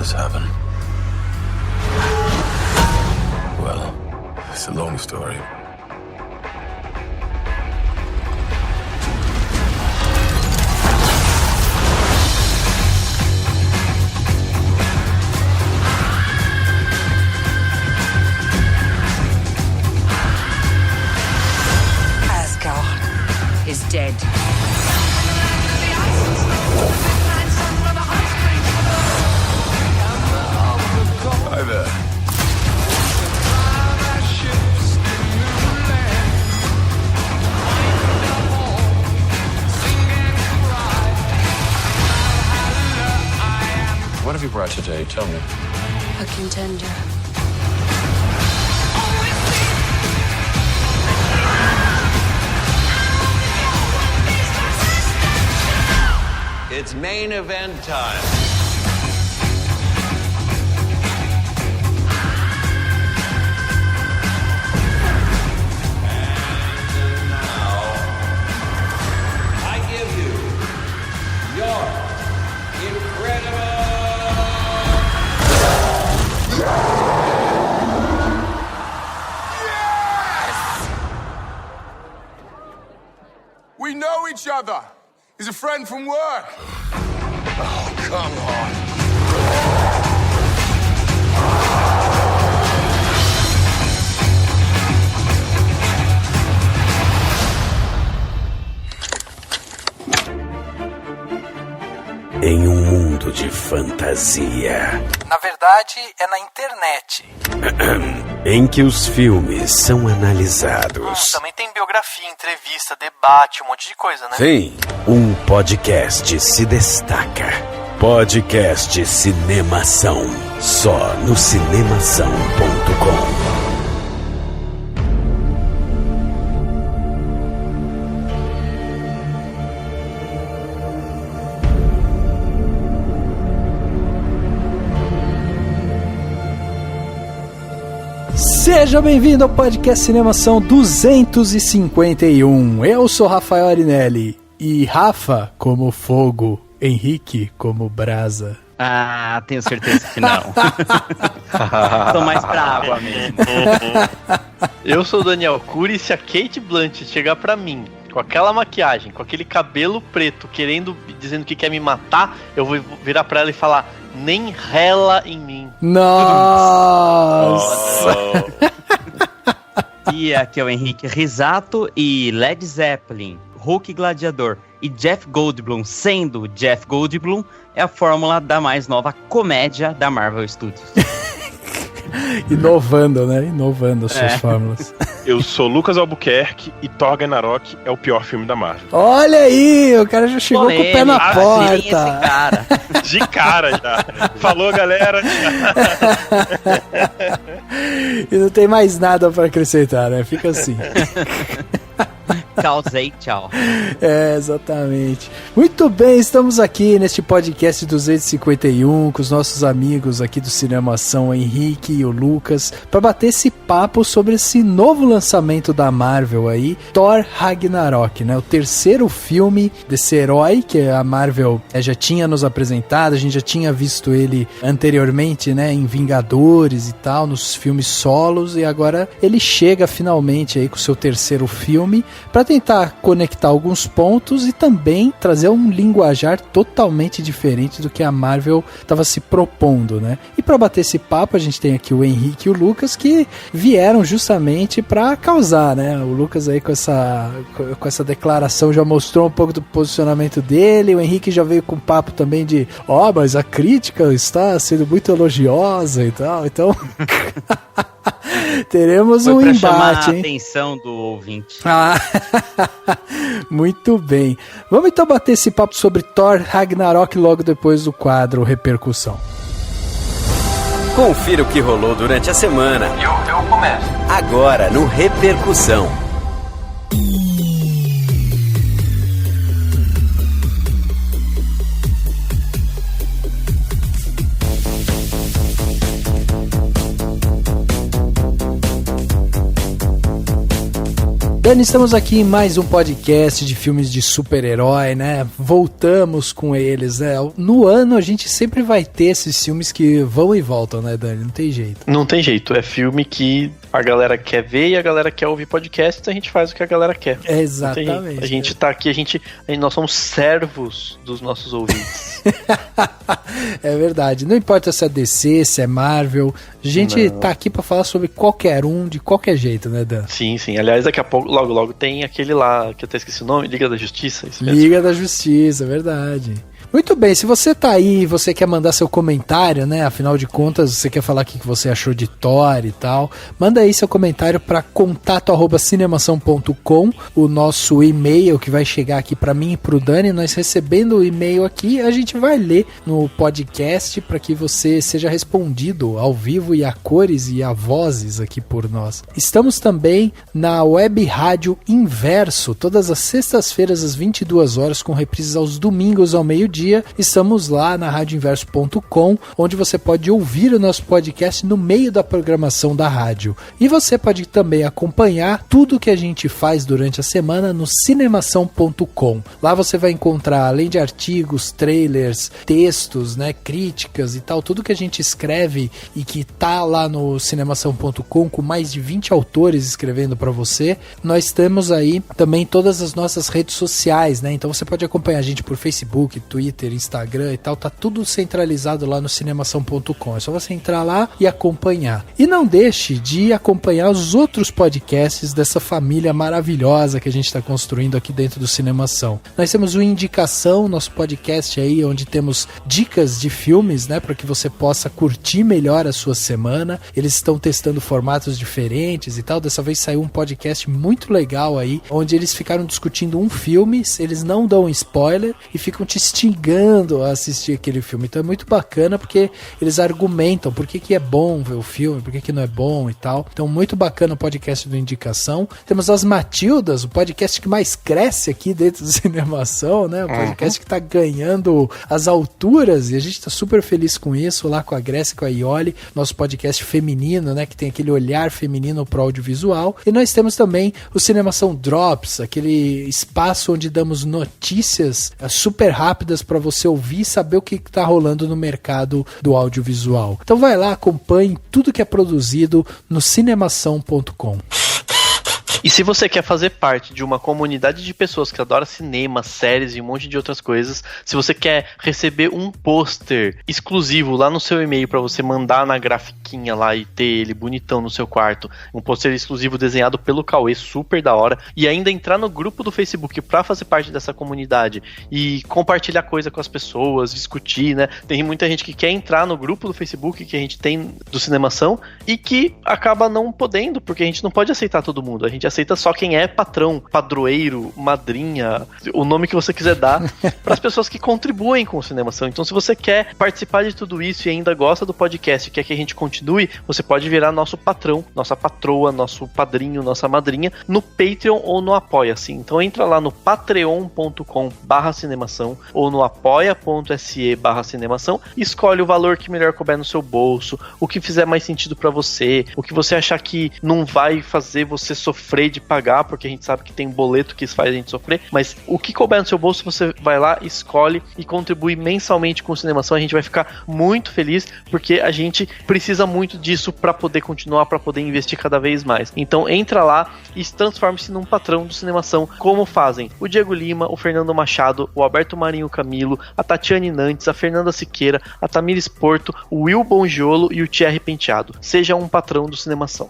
this happen? Well, it's a long story. Asgard is dead. Hi there. What have you brought today? Tell me. A contender. It's main event time. And now, I give you your incredible... Yes! We know each other. He's a friend from work. Oh, come on. Em um mundo de fantasia. Na verdade, é na internet. Em que os filmes são analisados. Também tem biografia, entrevista, debate, um monte de coisa, né? Sim. Um podcast se destaca. Podcast Cinemação. Só no cinemação.com. Seja bem-vindo ao podcast Cinemação 251. Eu sou Rafael Arinelli. E Rafa como fogo, Henrique como brasa. Ah, tenho certeza que não. Tô mais pra água mesmo. Eu sou o Daniel Cury e se a Kate Blanchett chegar pra mim com aquela maquiagem, com aquele cabelo preto, dizendo que quer me matar, eu vou virar pra ela e falar: nem rela em mim. Nossa! E aqui é o Henrique Risato e Led Zeppelin, Hulk Gladiador e Jeff Goldblum sendo Jeff Goldblum é a fórmula da mais nova comédia da Marvel Studios. Inovando, né? Inovando as suas fórmulas. Eu sou Lucas Albuquerque e Thor Ragnarok é o pior filme da Marvel. Olha aí, o cara já chegou com o pé na porta. Esse cara. De cara já. Falou, galera. E não tem mais nada pra acrescentar, né? Fica assim. Causei, tchau. É, exatamente. Muito bem, estamos aqui neste podcast 251 com os nossos amigos aqui do Cinemação, o Henrique e o Lucas, para bater esse papo sobre esse novo lançamento da Marvel aí, Thor Ragnarok, né? O terceiro filme desse herói que a Marvel já tinha nos apresentado, a gente já tinha visto ele anteriormente, né? Em Vingadores e tal, nos filmes solos, e agora ele chega finalmente aí com o seu terceiro filme para tentar conectar alguns pontos e também trazer um linguajar totalmente diferente do que a Marvel estava se propondo, né? E para bater esse papo, a gente tem aqui o Henrique e o Lucas que vieram justamente para causar, né? O Lucas aí com essa declaração já mostrou um pouco do posicionamento dele, o Henrique já veio com papo também de mas a crítica está sendo muito elogiosa e tal, então... Teremos um embate, chamar a hein? atenção do ouvinte. Muito bem. Vamos então bater esse papo sobre Thor Ragnarok logo depois do quadro Repercussão. Confira o que rolou durante a semana. Eu começo. Agora no Repercussão. Dani, estamos aqui em mais um podcast de filmes de super-herói, né? Voltamos com eles, né? No ano a gente sempre vai ter esses filmes que vão e voltam, né, Dani? Não tem jeito. Não tem jeito, é filme que a galera quer ver e a galera quer ouvir podcast, então a gente faz o que a galera quer. Exatamente. A gente tá aqui, nós somos servos dos nossos ouvintes. É verdade. Não importa se é DC, se é Marvel, a gente tá aqui pra falar sobre qualquer um, de qualquer jeito, né, Dan? Sim. Aliás, daqui a pouco, logo, tem aquele lá, que eu até esqueci o nome, Liga da Justiça. Isso mesmo. Liga da Justiça, verdade. Muito bem, se você tá aí e você quer mandar seu comentário, né, afinal de contas, você quer falar o que você achou de Thor e tal, manda aí seu comentário para contato@cinemação.com, o nosso e-mail que vai chegar aqui para mim e pro Dani. Nós recebendo o e-mail aqui, a gente vai ler no podcast para que você seja respondido ao vivo e a cores e a vozes aqui por nós. Estamos também na Web Rádio Inverso, todas as sextas-feiras às 22 horas, com reprises aos domingos ao meio-dia. Estamos lá na radioinverso.com, onde você pode ouvir o nosso podcast no meio da programação da rádio. E você pode também acompanhar tudo que a gente faz durante a semana no cinemação.com. Lá você vai encontrar, além de artigos, trailers, textos, né, críticas e tal, tudo que a gente escreve e que tá lá no cinemação.com, com mais de 20 autores escrevendo para você. Nós temos aí também todas as nossas redes sociais, né? Então você pode acompanhar a gente por Facebook, Twitter, Instagram e tal, tá tudo centralizado lá no cinemação.com. É só você entrar lá e acompanhar. E não deixe de acompanhar os outros podcasts dessa família maravilhosa que a gente está construindo aqui dentro do Cinemação. Nós temos o Indicação, nosso podcast aí, onde temos dicas de filmes, né, para que você possa curtir melhor a sua semana. Eles estão testando formatos diferentes e tal. Dessa vez saiu um podcast muito legal aí, onde eles ficaram discutindo um filme, eles não dão spoiler e ficam te instigando a assistir aquele filme. Então é muito bacana porque eles argumentam por que é bom ver o filme, por que não é bom e tal. Então muito bacana o podcast do Indicação. Temos as Matildas, o podcast que mais cresce aqui dentro do Cinemação, né? O podcast que tá ganhando as alturas e a gente tá super feliz com isso, lá com a Grécia e com a Ioli, nosso podcast feminino, né? Que tem aquele olhar feminino pro audiovisual. E nós temos também o Cinemação Drops, aquele espaço onde damos notícias super rápidas para você ouvir e saber o que está rolando no mercado do audiovisual. Então vai lá, acompanhe tudo que é produzido no cinemação.com. E se você quer fazer parte de uma comunidade de pessoas que adoram cinema, séries e um monte de outras coisas, se você quer receber um pôster exclusivo lá no seu e-mail para você mandar na grafiquinha lá e ter ele bonitão no seu quarto, um pôster exclusivo desenhado pelo Cauê, super da hora, e ainda entrar no grupo do Facebook para fazer parte dessa comunidade e compartilhar coisa com as pessoas, discutir, né? Tem muita gente que quer entrar no grupo do Facebook que a gente tem do Cinemação e que acaba não podendo, porque a gente não pode aceitar todo mundo, a gente aceita só quem é patrão, padroeiro, madrinha, o nome que você quiser dar, para as pessoas que contribuem com o Cinemação. Então, se você quer participar de tudo isso e ainda gosta do podcast e quer que a gente continue, você pode virar nosso patrão, nossa patroa, nosso padrinho, nossa madrinha, no Patreon ou no Apoia-se. Então, entra lá no patreon.com/cinemação ou no apoia.se/cinemação e escolhe o valor que melhor couber no seu bolso, o que fizer mais sentido para você, o que você achar que não vai fazer você sofrer de pagar, porque a gente sabe que tem boleto que faz a gente sofrer, mas o que couber no seu bolso, você vai lá, escolhe e contribui mensalmente com o Cinemação. A gente vai ficar muito feliz, porque a gente precisa muito disso para poder continuar, para poder investir cada vez mais. Então entra lá e transforme-se num patrão do Cinemação, como fazem o Diego Lima, o Fernando Machado, o Alberto Marinho Camilo, a Tatiane Nantes, a Fernanda Siqueira, a Tamires Porto, o Will Bongiolo e o Thierry Penteado. Seja um patrão do Cinemação.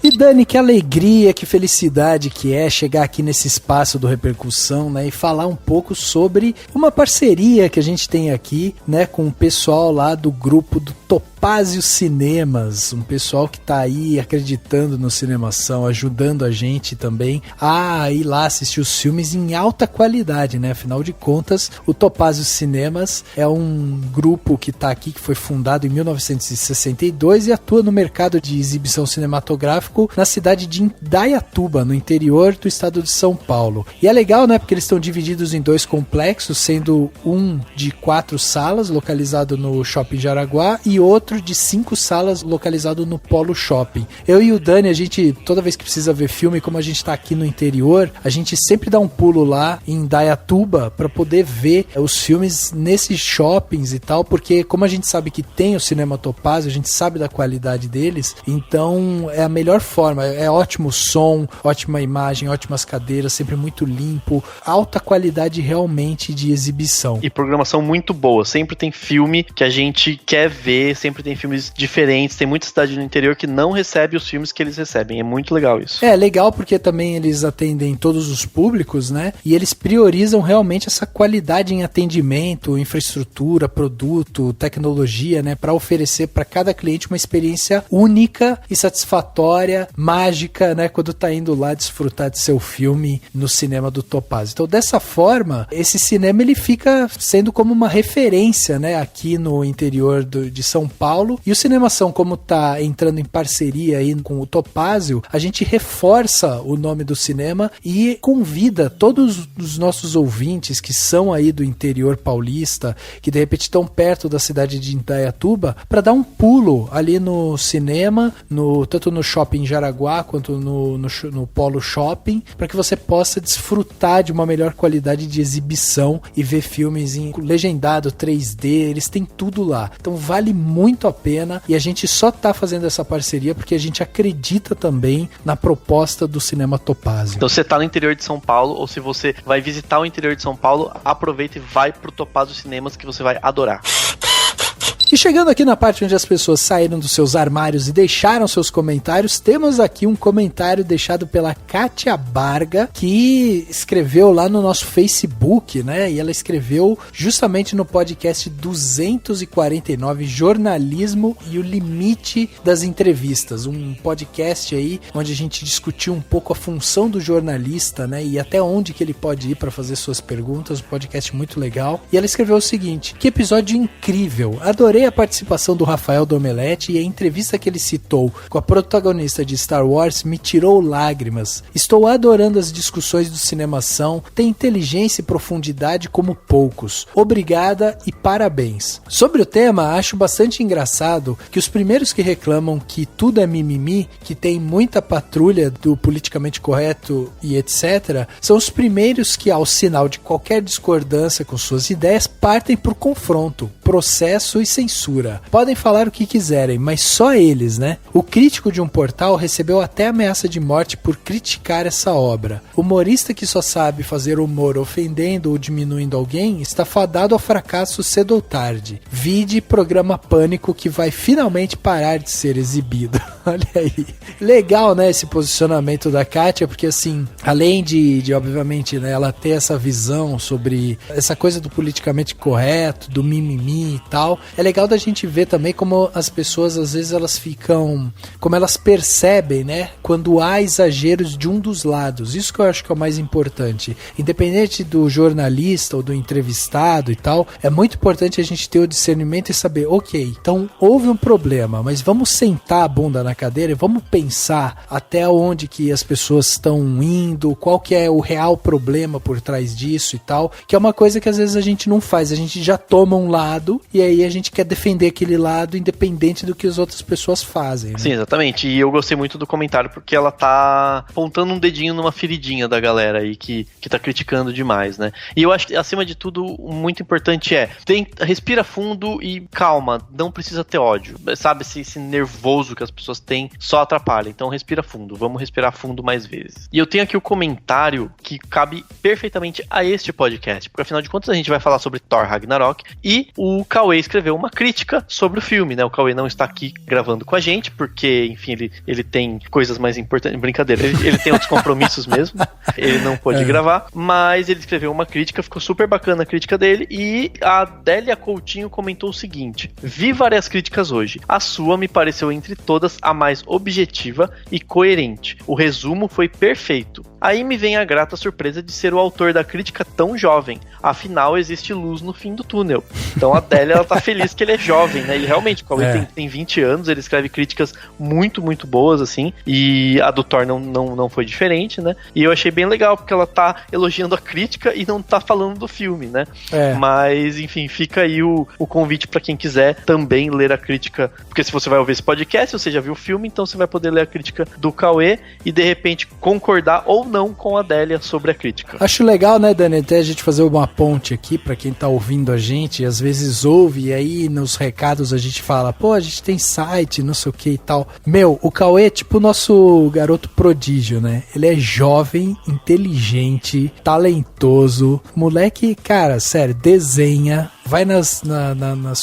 E Dani, que alegria, que felicidade que é chegar aqui nesse espaço do Repercussão, né, e falar um pouco sobre uma parceria que a gente tem aqui, né, com o pessoal lá do grupo do Topázio Cinemas, um pessoal que tá aí acreditando no Cinemação, ajudando a gente também a ir lá assistir os filmes em alta qualidade, né? Afinal de contas, o Topázio Cinemas é um grupo que tá aqui, que foi fundado em 1962 e atua no mercado de exibição cinematográfico na cidade de Indaiatuba, no interior do estado de São Paulo. E é legal, né? Porque eles estão divididos em dois complexos, sendo um de 4 salas, localizado no Shopping Jaraguá, e e outro de 5 salas localizado no Polo Shopping. Eu e o Dani, a gente, toda vez que precisa ver filme, como a gente tá aqui no interior, a gente sempre dá um pulo lá em Indaiatuba para poder ver os filmes nesses shoppings e tal, porque como a gente sabe que tem o Cinema Topázio, a gente sabe da qualidade deles, então é a melhor forma, é ótimo som, ótima imagem, ótimas cadeiras, sempre muito limpo, alta qualidade realmente de exibição. E programação muito boa, sempre tem filme que a gente quer ver, sempre tem filmes diferentes, tem muita cidade no interior que não recebe os filmes que eles recebem, é muito legal isso. É legal porque também eles atendem todos os públicos, né? E eles priorizam realmente essa qualidade em atendimento, infraestrutura, produto, tecnologia, né? Para oferecer para cada cliente uma experiência única e satisfatória, mágica, né? Quando tá indo lá desfrutar de seu filme no cinema do Topázio. Então, dessa forma, esse cinema ele fica sendo como uma referência, né? Aqui no interior de São Paulo. E o Cinemação, como tá entrando em parceria aí com o Topázio, a gente reforça o nome do cinema e convida todos os nossos ouvintes que são aí do interior paulista, que de repente estão perto da cidade de Indaiatuba, para dar um pulo ali no cinema, tanto no Shopping Jaraguá quanto no Polo Shopping, para que você possa desfrutar de uma melhor qualidade de exibição e ver filmes em legendado 3D, eles têm tudo lá. Então vale muito a pena e a gente só tá fazendo essa parceria porque a gente acredita também na proposta do Cinema Topázio. Então você tá no interior de São Paulo, ou se você vai visitar o interior de São Paulo, aproveita e vai pro Topázio Cinemas que você vai adorar. E chegando aqui na parte onde as pessoas saíram dos seus armários e deixaram seus comentários, temos aqui um comentário deixado pela Kátia Barga, que escreveu lá no nosso Facebook, né? E ela escreveu justamente no podcast 249, Jornalismo e o Limite das Entrevistas. Um podcast aí onde a gente discutiu um pouco a função do jornalista, né? E até onde que ele pode ir para fazer suas perguntas. Um podcast muito legal. E ela escreveu o seguinte: que episódio incrível! Adorei a participação do Rafael Domelete e a entrevista que ele citou com a protagonista de Star Wars me tirou lágrimas. Estou adorando as discussões do Cinemação, tem inteligência e profundidade como poucos. Obrigada e parabéns. Sobre o tema, acho bastante engraçado que os primeiros que reclamam que tudo é mimimi, que tem muita patrulha do politicamente correto e etc., são os primeiros que, ao sinal de qualquer discordância com suas ideias, partem por confronto, processo e censura. Podem falar o que quiserem, mas só eles, né? O crítico de um portal recebeu até ameaça de morte por criticar essa obra. O humorista que só sabe fazer humor ofendendo ou diminuindo alguém está fadado ao fracasso cedo ou tarde. Vide programa Pânico que vai finalmente parar de ser exibido. Olha aí. Legal, né, esse posicionamento da Kátia, porque assim, além de obviamente, né, ela ter essa visão sobre essa coisa do politicamente correto, do mimimi e tal, é legal da gente ver também como as pessoas, às vezes, elas ficam... como elas percebem, né? Quando há exageros de um dos lados. Isso que eu acho que é o mais importante. Independente do jornalista ou do entrevistado e tal, é muito importante a gente ter o discernimento e saber, ok, então houve um problema, mas vamos sentar a bunda na cadeira e vamos pensar até onde que as pessoas estão indo, qual que é o real problema por trás disso e tal, que é uma coisa que às vezes a gente não faz. A gente já toma um lado e aí a gente quer defender aquele lado independente do que as outras pessoas fazem, né? Sim, exatamente. E eu gostei muito do comentário porque ela tá apontando um dedinho numa feridinha da galera aí que tá criticando demais, né? E eu acho que, acima de tudo, muito importante respira fundo e calma, não precisa ter ódio. Sabe, esse nervoso que as pessoas têm só atrapalha. Então respira fundo, vamos respirar fundo mais vezes. E eu tenho aqui o comentário que cabe perfeitamente a este podcast, porque afinal de contas a gente vai falar sobre Thor Ragnarok e o Cauê escreveu uma crítica sobre o filme, né? O Cauê não está aqui gravando com a gente, porque, enfim, ele tem coisas mais importantes. Brincadeira, ele tem outros compromissos mesmo. Ele não pôde gravar, mas ele escreveu uma crítica, ficou super bacana a crítica dele, e a Adélia Coutinho comentou o seguinte: vi várias críticas hoje. A sua me pareceu, entre todas, a mais objetiva e coerente. O resumo foi perfeito. Aí me vem a grata surpresa de ser o autor da crítica tão jovem. Afinal, existe luz no fim do túnel. Então a Adélia, ela tá feliz que ele é jovem, né? E realmente, o Cauê tem 20 anos, ele escreve críticas muito, muito boas, assim. E a do Thor não foi diferente, né? E eu achei bem legal, porque ela tá elogiando a crítica e não tá falando do filme, né? Mas, enfim, fica aí o convite pra quem quiser também ler a crítica. Porque se você vai ouvir esse podcast, você já viu o filme, então você vai poder ler a crítica do Cauê e, de repente, concordar ou não com a Adélia sobre a crítica. Acho legal, né, Dani, até a gente fazer uma ponte aqui pra quem tá ouvindo a gente, e às vezes ouve, e aí nos recados a gente fala, pô, a gente tem site, não sei o que e tal. Meu, o Cauê é tipo o nosso garoto prodígio, né? Ele é jovem, inteligente, talentoso, moleque, cara, sério, desenha, vai nas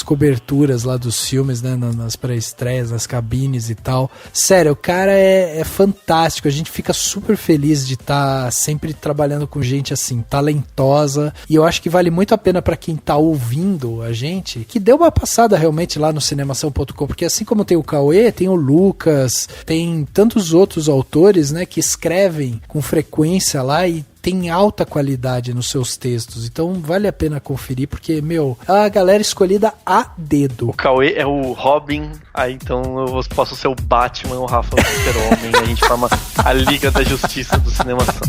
coberturas lá dos filmes, né, nas pré-estreias, nas cabines e tal. Sério, o cara é fantástico, a gente fica super feliz de estar sempre trabalhando com gente assim, talentosa, e eu acho que vale muito a pena pra quem tá ouvindo a gente, que dê uma passada realmente lá no cinemação.com, porque assim como tem o Cauê, tem o Lucas, tem tantos outros autores, né, que escrevem com frequência lá e tem alta qualidade nos seus textos, então vale a pena conferir, porque, meu, a galera escolhida a dedo. O Cauê é o Robin, aí então eu posso ser o Batman, o Rafa é o Super-Homem, a gente forma a Liga da Justiça do Cinemação.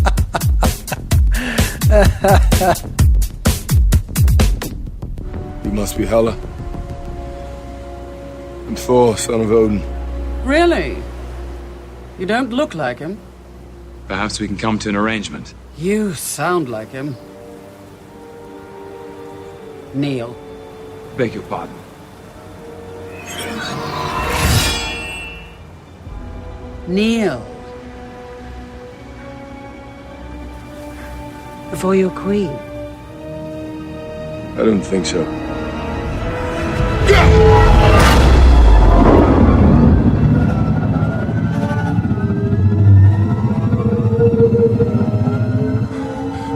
You must be Hela. And Thor, son of Odin. Really? You don't look like him. Perhaps we can come to an arrangement. You sound like him. Neil. Beg your pardon. Neil. Before you're queen. I don't think so.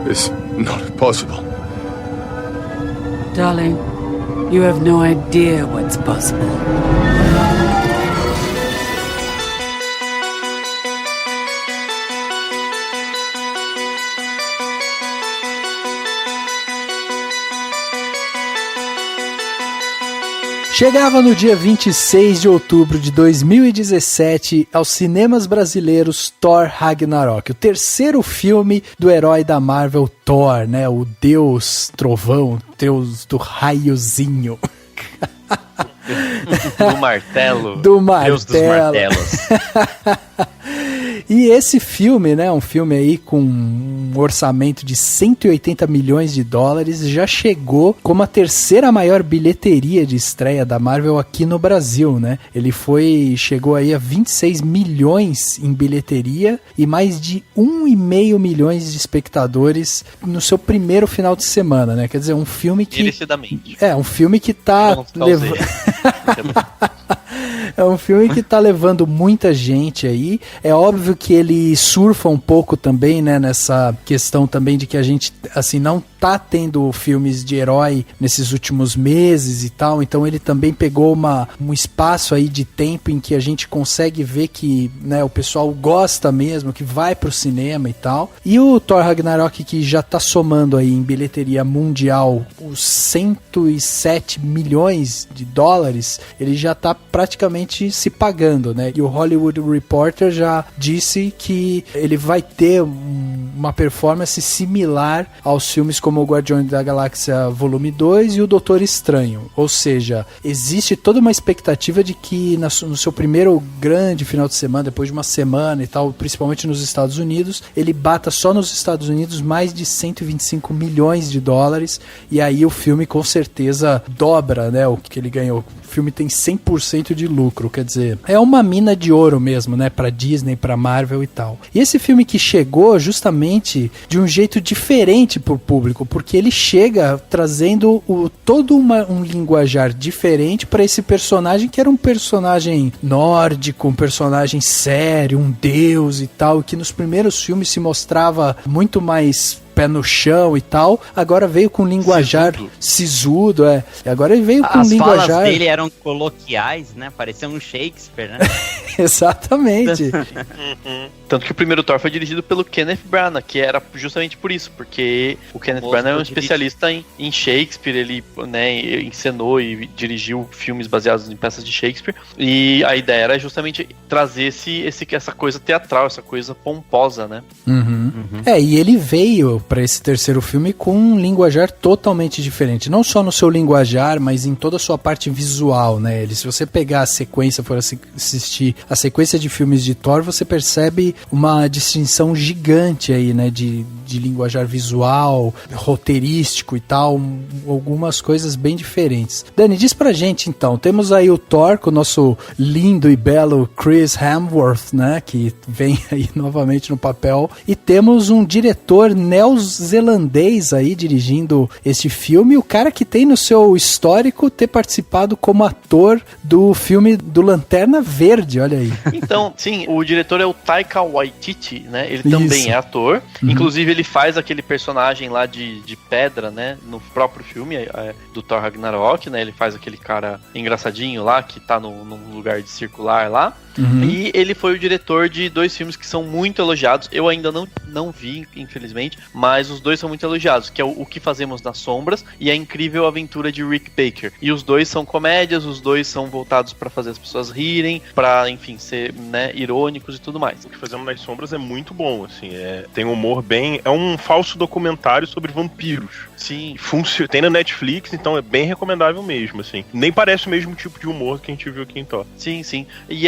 It's not possible. Darling, you have no idea what's possible. Chegava no dia 26 de outubro de 2017 aos cinemas brasileiros Thor Ragnarok, o terceiro filme do herói da Marvel Thor, né? O Deus Trovão, Deus do raiozinho. Do martelo. Do martelo. Deus dos martelos. E esse filme, né, um filme aí com um orçamento de 180 milhões de dólares, já chegou como a terceira maior bilheteria de estreia da Marvel aqui no Brasil, né? Ele chegou aí a 26 milhões em bilheteria e mais de 1,5 milhões de espectadores no seu primeiro final de semana, né? Quer dizer, um filme que... Merecidamente. Um filme que tá... É um filme que tá levando muita gente aí. É óbvio que ele surfa um pouco também, né, nessa questão também de que a gente, assim, não tá tendo filmes de herói nesses últimos meses e tal, então ele também pegou um espaço aí de tempo em que a gente consegue ver que, né, o pessoal gosta mesmo, que vai pro cinema e tal. E o Thor Ragnarok, que já tá somando aí em bilheteria mundial os 107 milhões de dólares, ele já tá praticamente se pagando, né? E o Hollywood Reporter já disse que ele vai ter uma performance similar aos filmes como o Guardiões da Galáxia Volume 2 e o Doutor Estranho. Ou seja, existe toda uma expectativa de que no seu primeiro grande final de semana, depois de uma semana e tal, principalmente nos Estados Unidos, ele bata só nos Estados Unidos mais de 125 milhões de dólares, e aí o filme com certeza dobra, né, o que ele ganhou. O filme tem 100% de lucro, quer dizer, é uma mina de ouro mesmo, né, pra Disney, pra Marvel e tal. E esse filme que chegou justamente de um jeito diferente pro público, porque ele chega trazendo todo um linguajar diferente para esse personagem, que era um personagem nórdico, um personagem sério, um deus e tal, que nos primeiros filmes se mostrava muito mais pé no chão e tal, agora veio com linguajar sisudo, Agora ele veio com linguajar... As falas dele eram coloquiais, né? Parecia um Shakespeare, né? Exatamente. Tanto que o primeiro Thor foi dirigido pelo Kenneth Branagh, que era justamente por isso, porque o Kenneth Branagh é um especialista em Shakespeare, ele, né, encenou e dirigiu filmes baseados em peças de Shakespeare, e a ideia era justamente trazer essa coisa teatral, essa coisa pomposa, né? E ele veio para esse terceiro filme com um linguajar totalmente diferente, não só no seu linguajar, mas em toda a sua parte visual, né? Se você pegar a sequência, for assistir a sequência de filmes de Thor, você percebe uma distinção gigante aí, né, de linguajar visual, roteirístico e tal, algumas coisas bem diferentes. Dani, diz pra gente então, temos aí o Thor com o nosso lindo e belo Chris Hemsworth, né, que vem aí novamente no papel, e temos um diretor neozelandês aí dirigindo este filme, o cara que tem no seu histórico ter participado como ator do filme do Lanterna Verde, olha aí. Então, sim, o diretor é o Taika Waititi, né? Ele também é ator. Inclusive, ele faz aquele personagem lá de pedra, né? No próprio filme do Thor Ragnarok, né? Ele faz aquele cara engraçadinho lá, que tá num lugar de circular lá. E ele foi o diretor de 2 filmes que são muito elogiados. Eu ainda não vi, infelizmente, mas os 2 são muito elogiados, que é o Que Fazemos nas Sombras e A Incrível Aventura de Rick Baker. E os 2 são comédias, os 2 são voltados pra fazer as pessoas rirem, pra, enfim, ser, né, irônicos e tudo mais. O Que Fazemos nas Sombras é muito bom, assim, tem um humor bem... É um falso documentário sobre vampiros. Sim. Tem na Netflix, então é bem recomendável mesmo, assim. Nem parece o mesmo tipo de humor que a gente viu aqui em Thor. Sim, sim. E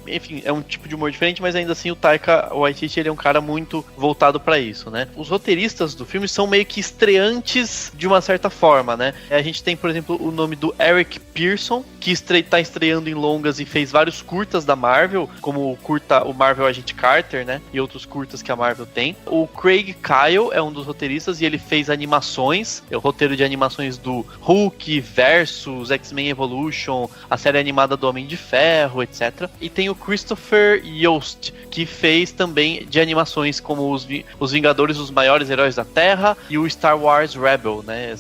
enfim, é um tipo de humor diferente, mas ainda assim o Taika Waititi, ele é um cara muito voltado pra isso, né? Os roteiristas do filme são meio que estreantes de uma certa forma, né? A gente tem, por exemplo, o nome do Eric Pearson, que tá estreando em longas e fez vários curtas da Marvel, como o Marvel Agent Carter, né? E outros curtas que a Marvel tem. O Craig Kyle é um dos roteiristas e ele fez animações, o roteiro de animações do Hulk, Versus, X-Men Evolution, a série animada do Homem de Ferro, etc. E tem o Christopher Yost, que fez também de animações como os Vingadores, os Maiores Heróis da Terra e o Star Wars Rebel, né?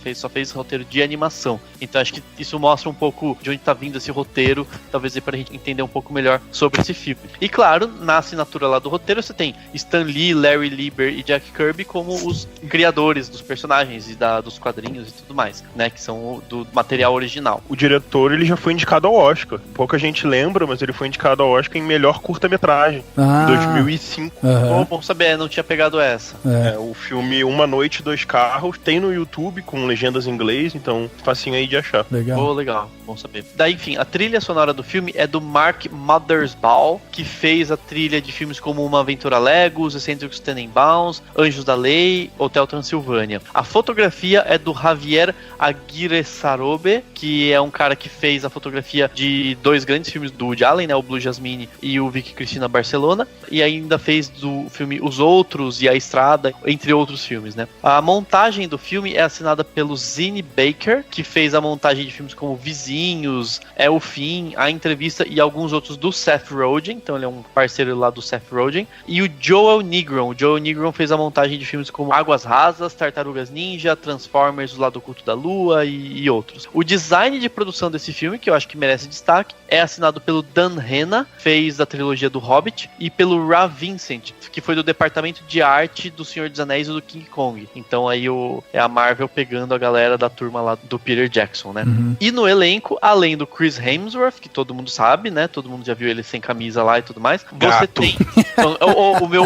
Ele só fez roteiro de animação. Então acho que isso mostra um pouco de onde tá vindo esse roteiro, talvez aí pra gente entender um pouco melhor sobre esse filme. E claro, na assinatura lá do roteiro você tem Stan Lee, Larry Lieber e Jack Kirby como os criadores dos personagens e dos quadrinhos e tudo mais, né? Que são do material original. O diretor, ele já foi indicado ao Oscar. Pouca gente lembra, mas ele foi indicado ao Oscar em melhor curta-metragem, em 2005. Bom saber, não tinha pegado essa. O filme Uma Noite, Dois Carros tem no YouTube com legendas em inglês, então facinho aí de achar. Legal. Legal, bom saber. Daí, enfim, a trilha sonora do filme é do Mark Mothersbaugh, que fez a trilha de filmes como Uma Aventura Lego, Os Eccentrics Tenenbaums, Anjos da Lei, Hotel Transilvânia. A fotografia é do Javier Aguirre-Sarobe, que é um cara que fez a fotografia de 2 grandes filmes do Woody Allen, né, o Blue Jasmine e o Vicky Cristina Barcelona, e ainda fez do filme Os Outros e A Estrada, entre outros filmes, né. A montagem do filme é assinada pelo Zine Baker, que fez a montagem de filmes como Vizinhos, É o Fim, A Entrevista e alguns outros do Seth Rogen, então ele é um parceiro lá do Seth Rogen, e o Joel Negron. O Joel Negron fez a montagem de filmes como Águas Rasas, Tartarugas Ninja, Transformers, O Lado Oculto da Lua e outros. O design de produção desse filme, que eu acho que merece destaque, é assinado pelo Dan Hanna, fez a trilogia do Hobbit, e pelo Ra Vincent, que foi do departamento de arte do Senhor dos Anéis e do King Kong. Então aí é a Marvel pegando a galera da turma lá do Peter Jackson, né? E no elenco, além do Chris Hemsworth, que todo mundo sabe, né? Todo mundo já viu ele sem camisa lá e tudo mais. Você tem... Então,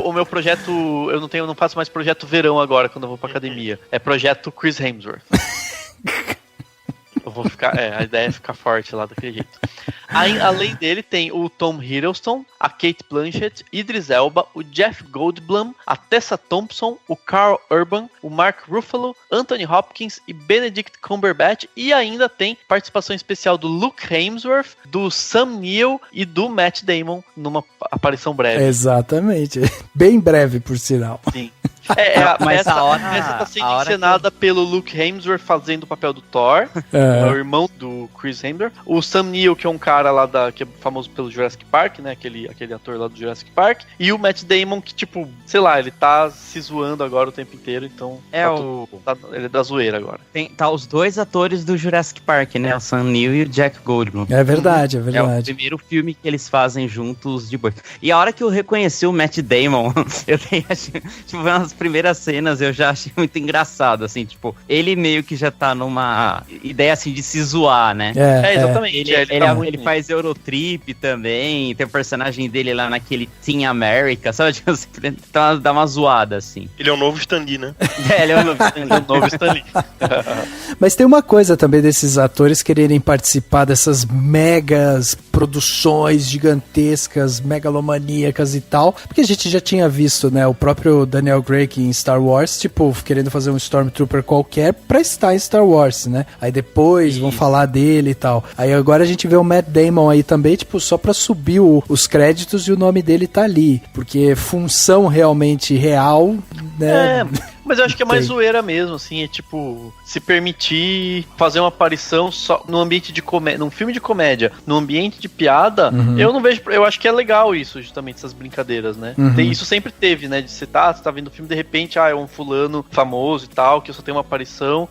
o meu projeto... Eu não faço mais projeto verão agora, quando eu vou pra academia. É projeto Chris Hemsworth. Eu vou ficar... a ideia é ficar forte lá daquele jeito. Além dele, tem o Tom Hiddleston, a Kate Blanchett, Idris Elba, o Jeff Goldblum, a Tessa Thompson, o Carl Urban, o Mark Ruffalo, Anthony Hopkins e Benedict Cumberbatch. E ainda tem participação especial do Luke Hemsworth, do Sam Neill e do Matt Damon numa aparição breve. Exatamente. Bem breve, por sinal. Sim. Mas essa a hora tá sendo encenada pelo Luke Hemsworth fazendo o papel do Thor, é o irmão do Chris Hemsworth. O Sam Neill, que é um cara lá que é famoso pelo Jurassic Park, né? Aquele ator lá do Jurassic Park. E o Matt Damon, que tipo, sei lá, ele tá se zoando agora o tempo inteiro, então ele é da zoeira agora. Tá os dois atores do Jurassic Park, né? O Sam Neill e o Jack Goldblum. É verdade, é verdade. É o primeiro filme que eles fazem juntos de boa. E a hora que eu reconheci o Matt Damon, eu tenho, tipo, nas primeiras cenas eu já achei muito engraçado, assim, tipo, ele meio que já tá numa ideia, assim, de se zoar, né? Exatamente. Ele faz Eurotrip também, tem o personagem dele lá naquele Team America, sabe? Tipo, dá uma zoada, assim. Ele é o novo Stan Lee, né? Ele é o novo Stan Lee. Mas tem uma coisa também desses atores quererem participar dessas megas produções gigantescas, megalomaníacas e tal, porque a gente já tinha visto, né, o próprio Daniel Craig em Star Wars, tipo, querendo fazer um Stormtrooper qualquer pra estar em Star Wars, né? Aí depois vão falar dele e tal. Aí agora a gente vê o Matt Damon aí também, tipo, só pra subir os créditos e o nome dele tá ali, porque função realmente real, né? Mas eu acho que é mais zoeira mesmo, assim, é tipo, se permitir fazer uma aparição só no ambiente de comédia, num filme de comédia, no ambiente de piada, eu não vejo, eu acho que é legal isso, justamente, essas brincadeiras, né? Isso sempre teve, né, de você tá vendo o filme, de repente, é um fulano famoso e tal, que só tem uma aparição,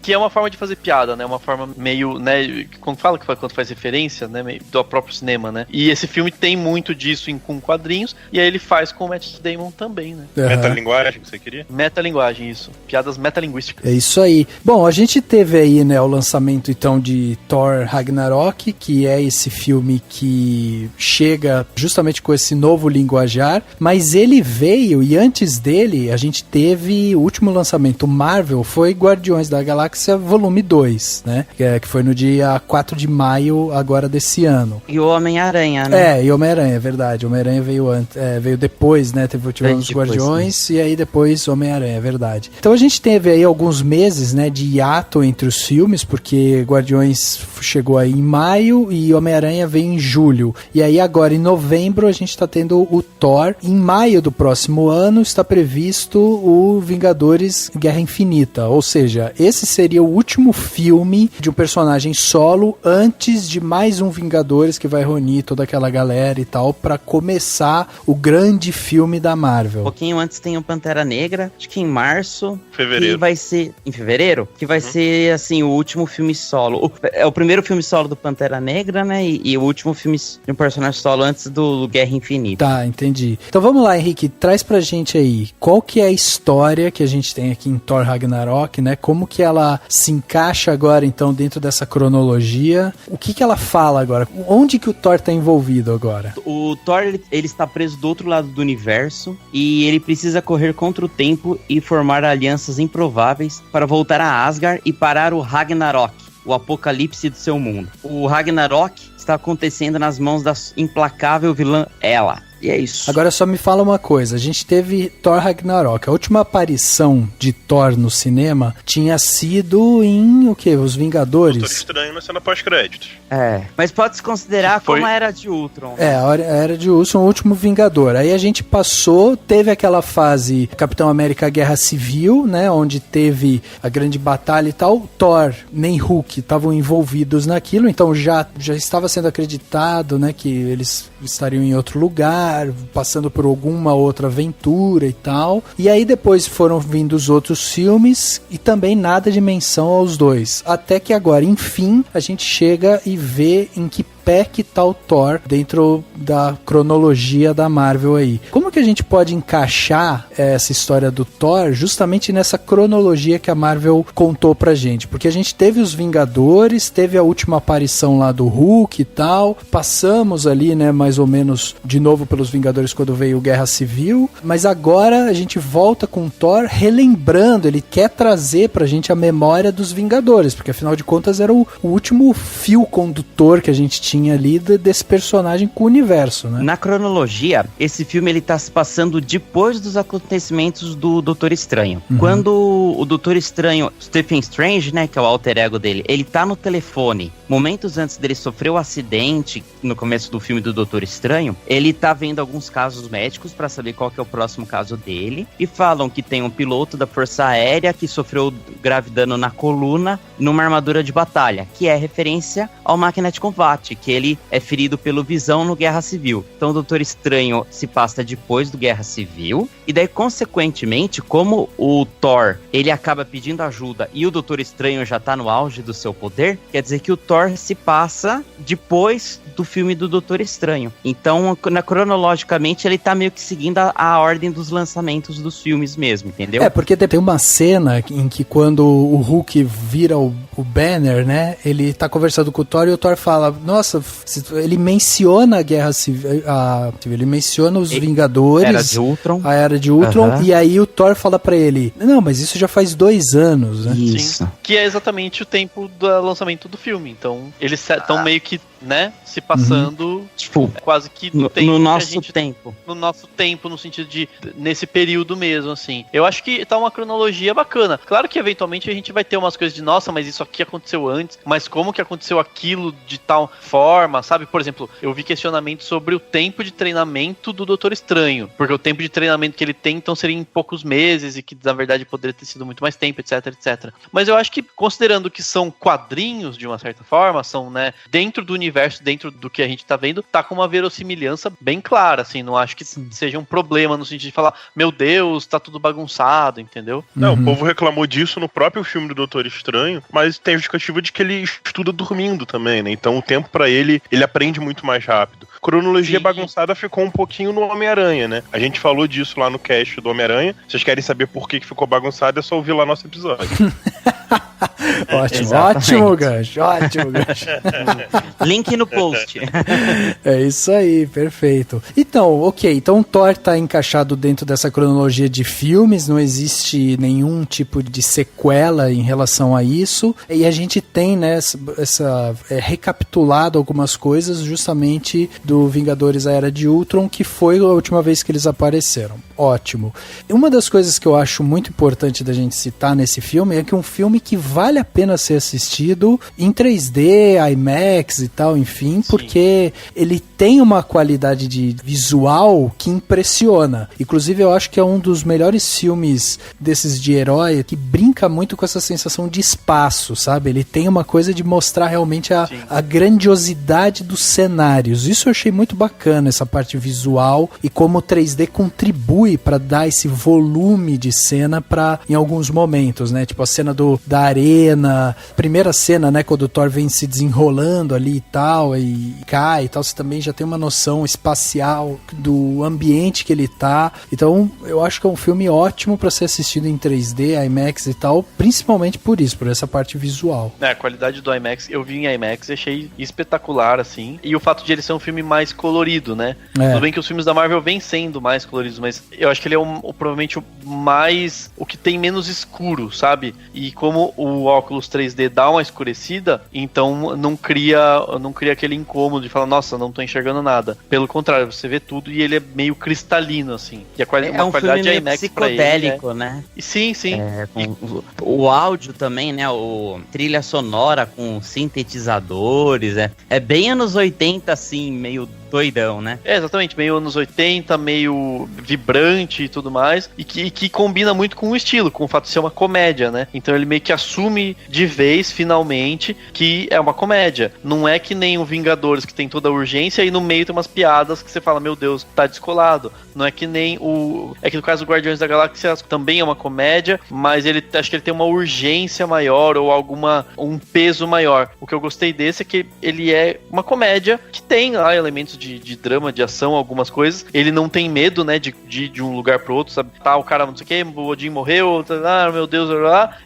que é uma forma de fazer piada, né, uma forma meio, né, quando faz referência, né, meio do próprio cinema, né? E esse filme tem muito disso com quadrinhos, e aí ele faz com o Matt Damon também, né? Metalinguagem que você queria? Metalinguagem, isso. Piadas metalinguísticas. É isso aí. Bom, a gente teve aí, né, o lançamento então de Thor Ragnarok, que é esse filme que chega justamente com esse novo linguajar, mas ele veio, e antes dele a gente teve o último lançamento Marvel, foi Guardiões da Galáxia Volume 2, né, que foi no dia 4 de maio agora desse ano. E o Homem-Aranha, né? E Homem-Aranha, é verdade. Homem-Aranha veio depois, né, tivemos os Guardiões, e aí depois Homem-Aranha, é verdade. Então a gente teve aí alguns meses, né, de hiato entre os filmes, porque Guardiões chegou aí em maio e Homem-Aranha veio em julho. E aí agora em novembro a gente tá tendo o Thor. Em maio do próximo ano está previsto o Vingadores Guerra Infinita. Ou seja, esse seria o último filme de um personagem solo antes de mais um Vingadores que vai reunir toda aquela galera e tal pra começar o grande filme da Marvel. Um pouquinho antes tem o Pantera Negra, acho que em março. Fevereiro. Que vai ser... Em fevereiro? Que vai ser, assim, o último filme solo. É o primeiro filme solo do Pantera Negra, né? E o último filme de um personagem solo antes do Guerra Infinita. Tá, entendi. Então vamos lá, Henrique. Traz pra gente aí. Qual que é a história que a gente tem aqui em Thor Ragnarok, né? Como que ela se encaixa agora, então, dentro dessa cronologia? O que ela fala agora? Onde que o Thor tá envolvido agora? O Thor, ele está preso do outro lado do universo e ele precisa correr contra o tempo e formar alianças improváveis para voltar a Asgard e parar o Ragnarok, o apocalipse do seu mundo. O Ragnarok está acontecendo nas mãos da implacável vilã Hela. E é isso. Agora só me fala uma coisa, a gente teve Thor Ragnarok, a última aparição de Thor no cinema tinha sido em o quê? Os Vingadores? Doutor Estranho na cena pós-créditos. Mas pode se considerar como a Era de Ultron. Né? A Era de Ultron, o último Vingador. Aí a gente teve aquela fase Capitão América Guerra Civil, né, onde teve a grande batalha e tal. Thor nem Hulk estavam envolvidos naquilo, então já estava sendo acreditado, né, que eles estariam em outro lugar, passando por alguma outra aventura e tal. E aí depois foram vindo os outros filmes e também nada de menção aos dois. Até que agora, enfim, a gente chega e vê em que pé que tá o Thor dentro da cronologia da Marvel aí. Como que a gente pode encaixar essa história do Thor justamente nessa cronologia que a Marvel contou pra gente? Porque a gente teve os Vingadores, teve a última aparição lá do Hulk e tal, passamos ali, né, mais ou menos de novo pelos Vingadores quando veio Guerra Civil, mas agora a gente volta com o Thor relembrando, ele quer trazer pra gente a memória dos Vingadores, porque afinal de contas era o último fio condutor que a gente tinha ali desse personagem com o universo, né? Na cronologia, esse filme ele tá se passando depois dos acontecimentos do Doutor Estranho. Quando o Doutor Estranho, Stephen Strange, né, que é o alter ego dele, ele tá no telefone momentos antes dele sofrer o acidente, no começo do filme do Doutor Estranho, ele tá vendo alguns casos médicos pra saber qual que é o próximo caso dele, e falam que tem um piloto da Força Aérea que sofreu grave dano na coluna numa armadura de batalha, que é referência ao Máquina de Combate, que ele é ferido pelo Visão no Guerra Civil. Então o Doutor Estranho se passa depois do Guerra Civil, e daí, consequentemente, como o Thor, ele acaba pedindo ajuda e o Doutor Estranho já tá no auge do seu poder, quer dizer que o Thor se passa depois do filme do Doutor Estranho. Então, cronologicamente, ele tá meio que seguindo a ordem dos lançamentos dos filmes mesmo, entendeu? Porque tem uma cena em que quando o Hulk vira o Banner, né, ele tá conversando com o Thor e o Thor fala, nossa, ele menciona a Guerra Civil, ele menciona os Vingadores, a Era de Ultron, e aí o Thor fala pra ele, não, mas isso já faz 2 anos, né? Isso. Sim, que é exatamente o tempo do lançamento do filme. Então, eles estão meio que, né, se passando, tipo, quase que no nosso tempo. No nosso tempo, no sentido de, nesse período mesmo, assim. Eu acho que tá uma cronologia bacana. Claro que, eventualmente, a gente vai ter umas coisas de, nossa, mas isso aqui aconteceu antes, mas como que aconteceu aquilo de tal forma, sabe? Por exemplo, eu vi questionamento sobre o tempo de treinamento do Doutor Estranho, porque o tempo de treinamento que ele tem, então, seria em poucos meses, e que, na verdade, poderia ter sido muito mais tempo, etc, etc. Mas eu acho que, considerando que são quadrinhos, de uma certa forma, são, né, dentro do universo, dentro do que a gente tá vendo, tá com uma verossimilhança bem clara, assim, não acho que seja um problema no sentido de falar, meu Deus, tá tudo bagunçado, entendeu? Não, o povo reclamou disso no próprio filme do Doutor Estranho, mas tem a justificativa de que ele estuda dormindo também, né? Então o tempo pra ele aprende muito mais rápido. Cronologia bagunçada ficou um pouquinho no Homem-Aranha, né? A gente falou disso lá no cast do Homem-Aranha. Vocês querem saber por que ficou bagunçado, é só ouvir lá nosso episódio. Ótimo gancho. Link no post. É isso aí, perfeito. Então, ok, então o Thor tá encaixado dentro dessa cronologia de filmes, não existe nenhum tipo de sequela em relação a isso, e a gente tem, né, recapitulado algumas coisas justamente do Vingadores A Era de Ultron, que foi a última vez que eles apareceram. Ótimo. Uma das coisas que eu acho muito importante da gente citar nesse filme é que é um filme que vale a pena ser assistido em 3D, IMAX e tal, enfim, porque ele tem uma qualidade de visual que impressiona. Inclusive, eu acho que é um dos melhores filmes desses de herói que brinca muito com essa sensação de espaço, sabe? Ele tem uma coisa de mostrar realmente a grandiosidade dos cenários. Isso eu achei muito bacana, essa parte visual, e como o 3D contribui para dar esse volume de cena para em alguns momentos, né? Tipo a cena da arena, primeira cena, né, quando o Thor vem se desenrolando ali e tal, e cai e tal, você também já tem uma noção espacial do ambiente que ele tá. Então, eu acho que é um filme ótimo para ser assistido em 3D, IMAX e tal, principalmente por isso, por essa parte visual. A qualidade do IMAX, eu vi em IMAX e achei espetacular, assim, e o fato de ele ser um filme mais colorido, né? Tudo bem que os filmes da Marvel vêm sendo mais coloridos, mas eu acho que ele é provavelmente o que tem menos escuro, sabe? E como o óculos 3D dá uma escurecida, então não cria aquele incômodo de falar, nossa, não tô enxergando nada. Pelo contrário, você vê tudo e ele é meio cristalino, assim. E uma qualidade de IMAX psicodélico, né? Sim. O áudio também, né? Trilha sonora com sintetizadores, é bem anos 80, assim, meio doidão, né? Exatamente, meio anos 80, meio vibrante e tudo mais, e que combina muito com o estilo, com o fato de ser uma comédia, né? Então ele meio que assume de vez, finalmente, que é uma comédia. Não é que nem o Vingadores, que tem toda a urgência, e no meio tem umas piadas que você fala, meu Deus, tá descolado. Não é que nem É que no caso do Guardiões da Galáxia também é uma comédia, mas acho que ele tem uma urgência maior, ou um peso maior. O que eu gostei desse é que ele é uma comédia que tem lá elementos de drama, de ação, algumas coisas. Ele não tem medo, né, de um lugar pro outro, sabe? Tá, o cara não sei o que, o Odin morreu, meu Deus,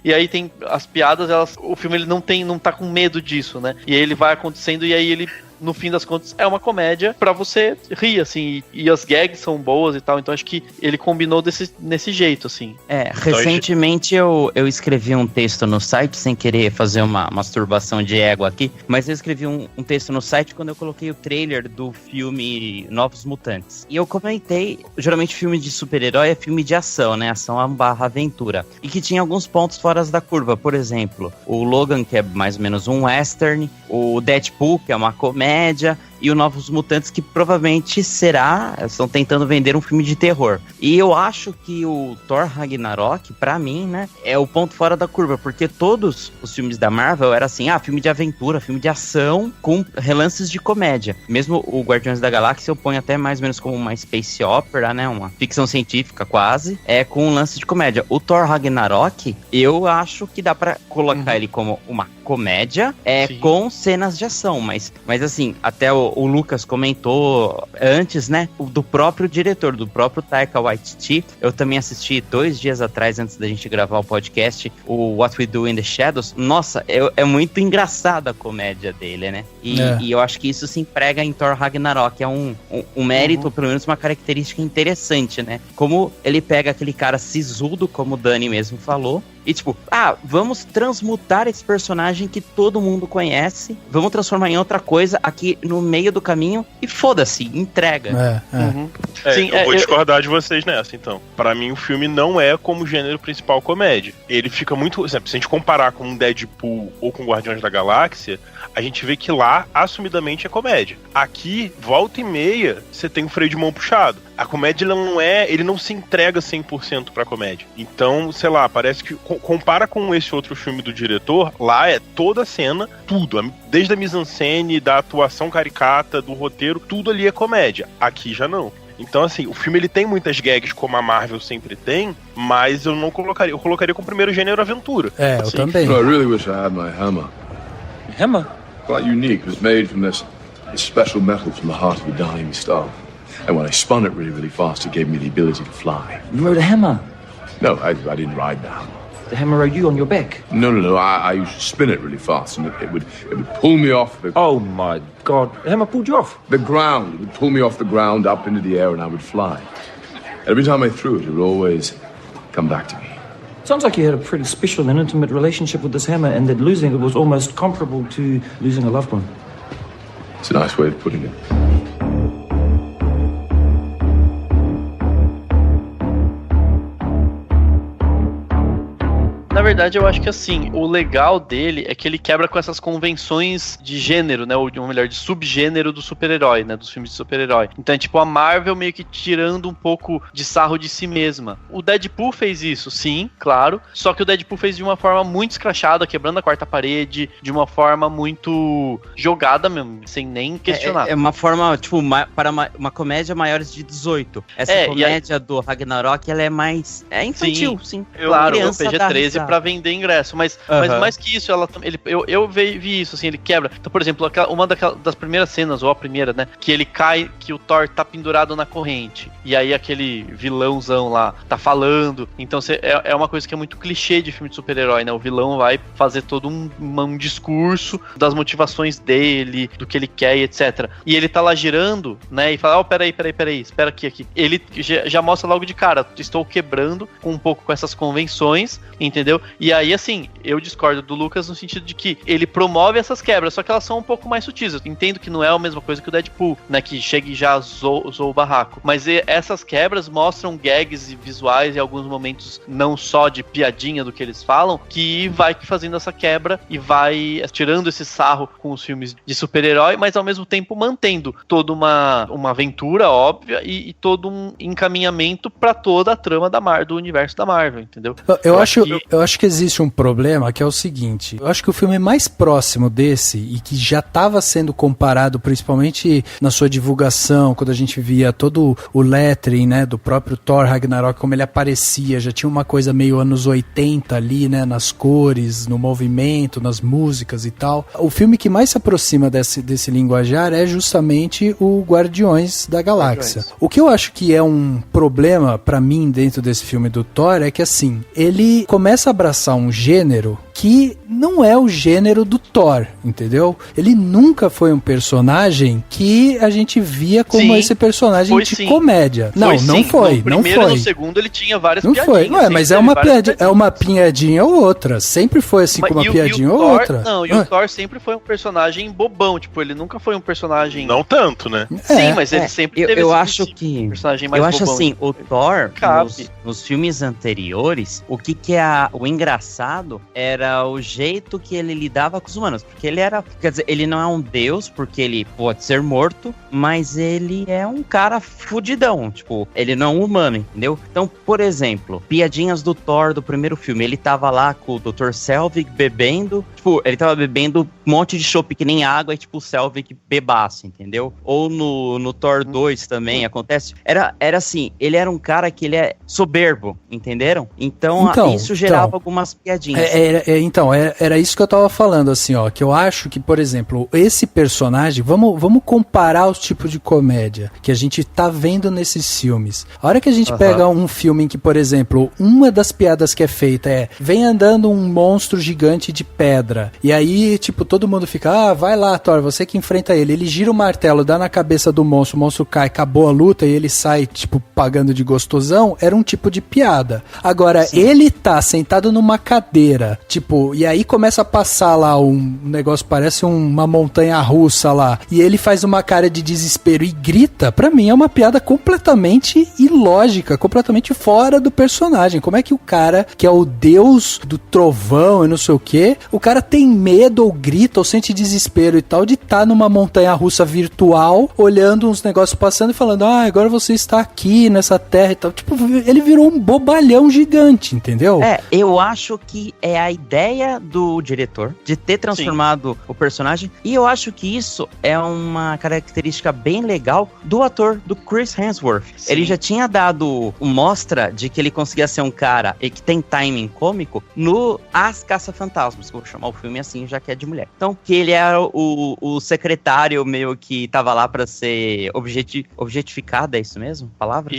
e aí tem as piadas, o filme ele não tá com medo disso, né? E aí ele vai acontecendo e aí ele no fim das contas, é uma comédia pra você rir, assim, e as gags são boas e tal, então acho que ele combinou nesse jeito, assim. Recentemente eu escrevi um texto no site, sem querer fazer uma masturbação de ego aqui, mas eu escrevi um texto no site quando eu coloquei o trailer do filme Novos Mutantes. E eu comentei, geralmente filme de super-herói é filme de ação, né? Ação / aventura. E que tinha alguns pontos fora da curva, por exemplo, o Logan, que é mais ou menos um western, o Deadpool, que é uma comédia, e o Novos Mutantes, que provavelmente estão tentando vender um filme de terror. E eu acho que o Thor Ragnarok, pra mim, né, é o ponto fora da curva, porque todos os filmes da Marvel eram assim, filme de aventura, filme de ação, com relances de comédia. Mesmo o Guardiões da Galáxia eu ponho até mais ou menos como uma space opera, né, uma ficção científica quase, com um lance de comédia. O Thor Ragnarok, eu acho que dá pra colocar ele como uma comédia, com cenas de ação, mas assim, até o Lucas comentou antes, né, do próprio diretor, do próprio Taika Waititi. Eu também assisti 2 dias atrás, antes da gente gravar o podcast, o What We Do in the Shadows. Nossa, é muito engraçada a comédia dele, né? E eu acho que isso se emprega em Thor Ragnarok, é um mérito, pelo menos uma característica interessante, né? Como ele pega aquele cara sisudo, como o Dani mesmo falou, e tipo, vamos transmutar esse personagem que todo mundo conhece, vamos transformar em outra coisa aqui no meio do caminho e foda-se, entrega. Sim, eu vou discordar de vocês nessa, então. Pra mim, o filme não é como gênero principal comédia. Ele fica muito... Por exemplo, se a gente comparar com um Deadpool ou com Guardiões da Galáxia, a gente vê que lá, assumidamente, é comédia. Aqui, volta e meia, você tem um freio de mão puxado. A comédia, ele não se entrega 100% pra comédia. Então, sei lá, parece que... Compara com esse outro filme do diretor, lá é toda a cena, tudo. Desde a mise-en-scène, da atuação caricata, do roteiro, tudo ali é comédia. Aqui já não. Então, assim, o filme ele tem muitas gags, como a Marvel sempre tem, mas eu não colocaria. Eu colocaria como primeiro gênero aventura. Eu também. I really wish I had my hammer. Hammer? Quite unique. It was made from this special metal from the heart of a dying star. And when I spun it really, really fast, it gave me the ability to fly. You rode a hammer? No, I didn't ride the hammer. The hammer rode you on your back? No. I used to spin it really fast, and it would pull me off the... Oh my God! The hammer pulled you off? The ground. It would pull me off the ground up into the air, and I would fly. And every time I threw it would always come back to me. Sounds like you had a pretty special and intimate relationship with this hammer, and that losing it was almost comparable to losing a loved one. It's a nice way of putting it. Na verdade, eu acho que assim, o legal dele é que ele quebra com essas convenções de gênero, né? Ou melhor, de subgênero do super-herói, né? Dos filmes de super-herói. Então é tipo a Marvel meio que tirando um pouco de sarro de si mesma. O Deadpool fez isso, sim, claro. Só que o Deadpool fez de uma forma muito escrachada, quebrando a quarta parede, de uma forma muito jogada mesmo, sem nem questionar. É uma forma, tipo, para uma comédia maiores de 18. Essa comédia do Ragnarok, ela é mais... É infantil, sim. Claro, o PG-13 pra vender ingresso, mas mais que isso, eu vi isso, assim, ele quebra. Então, por exemplo, uma das primeiras cenas, ou a primeira, né, que ele cai, que o Thor tá pendurado na corrente, e aí aquele vilãozão lá tá falando, então é uma coisa que é muito clichê de filme de super-herói, né, o vilão vai fazer todo um discurso das motivações dele, do que ele quer e etc. E ele tá lá girando, né, e fala, peraí, espera aqui. Ele já mostra logo de cara, estou quebrando um pouco com essas convenções, entendeu? E aí, assim, eu discordo do Lucas no sentido de que ele promove essas quebras, só que elas são um pouco mais sutis. Eu entendo que não é a mesma coisa que o Deadpool, né, que chega e já zoa o barraco. Mas essas quebras mostram gags e visuais em alguns momentos, não só de piadinha do que eles falam, que vai fazendo essa quebra e vai tirando esse sarro com os filmes de super-herói, mas ao mesmo tempo mantendo toda uma aventura óbvia e todo um encaminhamento pra toda a trama do universo da Marvel, entendeu? Eu acho que existe um problema que é o seguinte, eu acho que o filme mais próximo desse e que já estava sendo comparado principalmente na sua divulgação, quando a gente via todo o lettering, né, do próprio Thor Ragnarok, como ele aparecia, já tinha uma coisa meio anos 80 ali, né, nas cores, no movimento, nas músicas e tal. O filme que mais se aproxima desse linguajar é justamente o Guardiões da Galáxia. O que eu acho que é um problema pra mim dentro desse filme do Thor é que, assim, ele começa a abraçar um gênero que não é o gênero do Thor, entendeu? Ele nunca foi um personagem que a gente via como esse personagem de comédia. Não foi. No primeiro e no segundo ele tinha várias piadinhas. Não, mas é uma piadinha ou outra. Sempre foi assim, com uma piadinha ou outra. Não, e o Thor sempre foi um personagem bobão, tipo, ele nunca foi um personagem... Não tanto, né? Sim, mas ele sempre teve eu acho que personagem mais bobão. Assim, o Thor, nos filmes anteriores, o que é o engraçado era o jeito que ele lidava com os humanos, porque ele era, quer dizer, ele não é um deus, porque ele pode ser morto, mas ele é um cara fudidão, tipo, ele não é um humano, entendeu? Então, por exemplo, piadinhas do Thor do primeiro filme, ele tava lá com o Dr. Selvig bebendo, tipo, ele tava bebendo um monte de chopp que nem água e tipo o Selvig bebasse, entendeu? Ou no Thor 2 também acontece, era assim, ele era um cara que ele é soberbo, entenderam? Então isso gerava algumas piadinhas. Era isso que eu tava falando, assim, ó, que eu acho que, por exemplo, esse personagem, vamos comparar os tipos de comédia que a gente tá vendo nesses filmes. A hora que a gente pega um filme em que, por exemplo, uma das piadas que é feita vem andando um monstro gigante de pedra, e aí, tipo, todo mundo fica, vai lá, Thor, você que enfrenta ele gira o martelo, dá na cabeça do monstro, o monstro cai, acabou a luta e ele sai, tipo, pagando de gostosão, era um tipo de piada. Agora, ele tá sentado numa cadeira, tipo, e aí começa a passar lá um negócio, parece uma montanha russa lá, e ele faz uma cara de desespero e grita, pra mim é uma piada completamente ilógica, completamente fora do personagem. Como é que o cara, que é o deus do trovão e não sei o que, o cara tem medo ou grita ou sente desespero e tal de estar numa montanha russa virtual, olhando uns negócios passando e falando, agora você está aqui nessa terra e tal. Tipo, ele virou um bobalhão gigante, entendeu? Eu acho que é a ideia do diretor de ter transformado o personagem, e eu acho que isso é uma característica bem legal do ator, do Chris Hemsworth. Sim. Ele já tinha dado mostra de que ele conseguia ser um cara e que tem timing cômico no As Caça-Fantasmas, vou chamar o filme assim, já que é de mulher. Então, que ele era o secretário meio que tava lá pra ser objetificado, é isso mesmo? Palavra?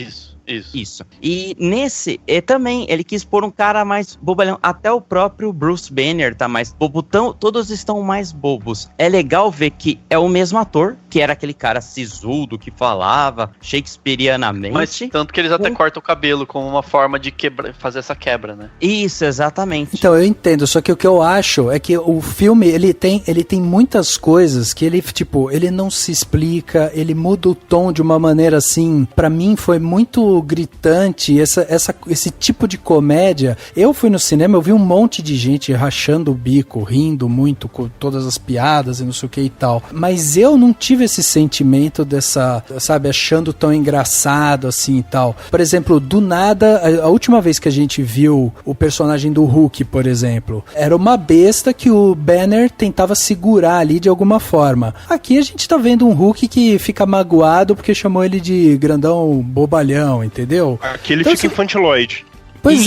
Isso. E nesse, também, ele quis pôr um cara mais bobalhão. Até o próprio Bruce Banner tá mais bobo. Todos estão mais bobos. É legal ver que é o mesmo ator, que era aquele cara sisudo, que falava shakespearianamente. Mas tanto que eles até cortam o cabelo como uma forma de fazer essa quebra, né? Isso, exatamente. Então, eu entendo. Só que o que eu acho é que o filme, ele tem muitas coisas que ele, tipo, ele não se explica, ele muda o tom de uma maneira assim, pra mim foi muito gritante, esse tipo de comédia. Eu fui no cinema, eu vi um monte de gente rachando o bico, rindo muito com todas as piadas e não sei o que e tal, mas eu não tive esse sentimento dessa, sabe, achando tão engraçado assim e tal. Por exemplo, do nada, a última vez que a gente viu o personagem do Hulk, por exemplo, era uma besta que o Banner tentava segurar ali de alguma forma. Aqui a gente tá vendo um Hulk que fica magoado porque chamou ele de grandão bobalhão, entendeu? Aqui ele fica infantiloide. Pois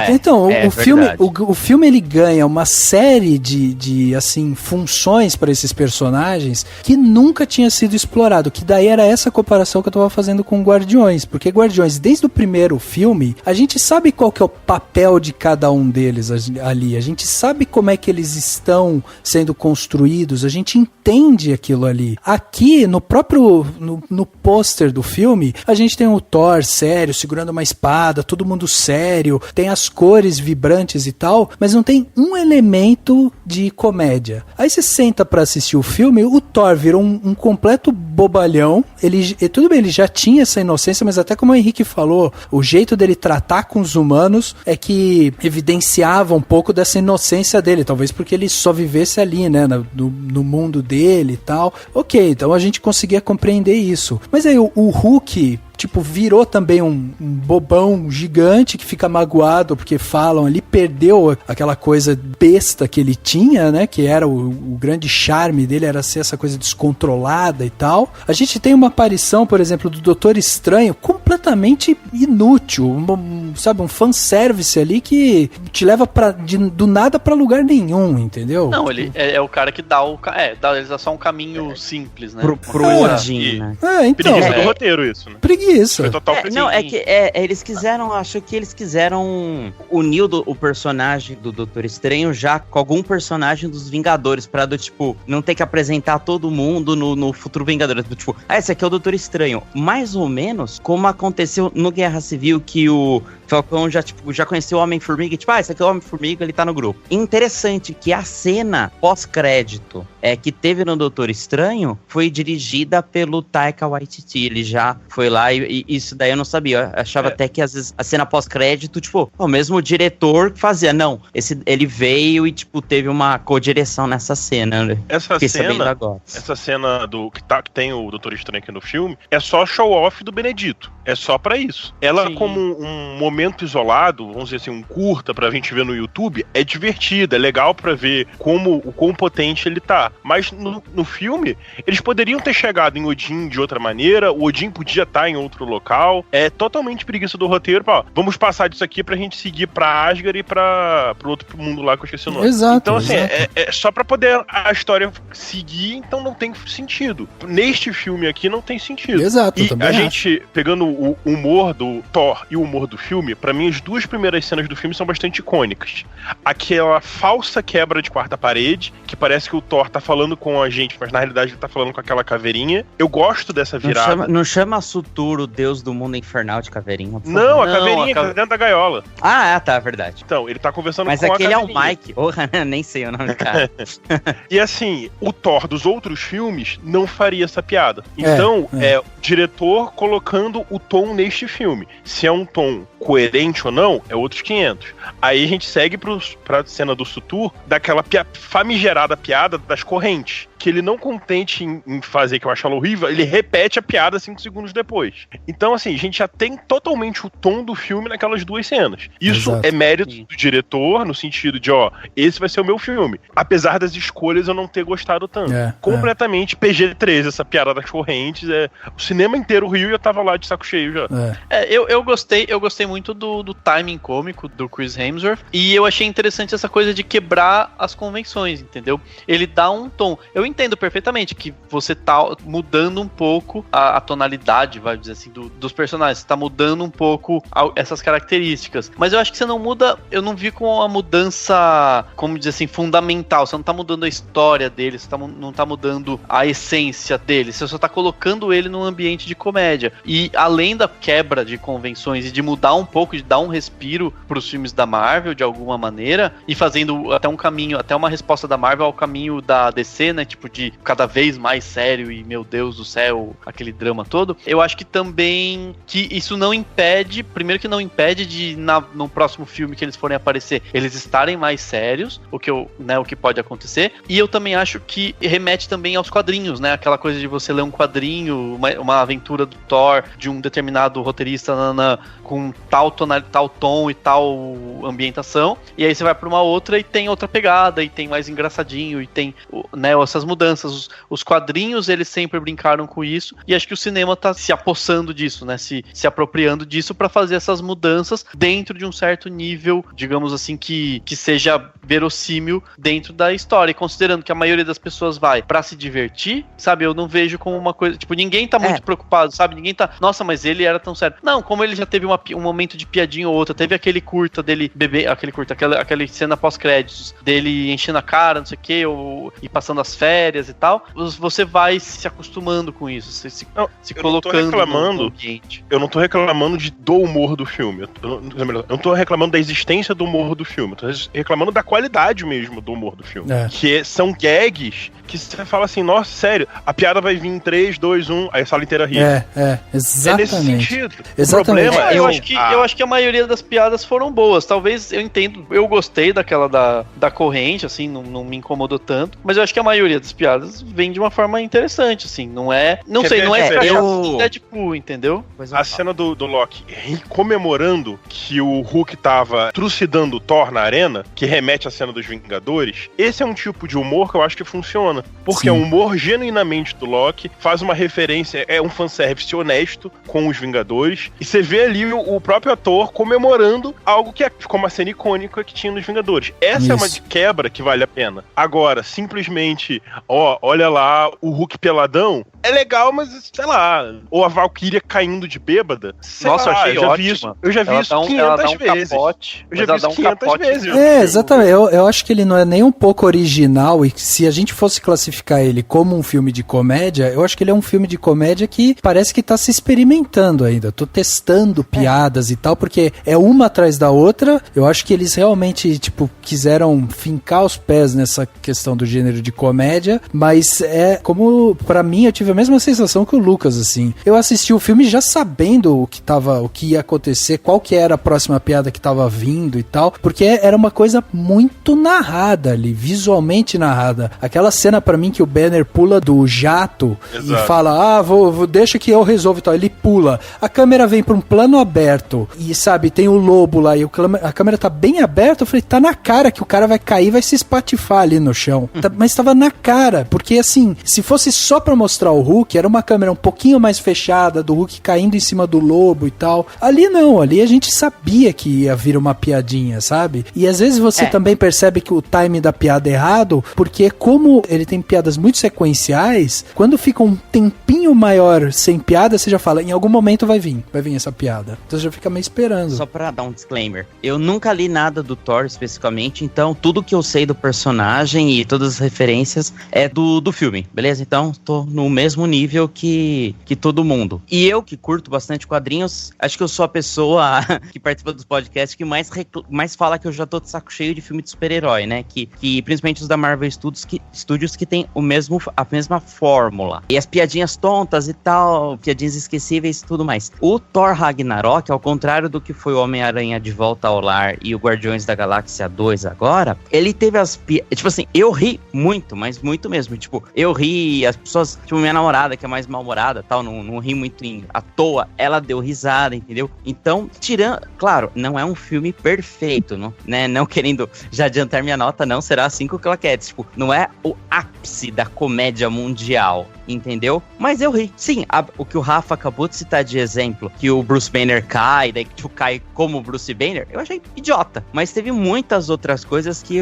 então, o filme ele ganha uma série de assim, funções para esses personagens que nunca tinha sido explorado, que daí era essa comparação que eu tava fazendo com Guardiões, porque Guardiões, desde o primeiro filme, a gente sabe qual que é o papel de cada um deles ali, a gente sabe como é que eles estão sendo construídos, a gente entende aquilo ali. Aqui, no próprio, no pôster do filme, a gente tem o Thor sério, segurando uma espada, todo mundo sério, tem as cores vibrantes e tal, mas não tem um elemento de comédia. Aí você senta pra assistir o filme, o Thor virou um completo bobalhão, tudo bem, ele já tinha essa inocência, mas até como o Henrique falou, o jeito dele tratar com os humanos é que evidenciava um pouco dessa inocência dele, talvez porque ele só vivesse ali, né, no mundo dele e tal. Ok, então a gente conseguia compreender isso. Mas aí o Hulk, tipo, virou também um bobão gigante que fica magoado porque falam ali, perdeu aquela coisa besta que ele tinha, né, que era o grande charme dele, era ser essa coisa descontrolada e tal. A gente tem uma aparição, por exemplo, do Doutor Estranho completamente inútil, sabe, um fanservice ali que te leva do nada pra lugar nenhum, entendeu? Não, ele é o cara que dá dá só um caminho simples, né? Pro Odin, né? Então. Preguiça do roteiro, isso, né? Preguiça. Foi total Não, é que eles quiseram, acho que eles quiseram unir o personagem do Doutor Estranho já com algum personagem dos Vingadores, pra tipo, não ter que apresentar todo mundo no futuro Vingadores. Tipo, esse aqui é o Doutor Estranho. Mais ou menos como aconteceu no Guerra Civil, que o Falcão já conheceu o Homem-Formiga, tipo, esse aqui é o Homem-Formiga, ele tá no grupo. Interessante que a cena pós-crédito que teve no Doutor Estranho foi dirigida pelo Taika Waititi. Ele já foi lá e isso daí eu não sabia. Eu achava até que às vezes a cena pós-crédito, tipo, o mesmo diretor que fazia. Não, ele veio e, tipo, teve uma co-direção nessa cena. Essa cena que tem o Doutor Estranho aqui no filme é só show-off do Benedito. É só pra isso. Ela, como um momento isolado, vamos dizer assim, um curta pra gente ver no YouTube, é divertida, é legal pra ver o quão potente ele tá. Mas no filme, eles poderiam ter chegado em Odin de outra maneira, o Odin podia estar em outro local. É totalmente preguiça do roteiro. Vamos passar disso aqui pra gente seguir pra Asgard e pro outro mundo lá que eu esqueci o nome. Exato. Então, assim, é só pra poder a história seguir, então não tem sentido. Neste filme aqui não tem sentido. Exato, e também a gente, pegando o humor do Thor e o humor do filme, pra mim as duas primeiras cenas do filme são bastante icônicas. Aquela falsa quebra de quarta parede, que parece que o Thor tá falando com a gente, mas na realidade ele tá falando com aquela caveirinha. Eu gosto dessa virada. Não chama Suturo, deus do mundo infernal, de caveirinha. Não, a caveirinha que tá dentro da gaiola. Tá, verdade. Então, ele tá conversando mas com a caveirinha. Mas aquele é o Mike. Porra, nem sei o nome do cara. E assim, o Thor dos outros filmes não faria essa piada. Então, o diretor colocando o tom neste filme. Se é um tom coerente ou não, é outros 500. Aí a gente segue pra cena do Sutur, daquela famigerada piada das correntes. Que ele não contente em fazer, que eu acho ela horrível, ele repete a piada 5 segundos depois. Então, assim, a gente já tem totalmente o tom do filme naquelas duas cenas. Isso é mérito do diretor, no sentido de, esse vai ser o meu filme. Apesar das escolhas eu não ter gostado tanto. Completamente PG-13, essa piada das correntes. O cinema inteiro riu e eu tava lá de saco cheio já. Eu gostei muito do timing cômico do Chris Hemsworth, e eu achei interessante essa coisa de quebrar as convenções, entendeu? Ele dá um tom. Eu entendo perfeitamente que você tá mudando um pouco a tonalidade, vai dizer assim, dos personagens. Você tá mudando um pouco essas características. Mas eu acho que você não muda, eu não vi com a mudança, como dizer assim, fundamental. Você não tá mudando a história dele, você não tá mudando a essência dele. Você só tá colocando ele num ambiente de comédia. E além da quebra de convenções e de mudar um pouco, de dar um respiro pros filmes da Marvel, de alguma maneira, e fazendo até um caminho, até uma resposta da Marvel ao caminho da DC, né? Tipo, de cada vez mais sério e, meu Deus do céu, aquele drama todo. Eu acho que também que isso não impede, primeiro que não impede de, no próximo filme que eles forem aparecer, eles estarem mais sérios, o que pode acontecer. E eu também acho que remete também aos quadrinhos, né? Aquela coisa de você ler um quadrinho, uma aventura do Thor, de um determinado roteirista com tal tom e tal ambientação, e aí você vai pra uma outra e tem outra pegada, e tem mais engraçadinho, e tem, né, essas mudanças. Os quadrinhos, eles sempre brincaram com isso, e acho que o cinema tá se apossando disso, né, se apropriando disso pra fazer essas mudanças dentro de um certo nível, digamos assim, que seja verossímil dentro da história, e considerando que a maioria das pessoas vai pra se divertir, sabe, eu não vejo como uma coisa, tipo, ninguém tá muito preocupado, sabe, ninguém tá, nossa, mas ele era tão sério. Não, como ele já teve um momento de piadinha ou outra, teve aquele curta dele beber, aquela cena pós-créditos dele enchendo a cara, não sei o que, e passando as férias e tal, você vai se acostumando com isso, se colocando no ambiente. Eu não tô reclamando do humor do filme, eu não tô reclamando da existência do humor do filme, eu tô reclamando da qualidade mesmo do humor do filme. Que são gags que você fala assim, nossa, sério, a piada vai vir em 3, 2, 1, aí a sala inteira ri. Exatamente. É nesse sentido. Exatamente. O problema eu acho que a maioria das piadas foram boas. Talvez, eu entendo, eu gostei daquela da corrente, assim, não me incomodou tanto, mas eu acho que a maioria das piadas vem de uma forma interessante, assim, não é Deadpool, entendeu? A cena do Loki comemorando que o Hulk tava trucidando o Thor na arena, que remete remete à cena dos Vingadores, esse é um tipo de humor que eu acho que funciona. Porque é um humor genuinamente do Loki, faz uma referência, é um fanservice honesto com os Vingadores, e você vê ali o próprio ator comemorando algo que ficou uma cena icônica que tinha nos Vingadores. Essa é uma quebra que vale a pena. Agora, simplesmente, olha lá, o Hulk peladão, é legal, mas, sei lá, ou a Valkyria caindo de bêbada. Nossa, eu achei ótimo. Eu já vi isso 500 vezes. Eu já vi isso 500 vezes. Exatamente. Eu acho que ele não é nem um pouco original, e se a gente fosse classificar ele como um filme de comédia, eu acho que ele é um filme de comédia que parece que tá se experimentando ainda. Tô testando piadas e tal, porque é uma atrás da outra. Eu acho que eles realmente, quiseram fincar os pés nessa questão do gênero de comédia, mas como, pra mim, eu tive a mesma sensação que o Lucas, assim. Eu assisti o filme já sabendo o que ia acontecer, qual que era a próxima piada que tava vindo e tal, porque era uma coisa muito narrada ali, visualmente narrada. Aquela cena pra mim que o Banner pula do jato e fala, deixa que eu resolvo e tal. Ele pula, a câmera vem pra um plano aberto e, sabe, tem o lobo lá e a câmera tá bem aberta. Eu falei, tá na cara que o cara vai cair, vai se espatifar ali no chão. Mas tava na cara, porque assim, se fosse só pra mostrar o Hulk, era uma câmera um pouquinho mais fechada do Hulk caindo em cima do lobo e tal. Ali não, ali a gente sabia que ia vir uma piadinha, sabe? E às vezes você também percebe que o time da piada é errado, porque como ele tem piadas muito sequenciais, quando fica um tempinho maior sem piada, você já fala, em algum momento vai vir essa piada. Então você já fica meio esperando. Só pra dar um disclaimer, eu nunca li nada do Thor especificamente, então tudo que eu sei do personagem e todas as referências é do filme, beleza? Então tô no mesmo nível que todo mundo. E eu, que curto bastante quadrinhos, acho que eu sou a pessoa que participa dos podcasts que mais fala que eu já tô de saco cheio de filme de super-herói, né? Que principalmente os da Marvel Studios que tem a mesma fórmula. E as piadinhas tontas e tal, piadinhas esquecíveis e tudo mais. O Thor Ragnarok, ao contrário do que foi o Homem-Aranha de Volta ao Lar e o Guardiões da Galáxia 2 agora, ele teve tipo assim, eu ri muito, mas muito mesmo. Tipo, eu ri, as pessoas, tipo, minha namorada, que é mais mal-humorada, tal, não ri muito à toa, ela deu risada, entendeu? Então, claro, não é um filme perfeito, né? Não querendo já adiantar minha nota, não será 5 claquetes, tipo, não é o ápice da comédia mundial, entendeu? Mas eu ri. Sim, o que o Rafa acabou de citar de exemplo, que o Bruce Banner cai, daí que cai como o Bruce Banner, eu achei idiota. Mas teve muitas outras coisas que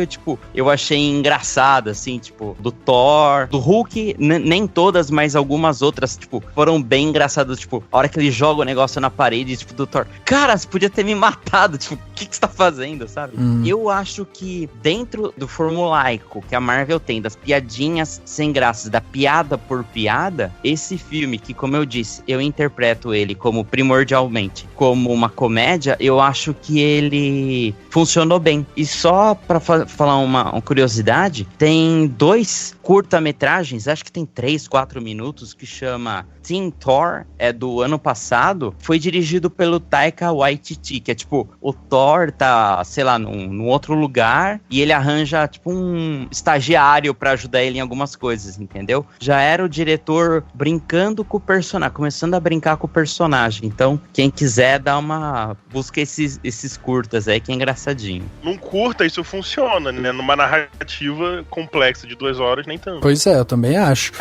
eu achei engraçada, assim, tipo, do Thor, do Hulk, nem todas, mas algumas outras, tipo, foram bem engraçadas, tipo, a hora que ele joga o negócio na parede, tipo, do Thor, cara, você podia ter me matado, tipo, o que você tá fazendo, sabe? Eu acho que dentro do formulaico que a Marvel tem, das piadinhas sem graças, da piada por piada, esse filme, que como eu disse, eu interpreto ele como primordialmente como uma comédia, eu acho que ele funcionou bem. E só pra falar uma curiosidade, tem 2 curta-metragens, acho que tem 3-4 minutos, que chama Teen Thor, é do ano passado, foi dirigido pelo Taika Waititi, que é tipo, o Thor tá, sei lá, num outro lugar, e ele arranja, tipo, um estagiário pra ajudar ele em algumas coisas, entendeu? Já era o diretor brincando com o personagem, começando a brincar com o personagem. Então, quem quiser, busca esses curtas aí, que é engraçadinho. Num curta, isso funciona, né? Numa narrativa complexa de 2 horas, nem tanto. Pois é, eu também acho.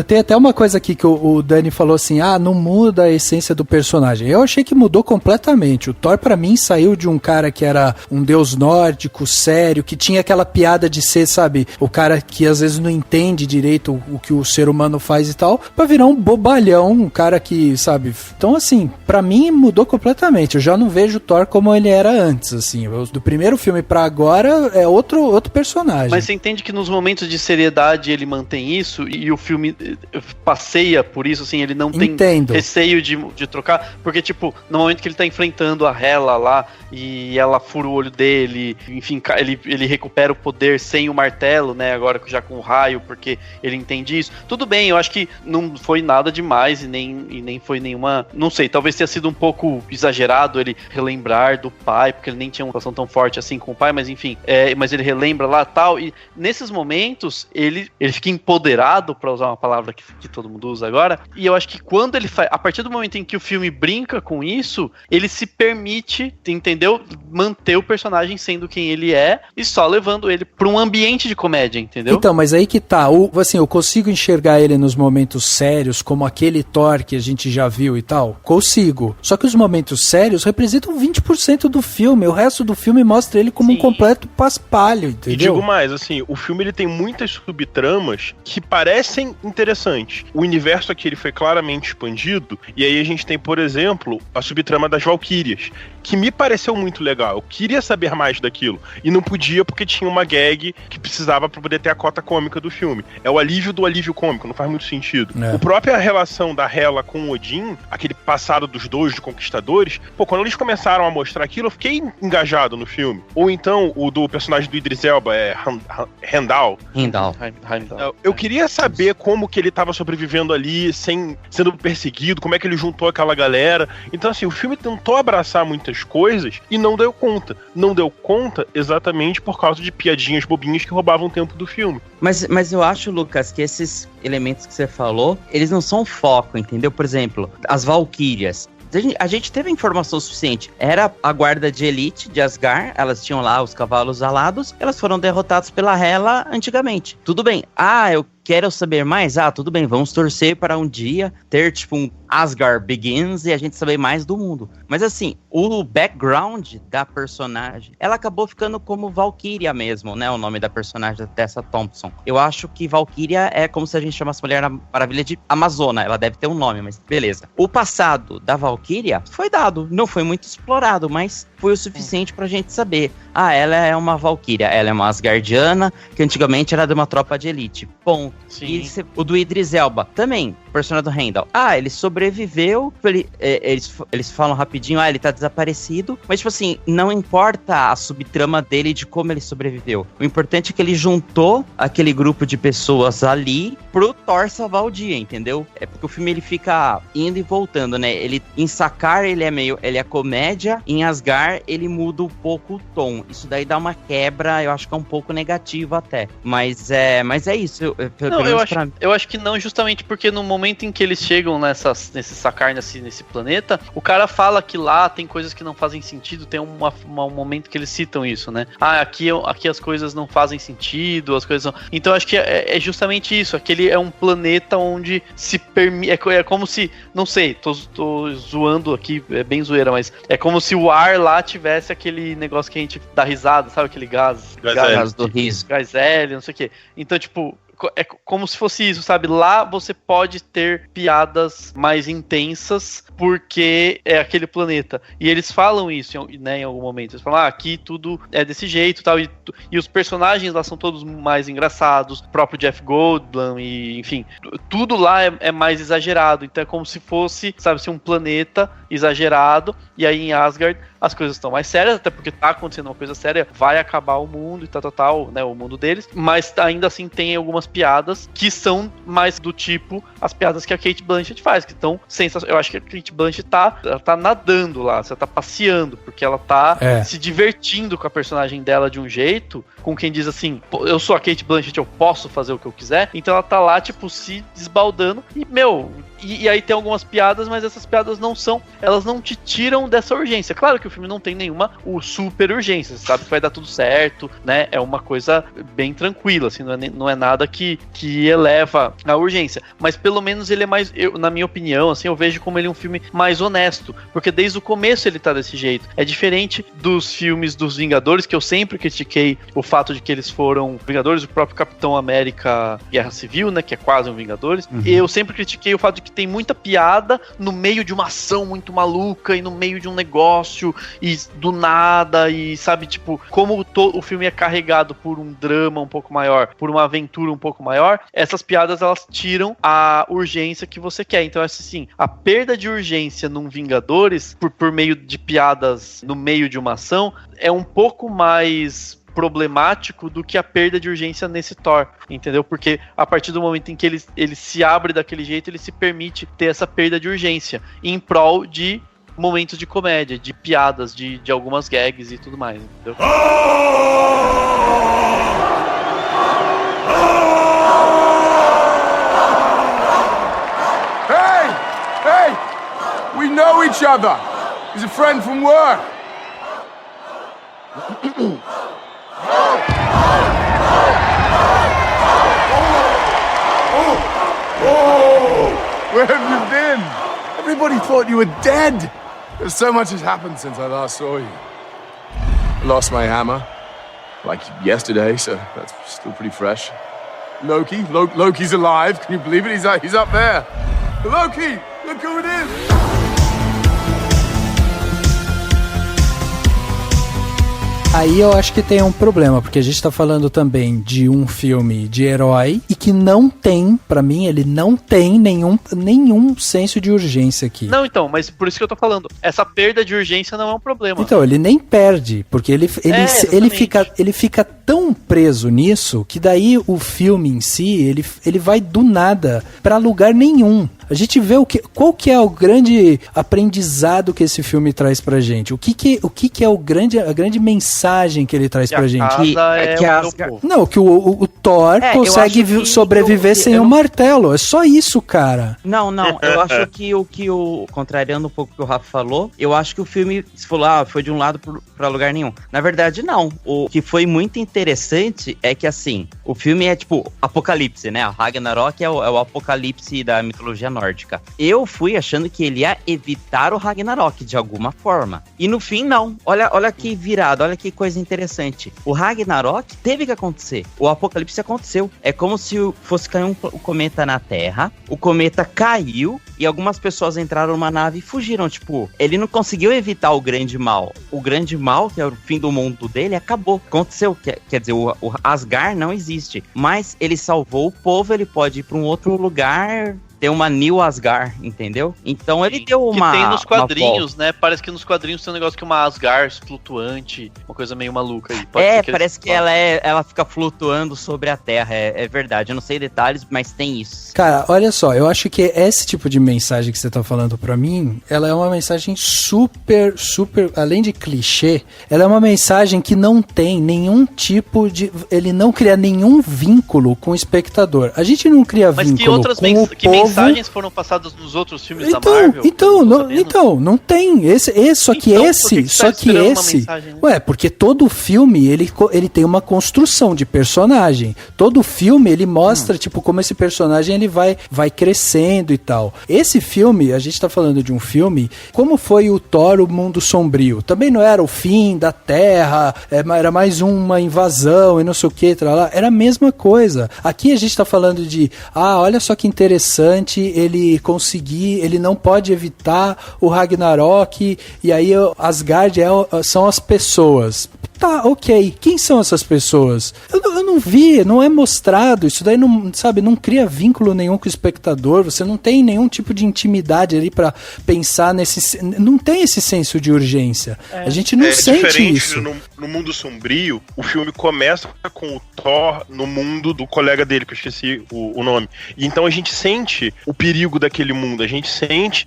Tem até uma coisa aqui que o Dani falou assim, não muda a essência do personagem. Eu achei que mudou completamente. O Thor, pra mim, saiu de um cara que era um deus nórdico, sério, que tinha aquela piada de ser, sabe, o cara que às vezes não entende direito o que o ser humano faz e tal, pra virar um bobalhão, um cara que, sabe... Então, assim, pra mim, mudou completamente. Eu já não vejo o Thor como ele era antes, assim. Do primeiro filme pra agora, é outro personagem. Mas você entende que nos momentos de seriedade ele mantém isso, e o filme passeia por isso, assim, ele não tem receio de trocar, porque, tipo, no momento que ele tá enfrentando a Hela lá, e ela fura o olho dele, enfim, ele recupera o poder sem o martelo, né, agora já com o raio, porque ele entende isso. Tudo bem, eu acho que não foi nada demais, e nem foi nenhuma, não sei, talvez tenha sido um pouco exagerado ele relembrar do pai, porque ele nem tinha uma relação tão forte assim com o pai, mas enfim, mas ele relembra lá tal, e nesses momentos ele fica empoderado, pra usar uma palavra que todo mundo usa agora, e eu acho que quando ele faz, a partir do momento em que o filme brinca com isso, ele se permite, entendeu? Manter o personagem sendo quem ele é e só levando ele pra um ambiente de comédia, entendeu? Então, mas aí que tá, assim, eu consigo enxergar ele nos momentos sérios, como aquele Thor que a gente já viu e tal? Consigo. Só que os momentos sérios representam 20% do filme, o resto do filme mostra ele como um completo paspalho, entendeu? E digo mais, assim, o filme ele tem muitas subtramas que parecem interessantes. O universo aqui ele foi claramente expandido, e aí a gente tem, por exemplo, a subtrama das Valquírias, que me pareceu muito legal. Eu queria saber mais daquilo, e não podia porque tinha uma gag que precisava pra poder ter a cota cômica do filme. É o alívio do alívio cômico, não faz muito sentido. A própria relação da Hela com o Odin, aquele passado dos dois de conquistadores, pô, quando eles começaram a mostrar aquilo, eu fiquei engajado no filme. Ou então, o do personagem do Idris Elba, Heimdall. Eu queria saber como que ele tava sobrevivendo ali, sem sendo perseguido, como é que ele juntou aquela galera. Então, assim, o filme tentou abraçar muitas coisas e não deu conta. Não deu conta exatamente por causa de piadinhas bobinhas que roubavam o tempo do filme. Mas eu acho, Lucas, que esses elementos que você falou, eles não são foco, entendeu? Por exemplo, as Valquírias. A gente teve informação suficiente. Era a guarda de elite de Asgard, elas tinham lá os cavalos alados, elas foram derrotadas pela Hela antigamente. Tudo bem. Eu quero saber mais? Tudo bem, vamos torcer para um dia ter, tipo, um Asgard Begins e a gente saber mais do mundo. Mas, assim, o background da personagem, ela acabou ficando como Valkyria mesmo, né? O nome da personagem da Tessa Thompson. Eu acho que Valkyria é como se a gente chamasse Mulher Maravilha de Amazona. Ela deve ter um nome, mas beleza. O passado da Valkyria foi dado, não foi muito explorado, mas foi o suficiente pra gente saber. Ela é uma Valkyria, ela é uma Asgardiana, que antigamente era de uma tropa de elite. Ponto. E o do Idris Elba também, personagem do Heimdall. Ele sobreviveu, eles falam rapidinho, ele tá desaparecido, mas tipo assim, não importa a subtrama dele de como ele sobreviveu. O importante é que ele juntou aquele grupo de pessoas ali pro Thor salvar o dia, entendeu? É porque o filme ele fica indo e voltando, né? Em Sakaar ele é comédia, em Asgard ele muda um pouco o tom. Isso daí dá uma quebra, eu acho que é um pouco negativo até. Mas é isso. Eu acho que não, justamente porque no momento em que eles chegam nesse Sakaar, nesse planeta, o cara fala que lá tem coisas que não fazem sentido, tem um momento que eles citam isso, né? Aqui as coisas não fazem sentido, as coisas não... Então eu acho que é justamente isso, aquele é um planeta onde se permite, é como se, não sei, tô zoando aqui, é bem zoeira, mas é como se o ar lá tivesse aquele negócio que a gente dá risada, sabe aquele gás do riso, gás hélio, não sei o quê. Então, tipo, é como se fosse isso, sabe? Lá você pode ter piadas mais intensas porque é aquele planeta. E eles falam isso, né, em algum momento. Eles falam, aqui tudo é desse jeito tal, e os personagens lá são todos mais engraçados. O próprio Jeff Goldblum e, enfim, tudo lá é mais exagerado. Então é como se fosse, sabe, um planeta exagerado. E aí em Asgard as coisas estão mais sérias, até porque tá acontecendo uma coisa séria, vai acabar o mundo e tal, né, o mundo deles. Mas ainda assim tem algumas piadas que são mais do tipo as piadas que a Cate Blanchett faz, que estão sensacionais. Eu acho que a Cate Blanchett tá nadando lá, você tá passeando, porque ela tá se divertindo com a personagem dela de um jeito, com quem diz assim, eu sou a Cate Blanchett, eu posso fazer o que eu quiser, então ela tá lá, tipo, se desbaldando, e aí tem algumas piadas, mas essas piadas elas não te tiram dessa urgência. Claro que o filme não tem nenhuma super urgência, você sabe que vai dar tudo certo, né, é uma coisa bem tranquila, assim, não é nada que eleva a urgência, mas pelo menos ele é mais, na minha opinião, assim, eu vejo como ele é um filme mais honesto, porque desde o começo ele tá desse jeito. É diferente dos filmes dos Vingadores, que eu sempre critiquei o fato de que eles foram Vingadores, o próprio Capitão América Guerra Civil, né, que é quase um Vingadores. Eu sempre critiquei o fato de que tem muita piada no meio de uma ação muito maluca e no meio de um negócio e do nada, e sabe, tipo, como o filme é carregado por um drama um pouco maior, por uma aventura um pouco maior, essas piadas elas tiram a urgência que você quer. Então, assim, a perda de urgência num Vingadores, por meio de piadas no meio de uma ação, é um pouco mais problemático do que a perda de urgência nesse Thor, entendeu? Porque a partir do momento em que ele se abre daquele jeito, ele se permite ter essa perda de urgência em prol de momentos de comédia, de piadas, de algumas gags e tudo mais, entendeu? Hey! We know each other. He's a friend from work. Where have you been? Everybody thought you were dead. So much has happened since I last saw you. I lost my hammer, like yesterday, so that's still pretty fresh. Loki's alive. Can you believe it? He's up there. Loki, look who it is. Aí eu acho que tem um problema, porque a gente tá falando também de um filme de herói e que não tem, pra mim, ele não tem nenhum senso de urgência aqui. Não, então, mas por isso que eu tô falando, essa perda de urgência não é um problema. Então, ele nem perde, porque ele fica tão preso nisso que daí o filme em si, ele vai do nada pra lugar nenhum. A gente vê qual que é o grande aprendizado que esse filme traz pra gente. O que é a grande mensagem que ele traz pra gente? Que o Thor consegue sobreviver sem um martelo. É só isso, cara. Não. Eu acho que contrariando um pouco o que o Rafa falou, eu acho que o filme, se falou, foi de um lado pra lugar nenhum. Na verdade, não. O que foi muito interessante é que, assim, o filme é tipo apocalipse, né? O Ragnarok é o apocalipse da mitologia nórdica. Eu fui achando que ele ia evitar o Ragnarok de alguma forma. E no fim, não. Olha que virada, olha que coisa interessante. O Ragnarok teve que acontecer. O apocalipse aconteceu. É como se fosse cair um cometa na Terra. O cometa caiu e algumas pessoas entraram numa nave e fugiram. Tipo, ele não conseguiu evitar o grande mal. O grande mal, que é o fim do mundo dele, acabou. Aconteceu. Quer dizer, o Asgard não existe. Mas ele salvou o povo, ele pode ir para um outro lugar... Tem uma New Asgard, entendeu? Então ele deu uma... Que tem nos quadrinhos, né? Parece que nos quadrinhos tem um negócio que é uma Asgard flutuante, uma coisa meio maluca aí. Parece que ela fica flutuando sobre a Terra, é verdade. Eu não sei detalhes, mas tem isso. Cara, olha só, eu acho que esse tipo de mensagem que você tá falando pra mim, ela é uma mensagem super, além de clichê, ela é uma mensagem que não tem nenhum tipo de... Ele não cria nenhum vínculo com o espectador. A gente não cria vínculo com o povo. Mensagens foram passadas nos outros filmes da Marvel? Não tem. Só que esse. Ué, porque todo filme ele tem uma construção de personagem. Todo filme ele mostra tipo como esse personagem ele vai crescendo e tal. Esse filme, a gente tá falando de um filme, como foi o Thor, o Mundo Sombrio. Também não era o fim da Terra, era mais uma invasão e não sei o que, era a mesma coisa. Aqui a gente tá falando de, olha só que interessante, ele não pode evitar o Ragnarok, e aí Asgard são as pessoas. Tá, ok. Quem são essas pessoas? Eu não vi, não é mostrado. Isso daí não cria vínculo nenhum com o espectador. Você não tem nenhum tipo de intimidade ali pra pensar nesse... Não tem esse senso de urgência. A gente não sente isso. No Mundo Sombrio, o filme começa com o Thor no mundo do colega dele, que eu esqueci o nome. E então a gente sente o perigo daquele mundo. A gente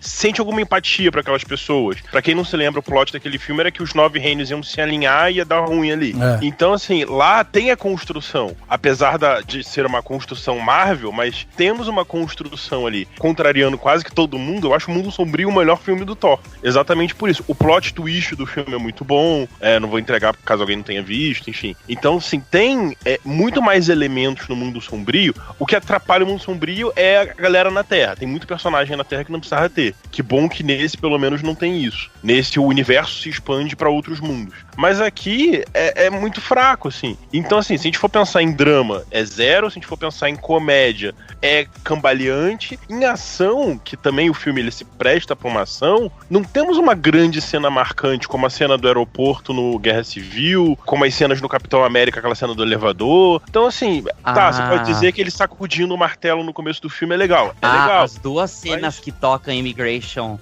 sente alguma empatia pra aquelas pessoas. Pra quem não se lembra, o plot daquele filme era que os 9 reinos iam se alinhar e ia dar ruim ali. Então, assim, lá tem a construção. Apesar de ser uma construção Marvel, mas temos uma construção ali. Contrariando quase que todo mundo, eu acho o Mundo Sombrio o melhor filme do Thor. Exatamente por isso. O plot twist do filme é muito bom. Não vou entregar caso alguém não tenha visto, enfim. Então, assim, tem muito mais elementos no Mundo Sombrio. O que atrapalha o Mundo Sombrio é a galera na Terra. Tem muito personagem na Terra que não precisava ter. Que bom que nesse, pelo menos, não tem isso. Nesse, o universo se expande para outros mundos. Mas aqui é muito fraco, assim. Então, assim, se a gente for pensar em drama, é 0. Se a gente for pensar em comédia, é cambaleante. Em ação, que também o filme ele se presta pra uma ação, não temos uma grande cena marcante, como a cena do aeroporto no Guerra Civil, como as cenas no Capitão América, aquela cena do elevador. Então, assim, você pode dizer que ele sacudindo o martelo no começo do filme é legal. É legal. As duas cenas que tocam Immigration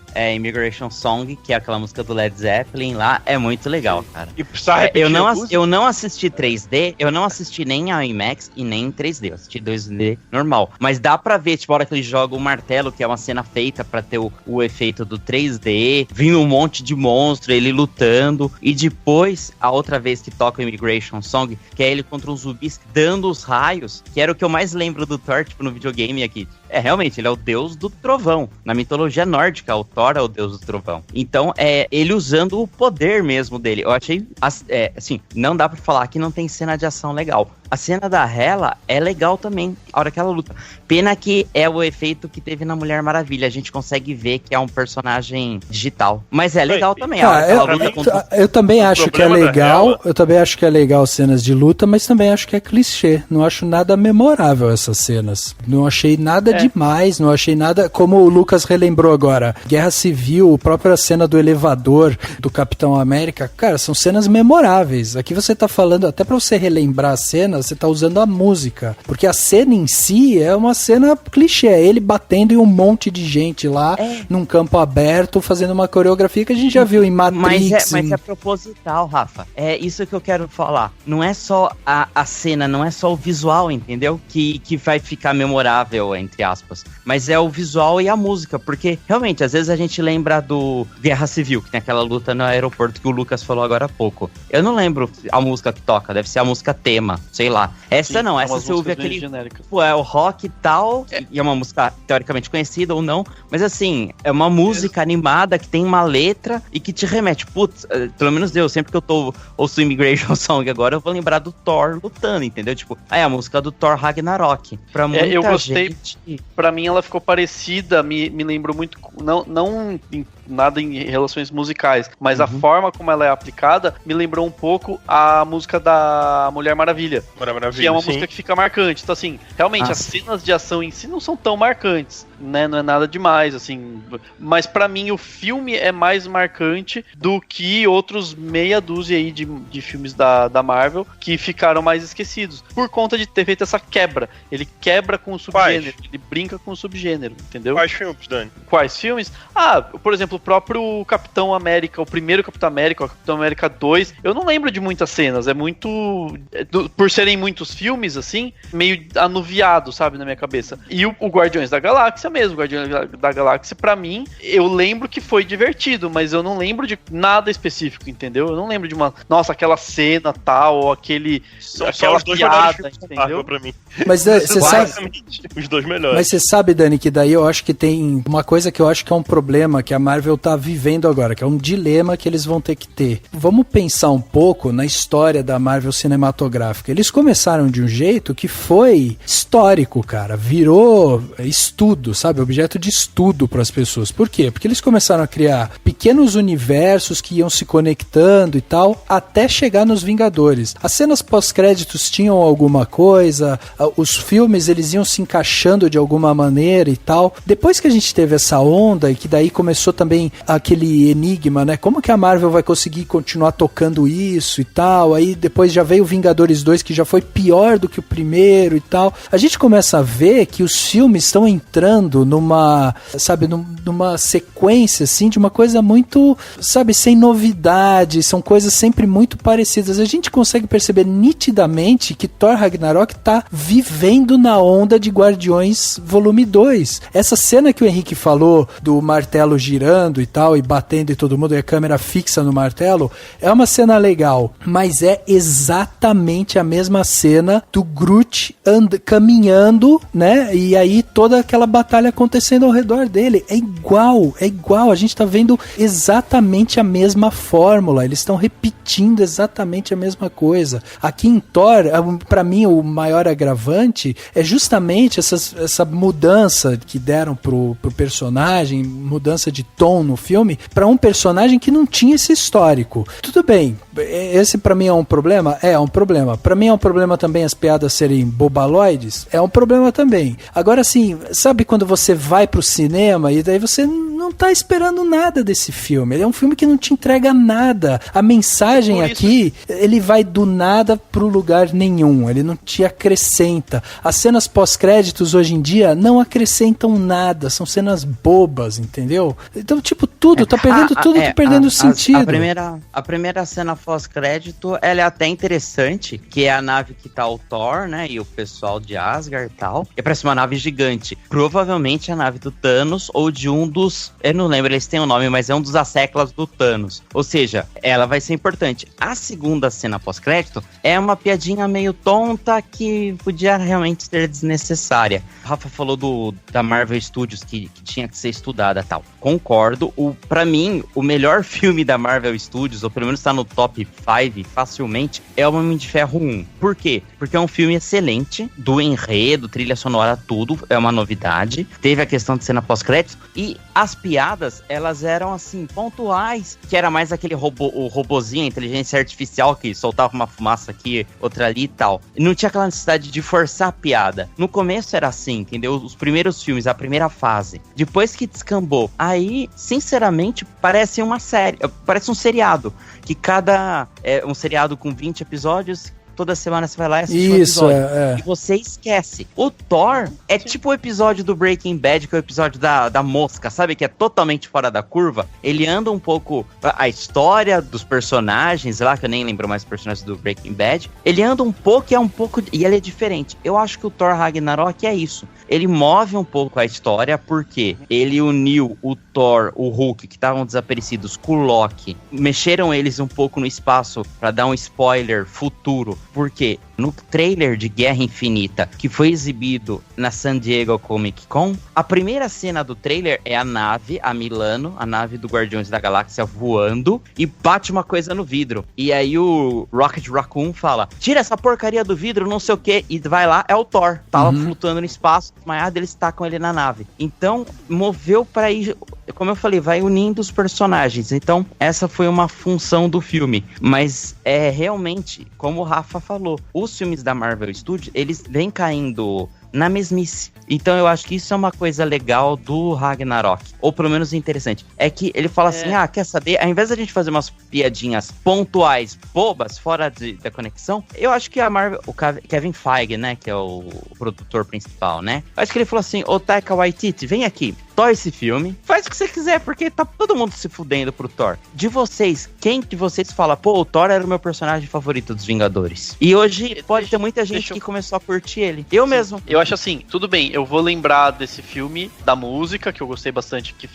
Song, que é aquela música do Led Zeppelin lá, é muito legal, cara. E precisa repetir eu não assisti 3D, eu não assisti nem a IMAX e nem em 3D, eu assisti 2D normal. Mas dá pra ver, tipo, a hora que ele joga o martelo, que é uma cena feita pra ter o efeito do 3D, vindo um monte de monstro, ele lutando, e depois, a outra vez que toca o Immigration Song, que é ele contra uns zumbis dando os raios, que era o que eu mais lembro do Thor, tipo, no videogame aqui. realmente, ele é o deus do trovão. Na mitologia nórdica, o Thor é o deus do trovão. Então, ele usando o poder mesmo dele. Eu achei, assim, não dá pra falar que não tem cena de ação legal. A cena da Hela é legal também, a hora que ela luta. Pena que é o efeito que teve na Mulher Maravilha. A gente consegue ver que é um personagem digital. Mas é legal também. Eu também acho que é legal. Eu também acho que é legal cenas de luta, mas também acho que é clichê. Não acho nada memorável essas cenas. Não achei nada demais, não achei nada... Como o Lucas relembrou agora, Guerra Civil, a própria cena do elevador do Capitão América, cara, são cenas memoráveis. Aqui você tá falando, até pra você relembrar a cena, você tá usando a música, porque a cena em si é uma cena clichê, é ele batendo em um monte de gente lá, num campo aberto, fazendo uma coreografia que a gente já viu em Matrix. Mas é proposital, Rafa, é isso que eu quero falar, não é só a cena, não é só o visual, entendeu? Que vai ficar memorável, entre aspas, mas é o visual e a música, porque realmente, às vezes a gente lembra do Guerra Civil, que tem aquela luta no aeroporto que o Lucas falou agora há pouco, eu não lembro a música que toca, deve ser a música tema, sei lá. Essa não, essa você ouve aquele... Pô, é o rock e tal, e é uma música teoricamente conhecida ou não, mas assim, é uma música animada que tem uma letra e que te remete. Putz, pelo menos eu, sempre que eu ouço Immigration Song agora, eu vou lembrar do Thor lutando, entendeu? Tipo, é a música do Thor Ragnarok. Pra muita eu gostei, gente... Pra mim ela ficou parecida, me lembrou muito, não nada em relações musicais, mas a forma como ela é aplicada me lembrou um pouco a música da Mulher Maravilha. Que é uma música que fica marcante. Então, assim, realmente as cenas de ação em si não são tão marcantes, né? Não é nada demais, assim. Mas pra mim o filme é mais marcante do que outros meia dúzia aí de filmes da Marvel que ficaram mais esquecidos. Por conta de ter feito essa quebra. Ele quebra com o subgênero, ele brinca com o subgênero, entendeu? Quais filmes, Dani? Quais filmes? Por exemplo, o próprio Capitão América, o primeiro Capitão América, o Capitão América 2, eu não lembro de muitas cenas, é muito... Por serem muitos filmes, assim, meio anuviado, sabe, na minha cabeça. E o Guardiões da Galáxia mesmo, o Guardiões da Galáxia, pra mim, eu lembro que foi divertido, mas eu não lembro de nada específico, entendeu? Eu não lembro de aquela cena tal, ou aquela piada, entendeu? Pra mim. Mas você sabe... Os dois melhores. Mas você sabe, Dani, que daí eu acho que tem uma coisa que eu acho que é um problema que a Marvel tá vivendo agora, que é um dilema que eles vão ter que ter. Vamos pensar um pouco na história da Marvel cinematográfica. Eles começaram de um jeito que foi histórico, cara. Virou estudo, sabe? Objeto de estudo para as pessoas. Por quê? Porque eles começaram a criar pequenos universos que iam se conectando e tal, até chegar nos Vingadores. As cenas pós-créditos tinham alguma coisa, os filmes eles iam se encaixando de alguma maneira e tal. Depois que a gente teve essa onda e que daí começou também aquele enigma, né? Como que a Marvel vai conseguir continuar tocando isso e tal? Aí depois já veio o Vingadores 2, que já foi pior do que o primeiro e tal. A gente começa a ver que os filmes estão entrando numa, sabe, numa sequência, assim, de uma coisa muito, sabe, sem novidade, são coisas sempre muito parecidas. A gente consegue perceber nitidamente que Thor Ragnarok tá vivendo na onda de Guardiões Volume 2. Essa cena que o Henrique falou do martelo girando e tal, e batendo em todo mundo, e a câmera fixa no martelo, é uma cena legal, mas é exatamente a mesma cena do Groot caminhando, né, e aí toda aquela batalha acontecendo ao redor dele, é igual, a gente tá vendo exatamente a mesma fórmula, eles estão repetindo exatamente a mesma coisa. Aqui em Thor, pra mim o maior agravante é justamente essa mudança que deram pro personagem, mudança de tom no filme, pra um personagem que não tinha esse histórico. Tudo bem, esse pra mim é um problema? É um problema. Pra mim é um problema também as piadas serem bobaloides? É um problema também. Agora, assim, sabe quando você vai pro cinema e daí você não tá esperando nada desse filme? Ele é um filme que não te entrega nada. A mensagem aqui, ele vai do nada pro lugar nenhum. Ele não te acrescenta. As cenas pós-créditos hoje em dia não acrescentam nada. São cenas bobas, entendeu? Então, tipo, tudo, tá perdendo tudo, tá perdendo sentido. A primeira cena pós-crédito, ela é até interessante, que é a nave que tá o Thor, né, e o pessoal de Asgard e tal, e parece uma nave gigante. Provavelmente a nave do Thanos ou de um dos eu não lembro, eles têm um nome, mas é um dos asseclas do Thanos. Ou seja, ela vai ser importante. A segunda cena pós-crédito é uma piadinha meio tonta que podia realmente ser desnecessária. O Rafa falou da Marvel Studios que tinha que ser estudada e tal. Concordo. Pra mim, o melhor filme da Marvel Studios, ou pelo menos tá no top 5 facilmente, é o Homem de Ferro 1. Por quê? Porque é um filme excelente, do enredo, trilha sonora, tudo, é uma novidade. Teve a questão de cena pós-crédito e as piadas, elas eram assim, pontuais, que era mais aquele o robozinho, a inteligência artificial que soltava uma fumaça aqui, outra ali e tal. Não tinha aquela necessidade de forçar a piada. No começo era assim, entendeu? Os primeiros filmes, a primeira fase. Depois que descambou, aí, sinceramente, parece uma série, parece um seriado, que um seriado com 20 episódios, toda semana você vai lá e assiste um episódio. E você esquece. O Thor é tipo o episódio do Breaking Bad, que é o episódio da mosca, sabe? Que é totalmente fora da curva. Ele anda um pouco... A história dos personagens lá, que eu nem lembro mais os personagens do Breaking Bad. Ele anda um pouco e ele é diferente. Eu acho que o Thor Ragnarok é isso. Ele move um pouco a história, porque ele uniu o Thor, o Hulk, que estavam desaparecidos, com o Loki. Mexeram eles um pouco no espaço pra dar um spoiler futuro. Porque no trailer de Guerra Infinita, que foi exibido na San Diego Comic Con, a primeira cena do trailer é a nave, a Milano, a nave do Guardiões da Galáxia voando, e bate uma coisa no vidro. E aí o Rocket Raccoon fala, tira essa porcaria do vidro, não sei o que, e vai lá, é o Thor. Tava flutuando no espaço, desmaiado, eles tacam ele na nave. Então, moveu pra ir... Como eu falei, vai unindo os personagens. Então, essa foi uma função do filme. Mas, realmente, como o Rafa falou, os filmes da Marvel Studios, eles vêm caindo na mesmice. Então eu acho que isso é uma coisa legal do Ragnarok, ou pelo menos interessante, é que ele fala assim, quer saber, ao invés da gente fazer umas piadinhas pontuais, bobas, fora da conexão, eu acho que a Marvel, o Kevin Feige, né, que é o produtor principal, né, acho que ele falou assim, ô Taika Waititi, vem aqui, Thor esse filme, faz o que você quiser, porque tá todo mundo se fudendo pro Thor. De vocês, quem de vocês fala, pô, o Thor era o meu personagem favorito dos Vingadores? E hoje pode ter muita gente que começou a curtir ele. Eu mesmo. Eu acho assim, tudo bem, eu vou lembrar desse filme, da música, que eu gostei bastante, que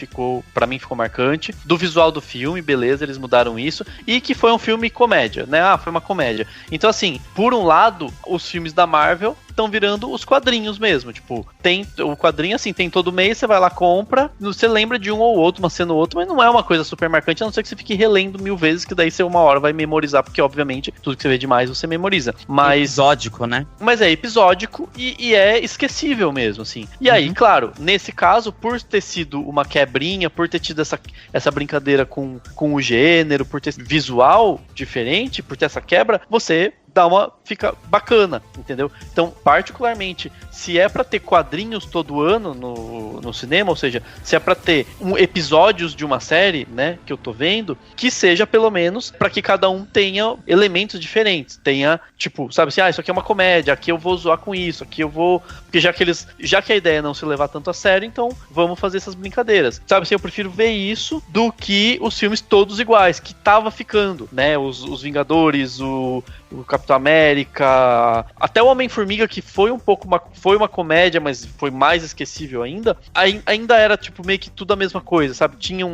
pra mim ficou marcante, do visual do filme, beleza, eles mudaram isso, e que foi um filme comédia, né? Foi uma comédia. Então assim, por um lado, os filmes da Marvel estão virando os quadrinhos mesmo, tipo, tem o quadrinho assim, tem todo mês, você vai lá, compra, você lembra de um ou outro, uma cena ou outra, mas não é uma coisa super marcante, a não ser que você fique relendo 1000 vezes, que daí você uma hora vai memorizar, porque obviamente, tudo que você vê demais você memoriza. Mas... episódico, né? Mas é episódico e é esquecível mesmo, assim. E aí, claro, nesse caso, por ter sido uma quebrinha, por ter tido essa brincadeira com o gênero, por ter visual diferente, por ter essa quebra, você fica bacana, entendeu? Então, particularmente, se é pra ter quadrinhos todo ano no cinema, ou seja, se é pra ter episódios de uma série, né, que eu tô vendo, que seja pelo menos pra que cada um tenha elementos diferentes, tenha, tipo, sabe assim, isso aqui é uma comédia, aqui eu vou zoar com isso, aqui eu vou... Porque já que a ideia é não se levar tanto a sério, então vamos fazer essas brincadeiras. Sabe assim, eu prefiro ver isso do que os filmes todos iguais, que tava ficando, né, os Vingadores, o Capitão América, até o Homem-Formiga, que foi foi uma comédia, mas foi mais esquecível ainda era tipo meio que tudo a mesma coisa, sabe? Tinha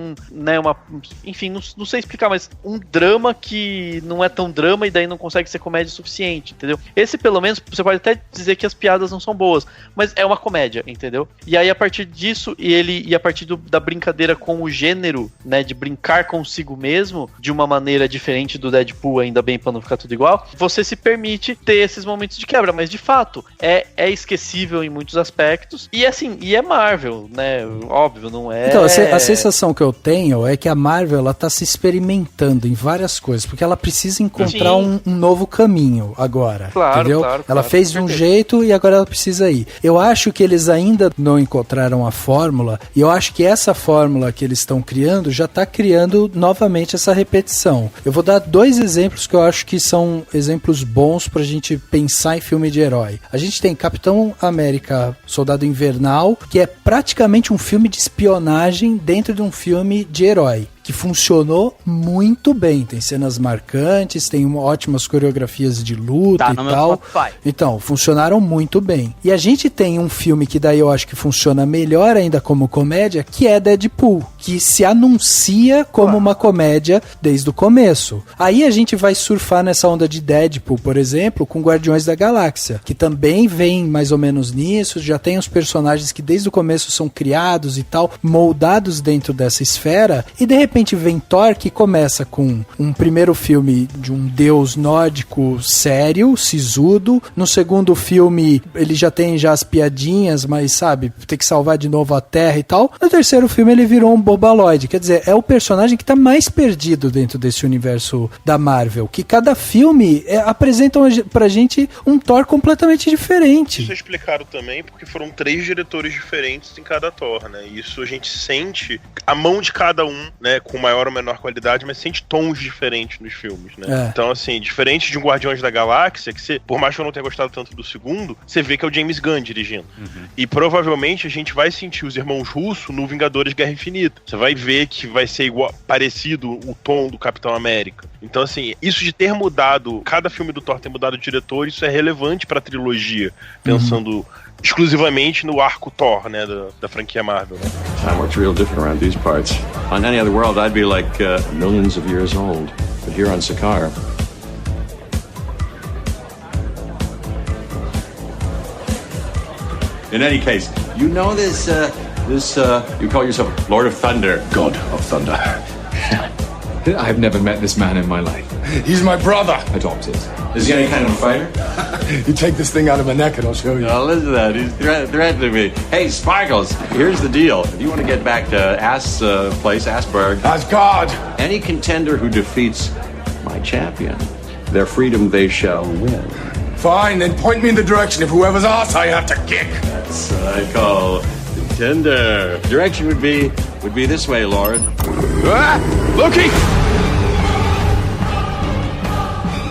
enfim, não sei explicar, mas um drama que não é tão drama e daí não consegue ser comédia o suficiente, entendeu? Esse pelo menos, você pode até dizer que as piadas não são boas, mas é uma comédia, entendeu? E aí a partir disso, e a partir da brincadeira com o gênero, né, de brincar consigo mesmo, de uma maneira diferente do Deadpool, ainda bem pra não ficar tudo igual, você se permite ter esses momentos de quebra, mas de fato é esquecível em muitos aspectos, e assim, e é Marvel, né, óbvio, não é... Então, a sensação que eu tenho é que a Marvel, ela tá se experimentando em várias coisas, porque ela precisa encontrar um novo caminho agora, entendeu? Ela fez de um jeito e agora ela precisa ir. Eu acho que eles ainda não encontraram a fórmula, e eu acho que essa fórmula que eles estão criando já tá criando novamente essa repetição. Eu vou dar 2 exemplos que eu acho que são exemplos bons pra gente pensar em filme de herói. A gente tem Capitão América Soldado Invernal, que é praticamente um filme de espionagem dentro de um filme de herói, que funcionou muito bem. Tem cenas marcantes, tem ótimas coreografias de luta e tal. Então, funcionaram muito bem. E a gente tem um filme que daí eu acho que funciona melhor ainda como comédia, que é Deadpool, que se anuncia como uma comédia desde o começo. Aí a gente vai surfar nessa onda de Deadpool, por exemplo, com Guardiões da Galáxia, que também vem mais ou menos nisso, já tem os personagens que desde o começo são criados e tal, moldados dentro dessa esfera, e de repente vem Thor, que começa com um primeiro filme de um deus nórdico sério, sisudo. No segundo filme ele já tem as piadinhas, mas sabe, tem que salvar de novo a Terra e tal. No terceiro filme ele virou um bobaloide, quer dizer, é o personagem que tá mais perdido dentro desse universo da Marvel, que cada filme apresentam pra gente um Thor completamente diferente. Isso é explicado também porque foram 3 diretores diferentes em cada Thor, né? Isso a gente sente a mão de cada um, né, com maior ou menor qualidade, mas sente tons diferentes nos filmes, né? Então, assim, diferente de um Guardiões da Galáxia, que você, por mais que eu não tenha gostado tanto do segundo, você vê que é o James Gunn dirigindo. E provavelmente a gente vai sentir os irmãos Russo no Vingadores Guerra Infinita. Você vai ver que vai ser igual, parecido o tom do Capitão América. Então, assim, isso de ter mudado, cada filme do Thor ter mudado o diretor, isso é relevante pra trilogia, pensando exclusivamente no arco Thor, né, da franquia Marvel, né? Time works real different around these parts. On any other world, I'd be like millions of years old. But here on Sakaar... In any case, you know this, you call yourself Lord of Thunder. God of Thunder. I've never met this man in my life. He's my brother. Adopted. Is he any kind of a fighter? You take this thing out of my neck and I'll show you. Oh, listen to that. He's threatening me. Hey, Sparkles, here's the deal. If you want to get back to Asgard. Asgard! Any contender who defeats my champion, their freedom they shall win. Fine, then point me in the direction of whoever's ass I have to kick. That's what I call contender. Direction would be this way, Lord. Ah! Loki!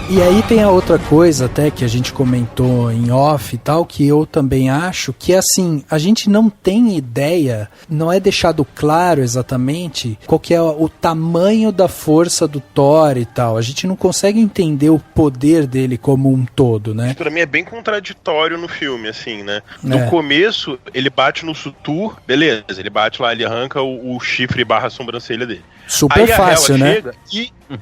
E aí tem a outra coisa até que a gente comentou em off e tal, que eu também acho que assim, a gente não tem ideia, não é deixado claro exatamente qual que é o tamanho da força do Thor e tal. A gente não consegue entender o poder dele como um todo, né? Isso pra mim é bem contraditório no filme, assim, né? No começo, ele bate no Surtur, beleza, ele bate lá, ele arranca o chifre / sobrancelha dele. Super aí fácil, né? Chega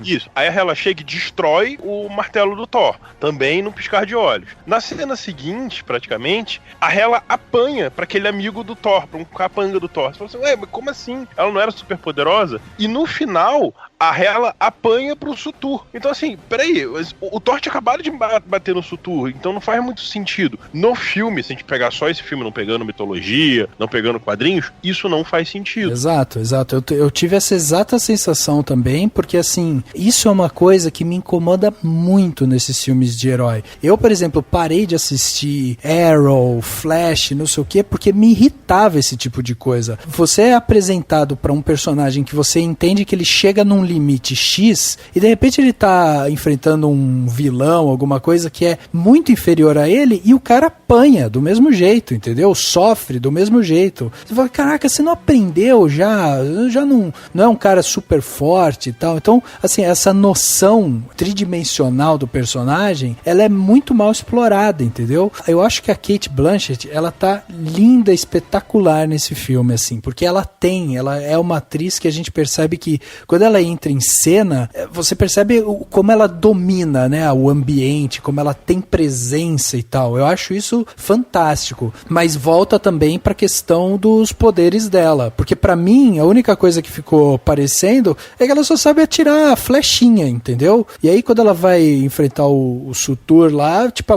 isso. Aí a Hela chega e destrói o martelo do Thor, também num piscar de olhos. Na cena seguinte, praticamente, a Hela apanha pra aquele amigo do Thor, pra um capanga do Thor. Você fala assim, ué, mas como assim? Ela não era super poderosa? E no final, a Hela apanha pro Surtur. Então assim, peraí, o Thor tinha acabado de bater no Surtur, então não faz muito sentido. No filme, se a gente pegar só esse filme, não pegando mitologia, não pegando quadrinhos, isso não faz sentido. Exato. Eu tive essa exata sensação também, porque assim, isso é uma coisa que me incomoda muito nesses filmes de herói. Eu, por exemplo, parei de assistir Arrow, Flash, não sei o quê, porque me irritava esse tipo de coisa. Você é apresentado pra um personagem que você entende que ele chega num limite X e de repente ele tá enfrentando um vilão, alguma coisa que é muito inferior a ele e o cara apanha do mesmo jeito, entendeu? Sofre do mesmo jeito. Você fala, caraca, você não aprendeu já não é um cara super forte e tal. Então, assim, essa noção tridimensional do personagem, ela é muito mal explorada, entendeu? Eu acho que a Cate Blanchett, ela tá linda, espetacular nesse filme, assim, porque ela é uma atriz que a gente percebe que quando ela entra em cena, você percebe como ela domina, né, o ambiente, como ela tem presença e tal. Eu acho isso fantástico, mas volta também pra questão dos poderes dela, porque pra mim, a única coisa que ficou parecendo é que ela só sabe atirar flechinha, entendeu? E aí quando ela vai enfrentar o Surtur lá, tipo,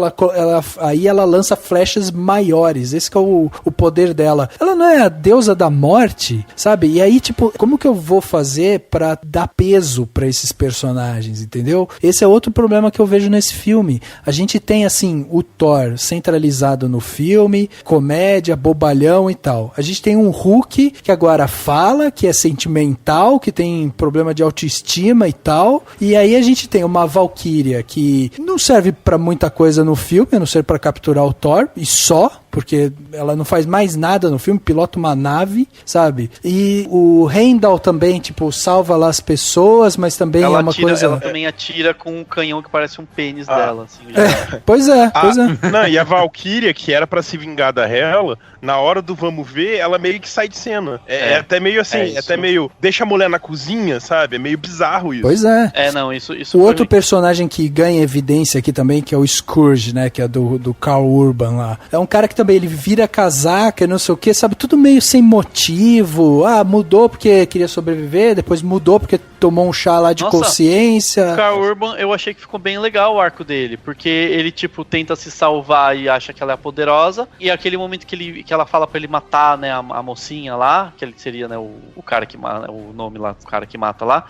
aí ela lança flechas maiores, esse que é o poder dela. Ela não é a deusa da morte, sabe? E aí, tipo, como que eu vou fazer pra dar peso pra esses personagens, entendeu? Esse é outro problema que eu vejo nesse filme. A gente tem, assim, o Thor centralizado no filme, comédia, bobalhão e tal. A gente tem um Hulk que agora fala, que é sentimental, que tem problema de autoestima e tal. E aí a gente tem uma Valkyria que não serve pra muita coisa no filme, a não ser pra capturar o Thor, e só, porque ela não faz mais nada no filme, pilota uma nave, sabe? E o Heimdall também, tipo, salva lá as pessoas, mas também é uma coisa... Ela também atira com um canhão que parece um pênis dela, assim. Pois é. Não, e a Valkyria, que era pra se vingar da Hela, na hora do vamos ver, ela meio que sai de cena. É até meio assim, até meio... Deixa a mulher na cozinha, sabe? É meio bizarro isso. Pois é. Isso o outro personagem que ganha evidência aqui também, que é o Scourge, né? Que é do Karl Urban lá. É um cara que também, ele vira casaca e não sei o que, sabe? Tudo meio sem motivo. Mudou porque queria sobreviver, depois mudou porque tomou um chá lá de consciência. O Karl Urban, eu achei que ficou bem legal o arco dele, porque ele, tipo, tenta se salvar e acha que ela é poderosa, e aquele momento que ela fala pra ele matar, né, a mocinha lá, que ele seria, né, o cara que mata, o nome lá, o cara que mata lá,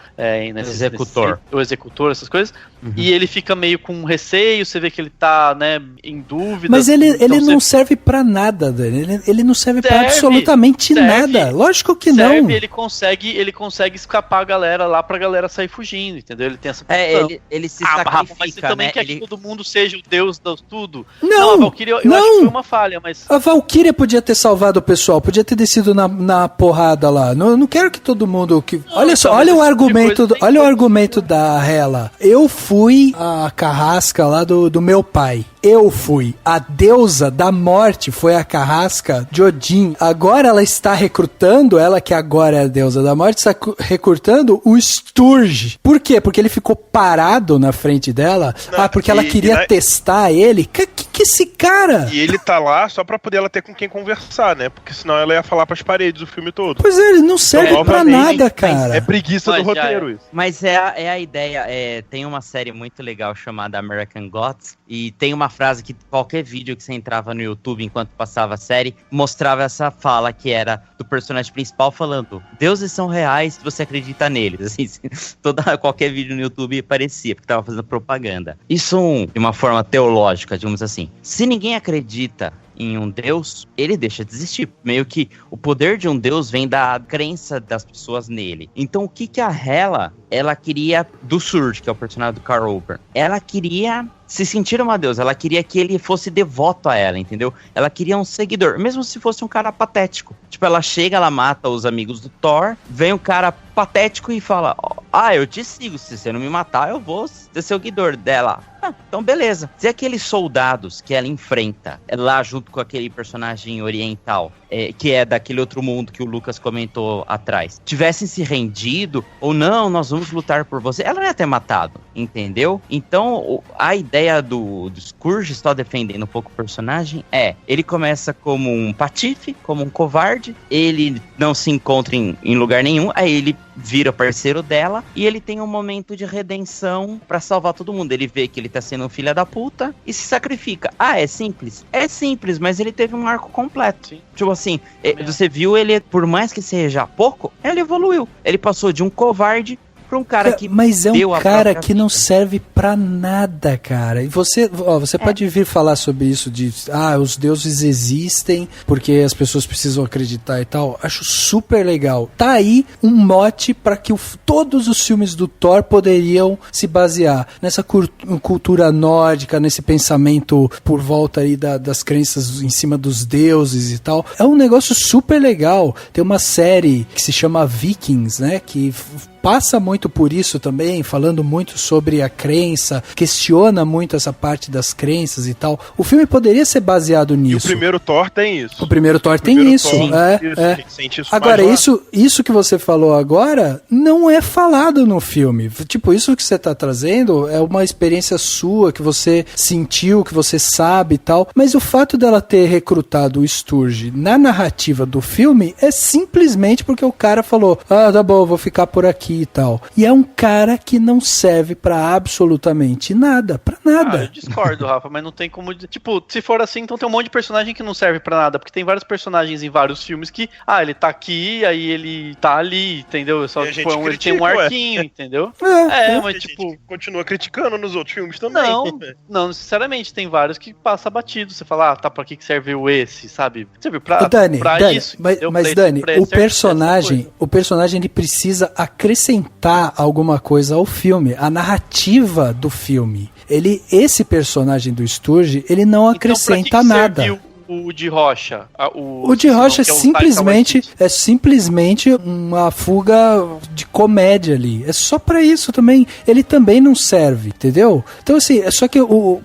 Executor. O executor, essas coisas, e ele fica meio com receio, você vê que ele tá, né, em dúvida. Mas ele não serve pra nada, Dani. Ele não serve pra absolutamente nada. Lógico que não. Ele consegue escapar a galera lá pra galera sair fugindo, entendeu? Ele tem essa função. Ele se sacrifica, Rafa, mas você também quer que todo mundo seja o deus do tudo? Não, a Valkyria, eu acho que foi uma falha, mas... A Valkyria podia ter salvado o pessoal, podia ter descido na porrada lá. Não quero que todo mundo... Olha só, olha o argumento, olha o argumento da Hela. Eu fui a carrasca lá do meu pai. Eu fui. A deusa da morte foi a carrasca de Odin. Agora ela está recrutando, ela que agora é a deusa da morte, está recrutando o Sturge. Por quê? Porque ele ficou parado na frente dela? Porque ela queria testar ele? Que esse cara? E ele tá lá só pra poder ela ter com quem conversar, né? Porque senão ela ia falar pras paredes o filme todo. Pois é, ele não serve pra nada, cara. É preguiça do roteiro isso. Mas é a ideia. Tem uma série muito legal chamada American Gods, e tem uma frase que qualquer vídeo que você entrava no YouTube enquanto passava a série, mostrava essa fala que era do personagem principal falando: deuses são reais se você acredita neles. Assim, qualquer vídeo no YouTube parecia, porque tava fazendo propaganda. Isso de uma forma teológica, digamos assim. Se ninguém acredita em um deus, ele deixa de existir. Meio que o poder de um deus vem da crença das pessoas nele. Então o que a Hela, ela queria do Surge, que é o personagem do Karl Urban, ela queria se sentir uma deusa, ela queria que ele fosse devoto a ela, entendeu? Ela queria um seguidor, mesmo se fosse um cara patético. Tipo, ela chega, ela mata os amigos do Thor, vem um cara patético e fala: eu te sigo, se você não me matar, eu vou ser seguidor dela. Então beleza. Se aqueles soldados que ela enfrenta lá junto com aquele personagem oriental, que é daquele outro mundo que o Lucas comentou atrás, tivessem se rendido, ou não, nós vamos lutar por você, ela não ia ter matado, entendeu? Então a ideia do Scourge, só defendendo um pouco o personagem, ele começa como um patife, como um covarde, ele não se encontra em lugar nenhum, aí ele vira parceiro dela, e ele tem um momento de redenção pra salvar todo mundo. Ele vê que ele tá sendo um filho da puta e se sacrifica. É simples? É simples, mas ele teve um arco completo. Sim. Tipo assim, você viu ele, por mais que seja pouco, ele evoluiu. Ele passou de um covarde pra um cara que... Mas é um cara que não serve pra nada, cara. E você pode vir falar sobre isso de os deuses existem porque as pessoas precisam acreditar e tal. Acho super legal. Tá aí um mote pra que todos os filmes do Thor poderiam se basear nessa cultura nórdica, nesse pensamento por volta aí das crenças em cima dos deuses e tal. É um negócio super legal. Tem uma série que se chama Vikings, né? Que passa muito por isso também, falando muito sobre a crença, questiona muito essa parte das crenças e tal. O filme poderia ser baseado nisso. E o primeiro Thor tem isso. O primeiro Thor tem isso. Agora, isso que você falou agora não é falado no filme. Tipo, isso que você tá trazendo é uma experiência sua, que você sentiu, que você sabe e tal. Mas o fato dela ter recrutado o Sturge na narrativa do filme é simplesmente porque o cara falou: tá bom, vou ficar por aqui e tal. E é um cara que não serve pra absolutamente nada, pra nada. Eu discordo, Rafa, mas não tem como... Tipo, se for assim, então tem um monte de personagem que não serve pra nada, porque tem vários personagens em vários filmes que, ele tá aqui, aí ele tá ali, entendeu? Só, tipo, ele tem um arquinho, entendeu? Mas tipo... continua criticando nos outros filmes também. Não necessariamente, tem vários que passa batido. Você fala, tá, pra que serviu esse, sabe? Serviu pra isso. Mas Dani, o personagem ele precisa acrescentar alguma coisa ao filme, a narrativa do filme. Esse personagem do Sturge, ele não acrescenta nada. o de Rocha. O de Rocha é simplesmente uma fuga de comédia ali. É só pra isso também. Ele também não serve, entendeu? Então, assim, é só que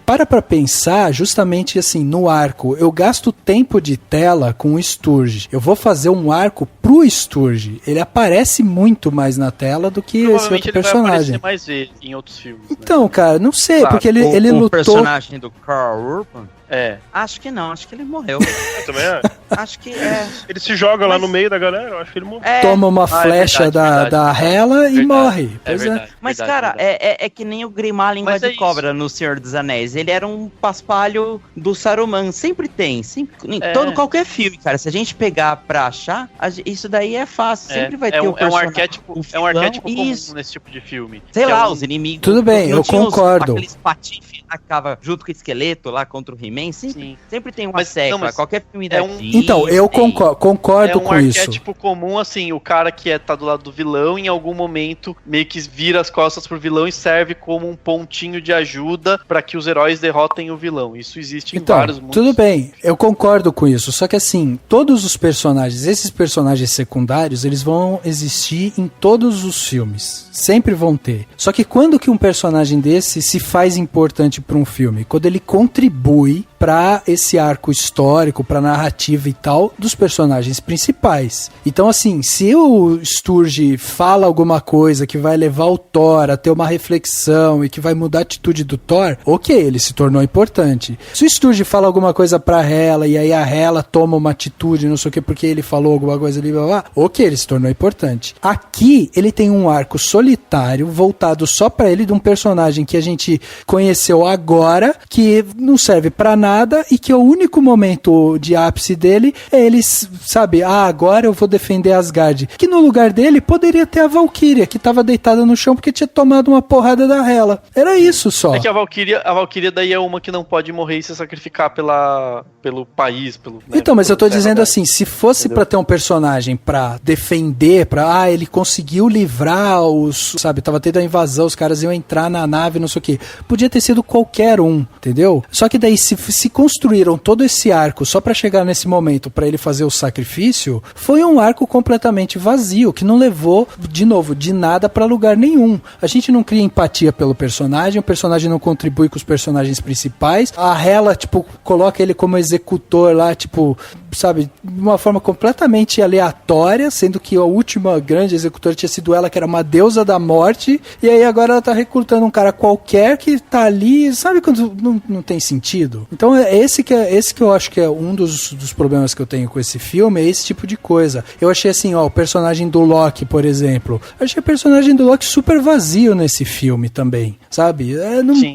para pra pensar justamente assim, no arco. Eu gasto tempo de tela com o Sturge. Eu vou fazer um arco pro Sturge. Ele aparece muito mais na tela do que esse outro personagem. Vai aparecer mais vezes em outros filmes. Né? Então, cara, não sei, claro, porque ele lutou... O personagem do Carl Urban? É. Acho que não, acho que ele morreu. Eu também acho. Acho que é. Ele se joga lá no meio da galera, eu acho que ele morreu. Toma uma flecha da Hela e morre. Pois é. Mas, cara, é que nem o Grimar Língua de Cobra no Senhor dos Anéis. Ele era um paspalho do Saruman. Sempre tem. Qualquer filme, cara. Se a gente pegar pra achar, isso daí é fácil. Sempre vai ter o personagem. É um arquétipo comum nesse tipo de filme. Sei lá, os inimigos. Tudo bem, eu concordo. Aqueles patifes que acaba junto com o esqueleto lá contra o He-Man. Sempre tem uma seca. Qualquer filme da Disney. Então, eu concordo com isso. É um arquétipo comum, assim, o cara que tá do lado do vilão, em algum momento meio que vira as costas pro vilão e serve como um pontinho de ajuda pra que os heróis derrotem o vilão. Isso existe em vários mundos. Tudo bem, eu concordo com isso. Só que assim, todos os personagens, esses personagens secundários, eles vão existir em todos os filmes. Sempre vão ter. Só que quando que um personagem desse se faz importante pra um filme? Quando ele contribui para esse arco histórico, para narrativa e tal dos personagens principais. Então, assim, se o Sturge fala alguma coisa que vai levar o Thor a ter uma reflexão e que vai mudar a atitude do Thor, ok, ele se tornou importante. Se o Sturge fala alguma coisa pra Hela e aí a Hela toma uma atitude, não sei o que, porque ele falou alguma coisa ali, blá, blá, ok, ele se tornou importante. Aqui, ele tem um arco solitário, voltado só pra ele, de um personagem que a gente conheceu agora, que não serve pra nada, e que o único momento de ápice dele é ele, sabe, agora eu vou defender Asgard. Que no lugar dele poderia ter a Valkyria, que tava deitada no chão porque tinha tomado uma porrada da Hela. Era isso só. É que a Valkyria daí é uma que não pode morrer e se sacrificar pelo país, né, então, mas eu tô dizendo assim, se fosse pra ter um personagem pra defender, ele conseguiu livrar sabe, tava tendo a invasão, os caras iam entrar na nave, não sei o que. Podia ter sido qualquer um, entendeu? Só que daí, se construíram todo esse arco só pra chegar nesse momento, pra ele fazer o sacrifício, foi um arco completamente vazio, que não levou, de novo, de nada pra lugar nenhum. A gente não cria empatia pelo personagem, o personagem não contribui com os personagens principais, a Hela, tipo, coloca ele como executor lá, tipo, sabe, de uma forma completamente aleatória, sendo que a última grande executora tinha sido ela, que era uma deusa da morte, e aí agora ela tá recrutando um cara qualquer que tá ali, sabe quando não tem sentido? Então é esse que eu acho que é um dos problemas que eu tenho com esse filme, é esse tipo de coisa. Eu achei assim, o personagem do Loki, por exemplo, eu achei o personagem do Loki super vazio nesse filme também, sabe?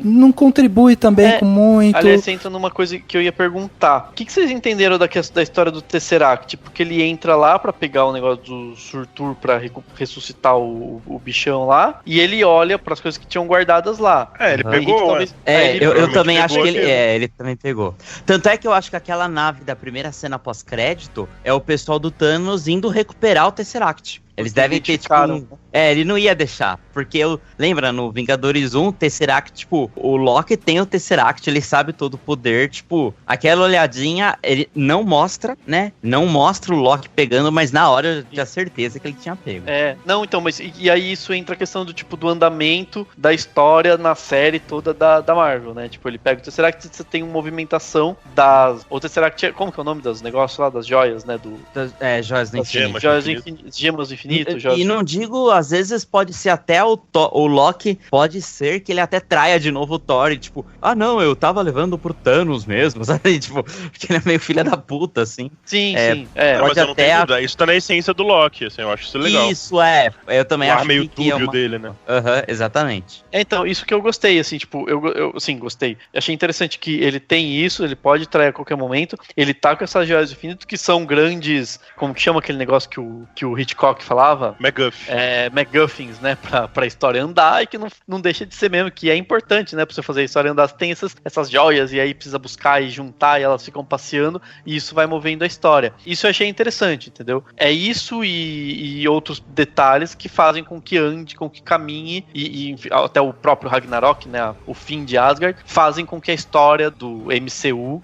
Não contribui também com muito. Aliás, você entra numa coisa que eu ia perguntar. O que vocês entenderam da história do Tesseract? Porque ele entra lá pra pegar o negócio do Surtur pra ressuscitar o bichão lá, e ele olha pras coisas que tinham guardadas lá. Ele pegou. Eu também acho que ele também pegou. Tanto é que eu acho que aquela nave da primeira cena pós-crédito é o pessoal do Thanos indo recuperar o Tesseract. Eles devem ter, tipo, ele não ia deixar, porque lembra, no Vingadores 1, o Tesseract, tipo, o Loki tem o Tesseract, ele sabe todo o poder, tipo, aquela olhadinha, ele não mostra, né, não mostra o Loki pegando, mas na hora eu tinha certeza que ele tinha pego. Então, mas e aí isso entra a questão do, tipo, do andamento da história na série toda da Marvel, né, tipo, ele pega o Tesseract, você tem uma movimentação o Tesseract, como que é o nome dos negócios lá, das joias, né, joias do infinito. Gemas do infinito. E não digo, às vezes pode ser até o Loki, pode ser que ele até traia de novo o Thor e tipo, não, eu tava levando pro Thanos mesmo, sabe? Tipo, porque ele é meio filha da puta, assim. Sim. Mas eu não tenho dúvida, isso tá na essência do Loki, assim, eu acho isso legal. Isso, eu também acho meio túbio dele, né? Exatamente. Então, isso que eu gostei, assim, tipo, eu sim, gostei. Achei interessante que ele tem isso, ele pode trair a qualquer momento, ele tá com essas joias do infinito que são grandes, como que chama aquele negócio que o Hitchcock fala falava? MacGuffin. MacGuffins, né, pra história andar, e que não deixa de ser mesmo, que é importante, né, pra você fazer a história andar. Você tem essas joias, e aí precisa buscar e juntar, e elas ficam passeando, e isso vai movendo a história. Isso eu achei interessante, entendeu? É isso e outros detalhes que fazem com que ande, com que caminhe, e até o próprio Ragnarok, né, o fim de Asgard, fazem com que a história do MCU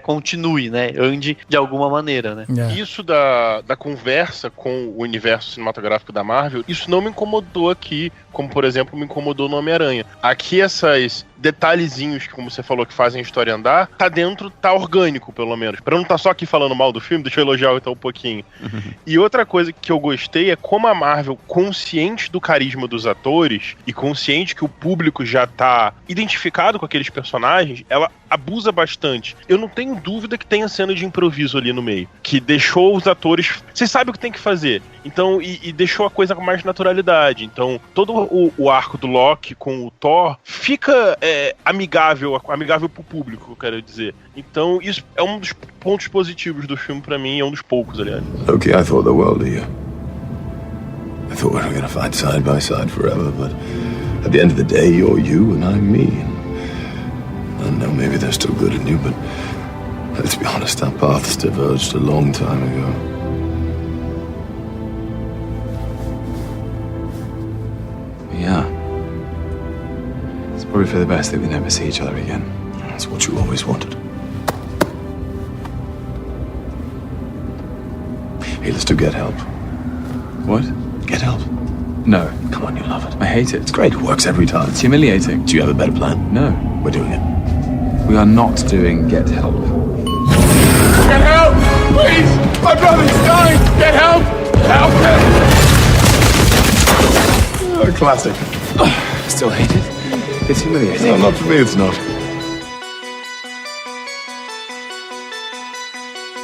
continue, né, ande de alguma maneira, né. Isso da conversa com o universo cinematográfico da Marvel, isso não me incomodou aqui, como por exemplo me incomodou no Homem-Aranha. Aqui essas detalhezinhos que, como você falou, que fazem a história andar, tá orgânico, pelo menos. Pra não estar só aqui falando mal do filme, deixa eu elogiar então um pouquinho. E outra coisa que eu gostei é como a Marvel, consciente do carisma dos atores e consciente que o público já tá identificado com aqueles personagens, ela abusa bastante. Eu não tenho dúvida que tem a cena de improviso ali no meio, que deixou os atores... Vocês sabem o que tem que fazer. Então, e deixou a coisa com mais naturalidade. Então, todo o arco do Loki com o Thor fica amigável pro público, eu quero dizer. Então, isso é um dos pontos positivos do filme pra mim, é um dos poucos, aliás. Loki, I thought the world of you. I thought we were gonna fight side by side forever, but at the end of the day, you're you and I'm me. I know maybe there's still good in you, but let's be honest, our paths diverged a long time ago. Yeah. It's probably for the best that we never see each other again. That's what you always wanted. Hey, let's get help. What? Get help. No. Come on, you love it. I hate it. It's great, it works every time. It's humiliating. Do you have a better plan? No. We're doing it. We are not doing Get Help. Get help! Please! My brother's dying! Get help! Help him! Oh, classic. Still hate it? It's humiliating. No, not for me, it's not.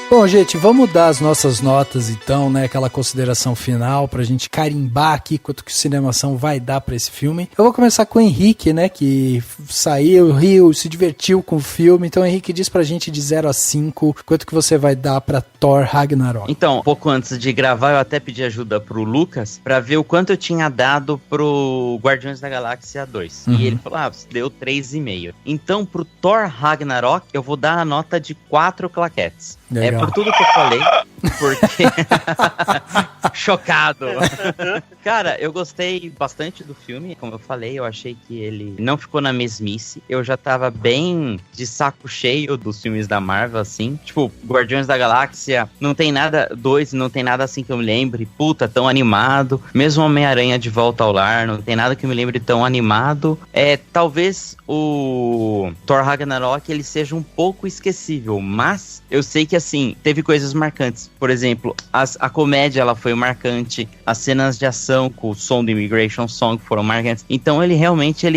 Bom, gente, vamos dar as nossas notas então, né, aquela consideração final pra gente carimbar aqui quanto que o Cinemação vai dar pra esse filme. Eu vou começar com o Henrique, né, que saiu, riu, se divertiu com o filme. Então, Henrique, diz pra gente de 0 a 5, quanto que você vai dar pra Thor Ragnarok. Então, pouco antes de gravar, eu até pedi ajuda pro Lucas pra ver o quanto eu tinha dado pro Guardiões da Galáxia 2. E ele falou, você deu 3,5. Então, pro Thor Ragnarok, eu vou dar a nota de 4 claquetes. Legal. Por tudo que eu falei, porque... Chocado. Cara, eu gostei bastante do filme, como eu falei, eu achei que ele não ficou na mesmice. Eu já tava bem de saco cheio dos filmes da Marvel, assim. Tipo, Guardiões da Galáxia, não tem nada assim que eu me lembre, puta, tão animado. Mesmo Homem-Aranha de Volta ao Lar, não tem nada que eu me lembre tão animado. Talvez o Thor Ragnarok, ele seja um pouco esquecível, mas eu sei que, assim, teve coisas marcantes. Por exemplo, a comédia, ela foi marcante. As cenas de ação com o som do Immigration Song foram marcantes. Então, ele realmente,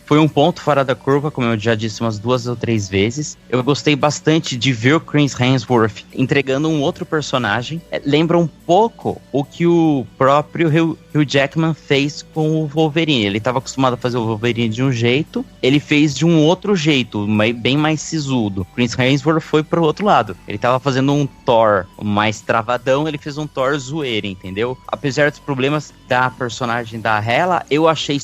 foi um ponto fora da curva, como eu já disse umas 2 ou 3 vezes. Eu gostei bastante de ver o Chris Hemsworth entregando um outro personagem. Lembra um pouco o que o próprio Hugh Jackman fez com o Wolverine. Ele estava acostumado a fazer o Wolverine de um jeito, ele fez de um outro jeito, bem mais sisudo. Chris Hemsworth foi pro outro lado. Ele estava fazendo um Thor mais travadão, ele fez um Thor zoeira, entendeu? Apesar dos problemas da personagem da Hela, eu achei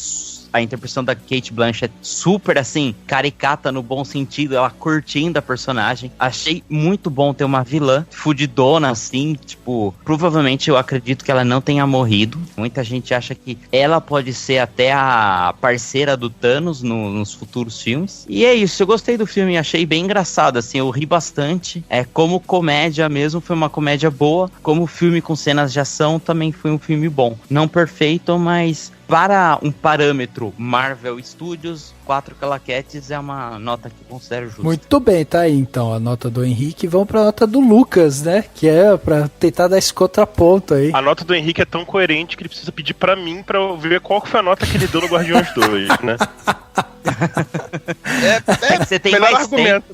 a interpretação da Cate Blanchett super, assim, caricata no bom sentido, ela curtindo a personagem. Achei muito bom ter uma vilã fudidona, assim, tipo, provavelmente eu acredito que ela não tenha morrido. Muita gente acha que ela pode ser até a parceira do Thanos nos futuros filmes. E é isso, eu gostei do filme, achei bem engraçado, assim, eu ri bastante. Como comédia mesmo, foi uma comédia boa. Como filme com cenas de ação, também foi um filme bom. Não perfeito, mas... para um parâmetro Marvel Studios, 4 claquetes é uma nota que eu considero justa. Muito bem, tá aí então a nota do Henrique. Vamos pra nota do Lucas, né? Que é pra tentar dar esse contraponto aí. A nota do Henrique é tão coerente que ele precisa pedir pra mim pra eu ver qual que foi a nota que ele deu no Guardiões 2, né? Você tem melhor mais argumento.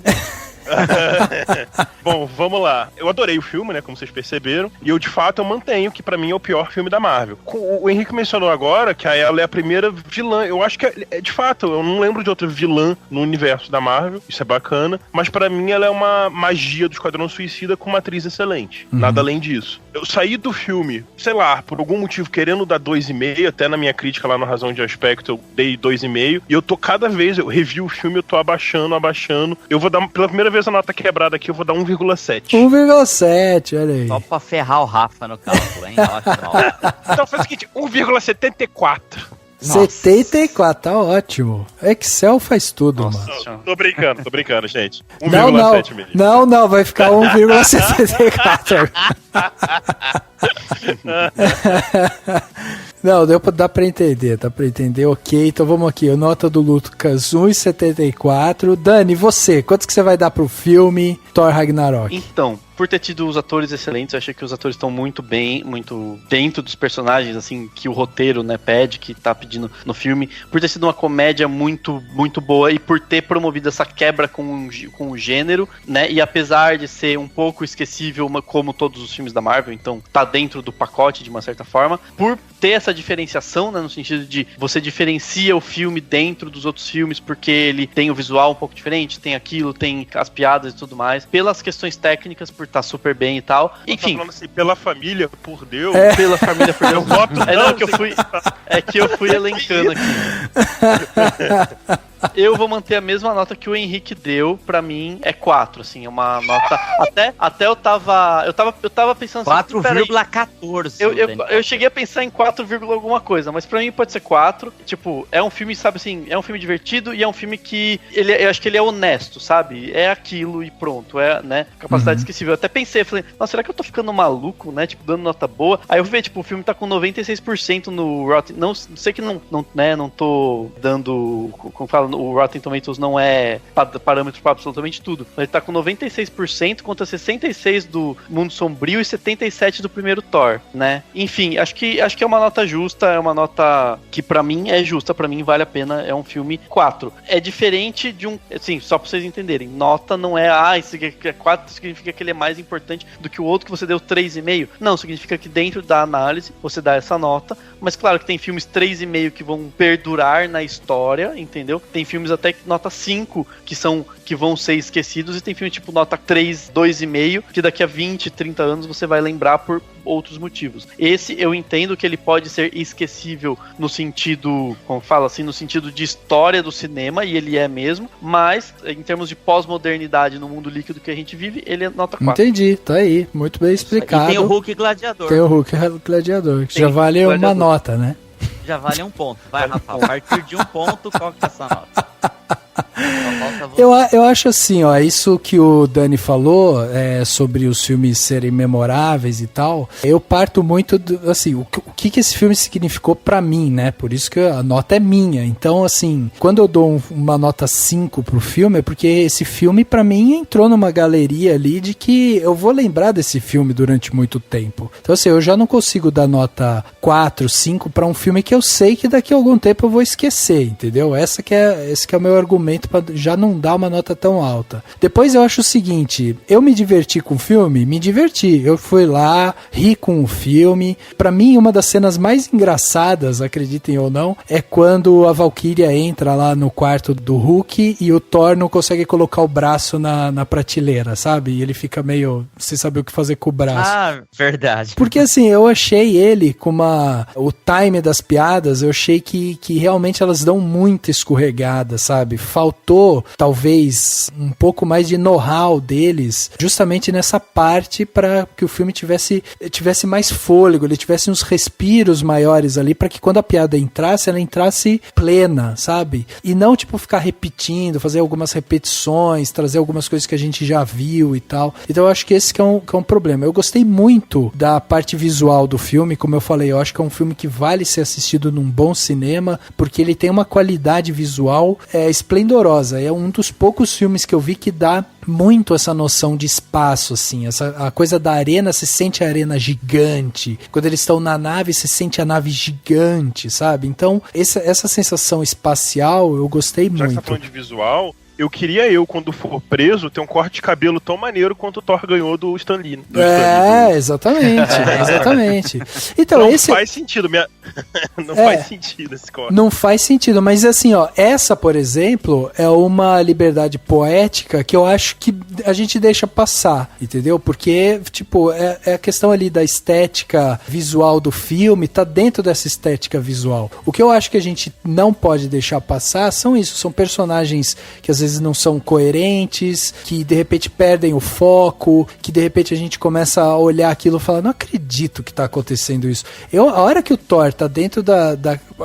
Bom, vamos lá. Eu adorei o filme, né, como vocês perceberam, e eu, de fato, eu mantenho que pra mim é o pior filme da Marvel. O Henrique mencionou agora que ela é a primeira vilã. Eu acho que, de fato, eu não lembro de outra vilã no universo da Marvel, isso é bacana, mas pra mim ela é uma magia do Esquadrão Suicida com uma atriz excelente. Nada além disso. Eu saí do filme, sei lá, por algum motivo querendo dar 2,5, até na minha crítica lá no Razão de Aspecto eu dei 2,5, e eu tô cada vez, eu revi o filme, eu tô abaixando. Eu vou dar, pela primeira vez a nota quebrada aqui, eu vou dar 1,7. 1,7, olha aí. Só pra ferrar o Rafa no cálculo, hein? Ótimo. Então faz o seguinte, 1,74. 74, tá ótimo. Excel faz tudo, mano. Tô brincando, gente. 1,7 mesmo. Não, vai ficar 1,74. Não, dá pra entender, ok, então vamos aqui, a nota do Lucas 1,74. Dani, você, quantos que você vai dar pro filme Thor Ragnarok? Então, por ter tido os atores excelentes, eu achei que os atores estão muito bem, muito dentro dos personagens, assim, que o roteiro, né, pede, que tá pedindo no filme, por ter sido uma comédia muito, muito boa e por ter promovido essa quebra com o gênero, né, e apesar de ser um pouco esquecível, como todos os filmes da Marvel, então tá dentro do pacote de uma certa forma, por ter essa diferenciação, né, no sentido de você diferencia o filme dentro dos outros filmes porque ele tem o visual um pouco diferente, tem aquilo, tem as piadas e tudo mais, pelas questões técnicas, por estar super bem e tal. Enfim. Tá falando assim, pela família, por Deus. Pela família, por Deus. Eu voto que eu fui elencando aqui. Eu vou manter a mesma nota que o Henrique deu, pra mim é 4, assim, é uma nota, até eu tava pensando 4,14. Eu cheguei a pensar em 4, alguma coisa, mas pra mim pode ser 4, tipo, é um filme, sabe assim, é um filme divertido e é um filme que, eu acho que ele é honesto, sabe, é aquilo e pronto, é, né, capacidade esquecível. Eu até pensei, falei, nossa, será que eu tô ficando maluco, né, tipo, dando nota boa? Aí eu vi, tipo, o filme tá com 96% no Rotten, não sei que não tô dando, como fala, o Rotten Tomatoes não é parâmetro para absolutamente tudo. Ele tá com 96% contra 66% do Mundo Sombrio e 77% do primeiro Thor, né? Enfim, acho que é uma nota justa, é uma nota que pra mim é justa, pra mim vale a pena, é um filme 4. É diferente de um, assim, só pra vocês entenderem, nota não é, isso aqui é 4, significa que ele é mais importante do que o outro que você deu 3,5. Não, significa que dentro da análise você dá essa nota, mas claro que tem filmes 3,5 que vão perdurar na história, entendeu? Tem filmes até nota 5 que vão ser esquecidos, e tem filme tipo nota 3, 2,5 que daqui a 20, 30 anos você vai lembrar por outros motivos. Esse eu entendo que ele pode ser esquecível no sentido, como fala assim, no sentido de história do cinema, e ele é mesmo, mas em termos de pós-modernidade no mundo líquido que a gente vive, ele é nota 4. Entendi, tá aí, muito bem explicado. E tem o Hulk Gladiador. Que já vale uma nota, né? Já vale 1 ponto. Vai, Rafa, a partir de 1 ponto, qual que é essa nota? Eu acho assim, ó, isso que o Dani falou sobre os filmes serem memoráveis e tal, eu parto muito assim, o que esse filme significou pra mim, né? Por isso que a nota é minha. Então, assim, quando eu dou uma nota 5 pro filme, é porque esse filme pra mim entrou numa galeria ali de que eu vou lembrar desse filme durante muito tempo. Então, assim, eu já não consigo dar nota 4, 5 pra um filme que eu sei que daqui a algum tempo eu vou esquecer, entendeu? Esse que é o meu argumento pra já não dar uma nota tão alta. Depois eu acho o seguinte, eu me diverti com o filme? Me diverti. Eu fui lá, ri com o filme. Pra mim, uma das cenas mais engraçadas, acreditem ou não, é quando a Valkyria entra lá no quarto do Hulk e o Thor não consegue colocar o braço na prateleira, sabe? E ele fica meio sem saber o que fazer com o braço. Ah, verdade. Porque assim, eu achei ele com o time das piadas, eu achei que realmente elas dão muita escorregada, sabe? Faltou, talvez, um pouco mais de know-how deles, justamente nessa parte, para que o filme tivesse mais fôlego, ele tivesse uns respiros maiores ali, para que quando a piada entrasse, ela entrasse plena, sabe? E não, tipo, ficar repetindo, fazer algumas repetições, trazer algumas coisas que a gente já viu e tal. Então eu acho que esse que é um problema. Eu gostei muito da parte visual do filme, como eu falei, eu acho que é um filme que vale ser assistido num bom cinema, porque ele tem uma qualidade visual esplendorosa. É um dos poucos filmes que eu vi que dá muito essa noção de espaço, assim, a coisa da arena, você sente a arena gigante, quando eles estão na nave, você sente a nave gigante, sabe? Então, essa sensação espacial, eu gostei muito. Já que você tá falando de visual, eu queria, quando for preso, ter um corte de cabelo tão maneiro quanto o Thor ganhou do Stan Lee. Exatamente, exatamente. Então, não faz sentido, não faz sentido esse corte. Não faz sentido, mas assim, ó, essa, por exemplo, é uma liberdade poética que eu acho que a gente deixa passar, entendeu? Porque, tipo, é a questão ali da estética visual do filme, tá dentro dessa estética visual. O que eu acho que a gente não pode deixar passar são personagens que às vezes não são coerentes, que de repente perdem o foco, que de repente a gente começa a olhar aquilo e falar, não acredito que tá acontecendo isso. A hora que o Thor tá dentro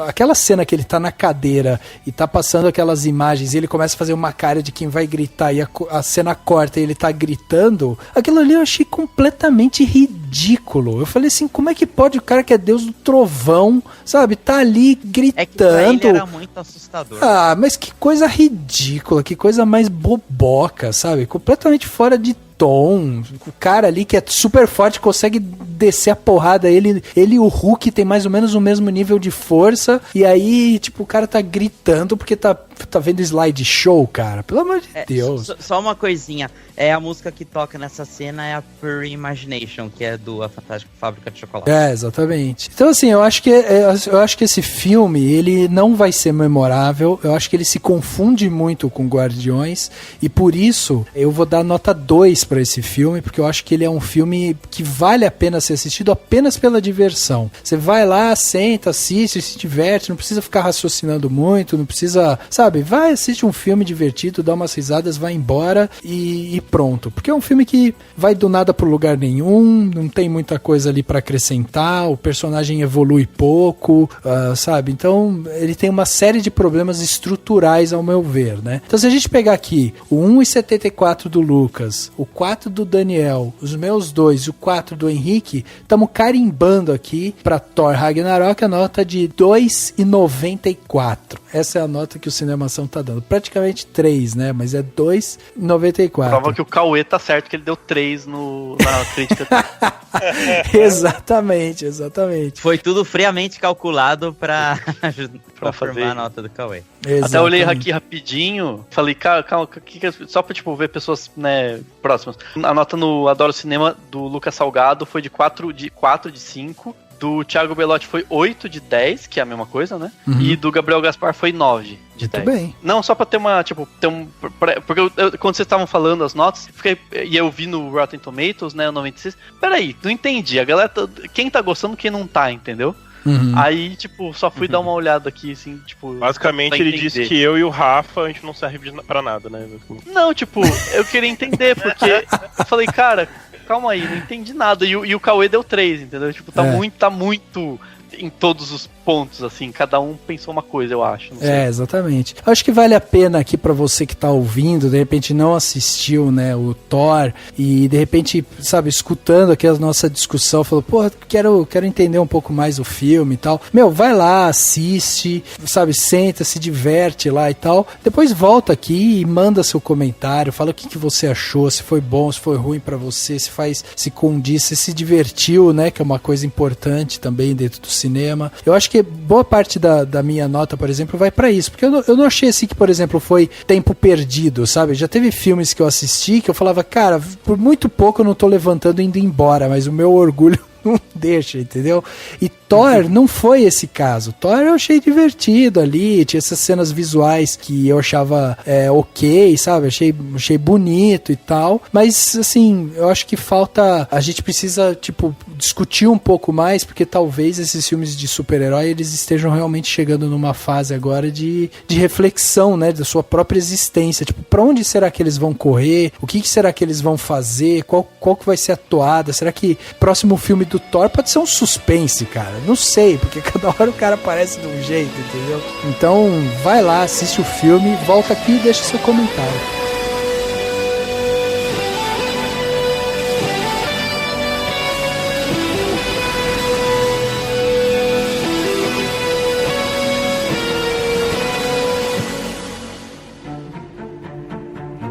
aquela cena que ele tá na cadeira e tá passando aquelas imagens e ele começa a fazer uma cara de quem vai gritar e a cena corta e ele tá gritando, aquilo ali eu achei completamente ridículo. Eu falei assim, como é que pode o cara que é Deus do trovão, sabe, tá ali gritando? É que pra ele era muito assustador. Ah, mas que coisa ridícula, que coisa mais boboca, sabe? Completamente fora de tom. O cara ali que é super forte consegue descer a porrada. Ele e o Hulk tem mais ou menos o mesmo nível de força. E aí, tipo, o cara tá gritando porque tá vendo slideshow, cara. Pelo amor de Deus. Só uma coisinha. A música que toca nessa cena é a Pure Imagination, que é do A Fantástica Fábrica de Chocolate. Exatamente. Então, assim, eu acho que esse filme, ele não vai ser memorável. Eu acho que ele se confunde muito com Guardiões. E por isso, eu vou dar nota 2 pra esse filme, porque eu acho que ele é um filme que vale a pena ser assistido apenas pela diversão. Você vai lá, senta, assiste, se diverte, não precisa ficar raciocinando muito, não precisa, sabe, vai, assiste um filme divertido, dá umas risadas, vai embora e pronto. Porque é um filme que vai do nada pro lugar nenhum, não tem muita coisa ali pra acrescentar, o personagem evolui pouco, sabe? Então, ele tem uma série de problemas estruturais, ao meu ver, né? Então, se a gente pegar aqui o 1,74 do Lucas, o 4 do Daniel, os meus 2 e o 4 do Henrique, estamos carimbando aqui para Thor Ragnarok a nota de 2,94. Essa é a nota que o Cinemação tá dando. Praticamente 3, né? Mas é 2,94. Prova que o Cauê tá certo, que ele deu 3 na crítica. Exatamente. Foi tudo friamente calculado pra fazer formar a nota do Cauê. Exatamente. Até eu olhei aqui rapidinho, falei, calma, só pra, tipo, ver pessoas, né, próximas. A nota no Adoro Cinema do Lucas Salgado foi de 4 de 5. Do Thiago Belotti foi 8 de 10, que é a mesma coisa, né? Uhum. E do Gabriel Gaspar foi 9 de 10. Muito bem. Não, só pra ter uma, tipo, porque quando vocês estavam falando as notas, e eu vi no Rotten Tomatoes, né, o 96, peraí, não entendi, a galera, quem tá gostando, quem não tá, entendeu? Uhum. Aí, tipo, só fui dar uma olhada aqui, assim, tipo... Basicamente, ele disse que eu e o Rafa, a gente não serve pra nada, né? Não, tipo, eu queria entender, porque eu falei, cara, calma aí, não entendi nada. E o Cauê deu 3, entendeu? Tipo, tá muito em todos os pontos, assim, cada um pensou uma coisa, eu acho. Não sei. Exatamente. Acho que vale a pena aqui pra você que tá ouvindo, de repente não assistiu, né, o Thor, e de repente, sabe, escutando aqui a nossa discussão, falou, porra, quero entender um pouco mais o filme e tal. Meu, vai lá, assiste, sabe, senta, se diverte lá e tal. Depois volta aqui e manda seu comentário, fala o que você achou, se foi bom, se foi ruim pra você, se condiz, se divertiu, né, que é uma coisa importante também dentro do cinema. Eu acho que boa parte da minha nota, por exemplo, vai pra isso, porque eu não achei assim que, por exemplo, foi tempo perdido, sabe? Já teve filmes que eu assisti que eu falava, cara, por muito pouco eu não tô levantando e indo embora, mas o meu orgulho não deixa, entendeu? E Thor não foi esse caso. Thor eu achei divertido ali, tinha essas cenas visuais que eu achava ok, sabe? Achei bonito e tal, mas assim, eu acho que a gente precisa, tipo, discutir um pouco mais, porque talvez esses filmes de super-herói, eles estejam realmente chegando numa fase agora de reflexão, né, da sua própria existência, tipo, pra onde será que eles vão correr? O que será que eles vão fazer? Qual que vai ser a toada? Será que o próximo filme do Thor pode ser um suspense, cara? Não sei, porque cada hora o cara aparece de um jeito, entendeu? Então, vai lá, assiste o filme, volta aqui e deixa seu comentário.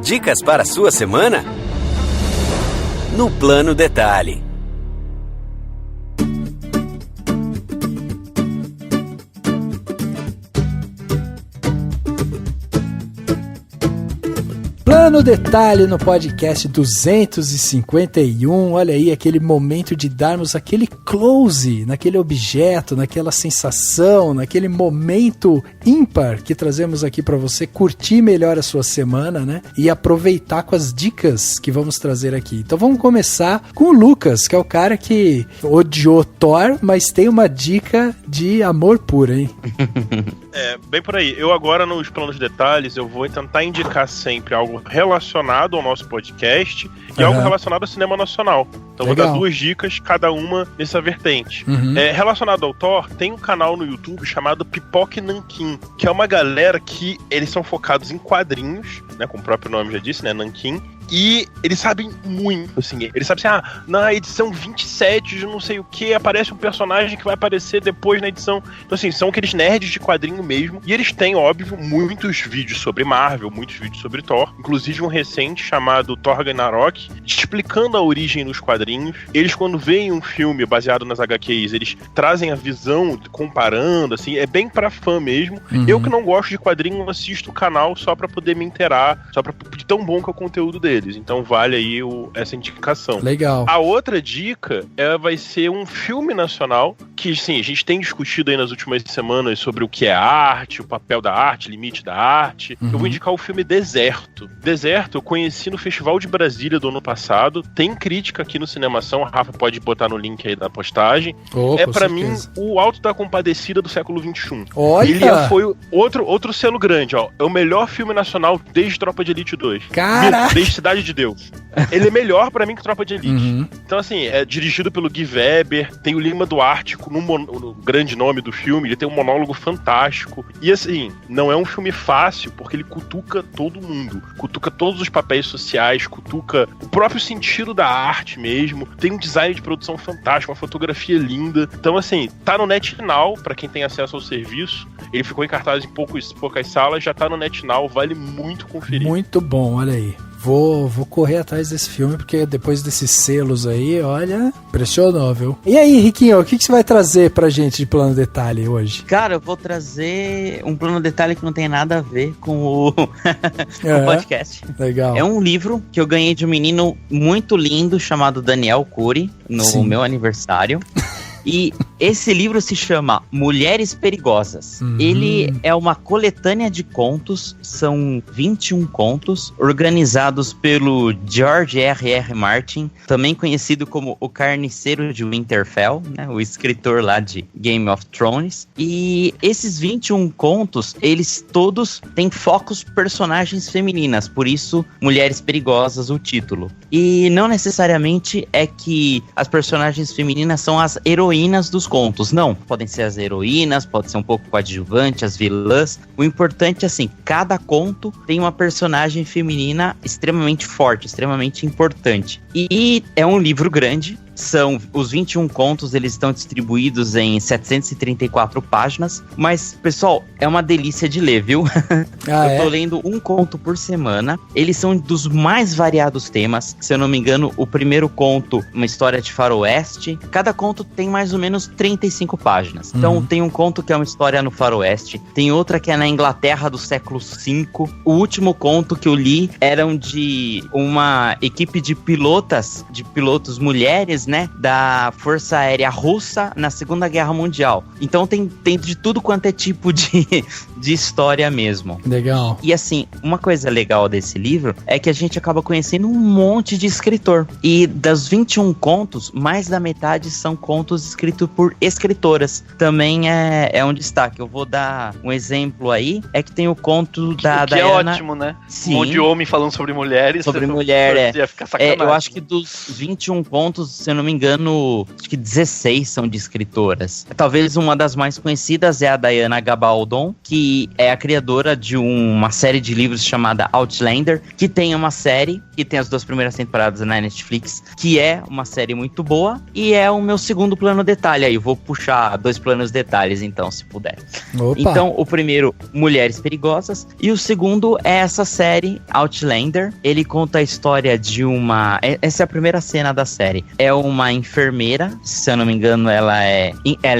Dicas para a sua semana? No Plano Detalhe. Plano Detalhe no podcast 251, olha aí aquele momento de darmos aquele close naquele objeto, naquela sensação, naquele momento ímpar que trazemos aqui para você curtir melhor a sua semana, né? E aproveitar com as dicas que vamos trazer aqui. Então vamos começar com o Lucas, que é o cara que odiou Thor, mas tem uma dica de amor puro, hein? Bem por aí. Eu agora, nos planos detalhes, eu vou tentar indicar sempre algo relacionado ao nosso podcast e algo relacionado ao cinema nacional. Então vou dar 2 dicas, cada uma nessa vertente. Relacionado ao Thor, tem um canal no YouTube chamado Pipoque Nanquim, que é uma galera que eles são focados em quadrinhos, né, como o próprio nome já disse, né, Nanquim. E eles sabem muito, assim, eles sabem assim, na edição 27 de não sei o que, aparece um personagem que vai aparecer depois na edição. Então, assim, são aqueles nerds de quadrinho mesmo. E eles têm, óbvio, muitos vídeos sobre Marvel, muitos vídeos sobre Thor. Inclusive um recente chamado Thor Ragnarok, explicando a origem dos quadrinhos. Eles, quando veem um filme baseado nas HQs, eles trazem a visão, comparando, assim, é bem pra fã mesmo. Eu que não gosto de quadrinho, assisto o canal só pra poder me inteirar, só pra de tão bom que é o conteúdo deles. Então vale aí essa indicação. Legal. A outra dica vai ser um filme nacional que, sim, a gente tem discutido aí nas últimas semanas sobre o que é arte, o papel da arte, limite da arte. Eu vou indicar o filme Deserto. Deserto eu conheci no Festival de Brasília do ano passado. Tem crítica aqui no Cinemação, a Rafa pode botar no link aí da postagem. Pra mim o Alto da Compadecida do século XXI. Olha! Ele foi outro selo grande, ó. É o melhor filme nacional desde Tropa de Elite 2. Caraca! Desde Cidade de Deus. Ele é melhor pra mim que Tropa de Elite. Então, assim, é dirigido pelo Gui Weber, tem o Lima do Ártico no grande nome do filme, ele tem um monólogo fantástico. E, assim, não é um filme fácil, porque ele cutuca todo mundo. Cutuca todos os papéis sociais, cutuca o próprio sentido da arte mesmo. Tem um design de produção fantástico, uma fotografia linda. Então, assim, tá no NetNow, pra quem tem acesso ao serviço. Ele ficou em cartaz em poucas salas, já tá no NetNow, vale muito conferir. Muito bom, olha aí. Vou correr atrás desse filme, porque depois desses selos aí, olha, impressionou, viu? E aí, Riquinho, o que você vai trazer pra gente de plano detalhe hoje? Cara, eu vou trazer um plano detalhe que não tem nada a ver com o podcast. Legal. É um livro que eu ganhei de um menino muito lindo chamado Daniel Cury, no meu aniversário. E esse livro se chama Mulheres Perigosas. Ele é uma coletânea de contos, são 21 contos, organizados pelo George R.R. Martin, também conhecido como o Carniceiro de Winterfell, né, o escritor lá de Game of Thrones. E esses 21 contos, eles todos têm focos personagens femininas, por isso Mulheres Perigosas, o título. E não necessariamente é que as personagens femininas são as heroínas dos contos, não. Podem ser as heroínas, pode ser um pouco coadjuvante, as vilãs. O importante é assim, cada conto tem uma personagem feminina extremamente forte, extremamente importante. E é um livro grande. São os 21 contos, eles estão distribuídos em 734 páginas. Mas, pessoal, é uma delícia de ler, viu? Eu tô lendo um conto por semana. Eles são dos mais variados temas. Se eu não me engano, o primeiro conto, uma história de faroeste. Cada conto tem mais ou menos 35 páginas. Então, tem um conto que é uma história no faroeste. Tem outra que é na Inglaterra do século V. O último conto que eu li eram de uma equipe de pilotos mulheres, né, da Força Aérea Russa na Segunda Guerra Mundial. Então tem de tudo quanto é tipo de história mesmo. Legal. E assim, uma coisa legal desse livro é que a gente acaba conhecendo um monte de escritor. E das 21 contos, mais da metade são contos escritos por escritoras. Também é um destaque. Eu vou dar um exemplo aí, é que tem o conto da Diana... é ótimo, né? Sim. Um monte de homem falando sobre mulheres. Sobre mulher, ia ficar sacanagem. Eu acho que dos 21 contos, se eu não me engano, acho que 16 são de escritoras. Talvez uma das mais conhecidas é a Diana Gabaldon, que que é a criadora de uma série de livros chamada Outlander, que tem uma série, que tem as 2 primeiras temporadas na Netflix, que é uma série muito boa, e é o meu segundo plano detalhe. Aí eu vou puxar 2 planos detalhes, então, se puder. Opa. Então, o primeiro, Mulheres Perigosas, e o segundo é essa série, Outlander. Ele conta a história de uma... Essa é a primeira cena da série. É uma enfermeira, se eu não me engano, ela é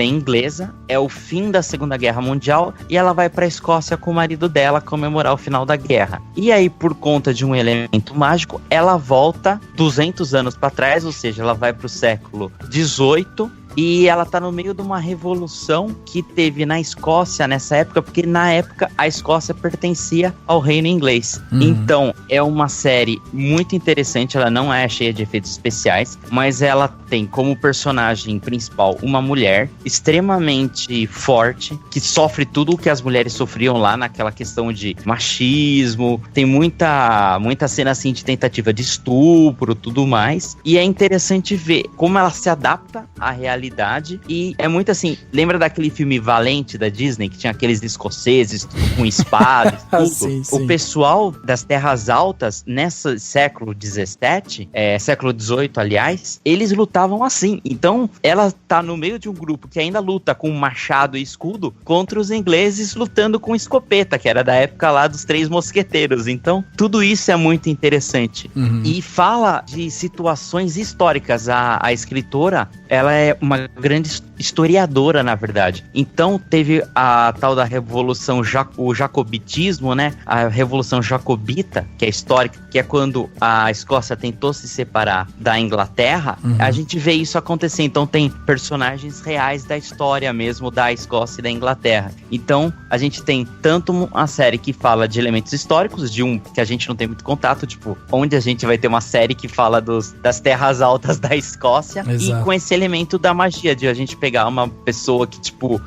inglesa, é o fim da Segunda Guerra Mundial, e ela vai pra Escócia com o marido dela comemorar o final da guerra. E aí, por conta de um elemento mágico, ela volta 200 anos pra trás, ou seja, ela vai pro século XVIII, e ela tá no meio de uma revolução que teve na Escócia nessa época, porque na época a Escócia pertencia ao reino inglês. Então, é uma série muito interessante, ela não é cheia de efeitos especiais, mas ela tem como personagem principal uma mulher extremamente forte, que sofre tudo o que as mulheres sofriam lá naquela questão de machismo, tem muita cena assim de tentativa de estupro, tudo mais, e é interessante ver como ela se adapta à realidade. E é muito assim, lembra daquele filme Valente da Disney, que tinha aqueles escoceses com espadas, tudo? Sim. O pessoal das Terras Altas, nesse século XVII, século XVIII, aliás, eles lutavam assim. Então, ela tá no meio de um grupo que ainda luta com machado e escudo contra os ingleses lutando com escopeta, que era da época lá dos 3 mosqueteiros. Então, tudo isso é muito interessante. E fala de situações históricas. A escritora, ela é uma grande historiadora, na verdade. Então, teve a tal da Revolução, o jacobitismo, né? A Revolução Jacobita, que é histórica, que é quando a Escócia tentou se separar da Inglaterra. A gente vê isso acontecer. Então, tem personagens reais da história mesmo da Escócia e da Inglaterra. Então, a gente tem tanto uma série que fala de elementos históricos, de um que a gente não tem muito contato, tipo, onde a gente vai ter uma série que fala das terras altas da Escócia. Exato. E com esse elemento da magia, de a gente pegar uma pessoa que, tipo,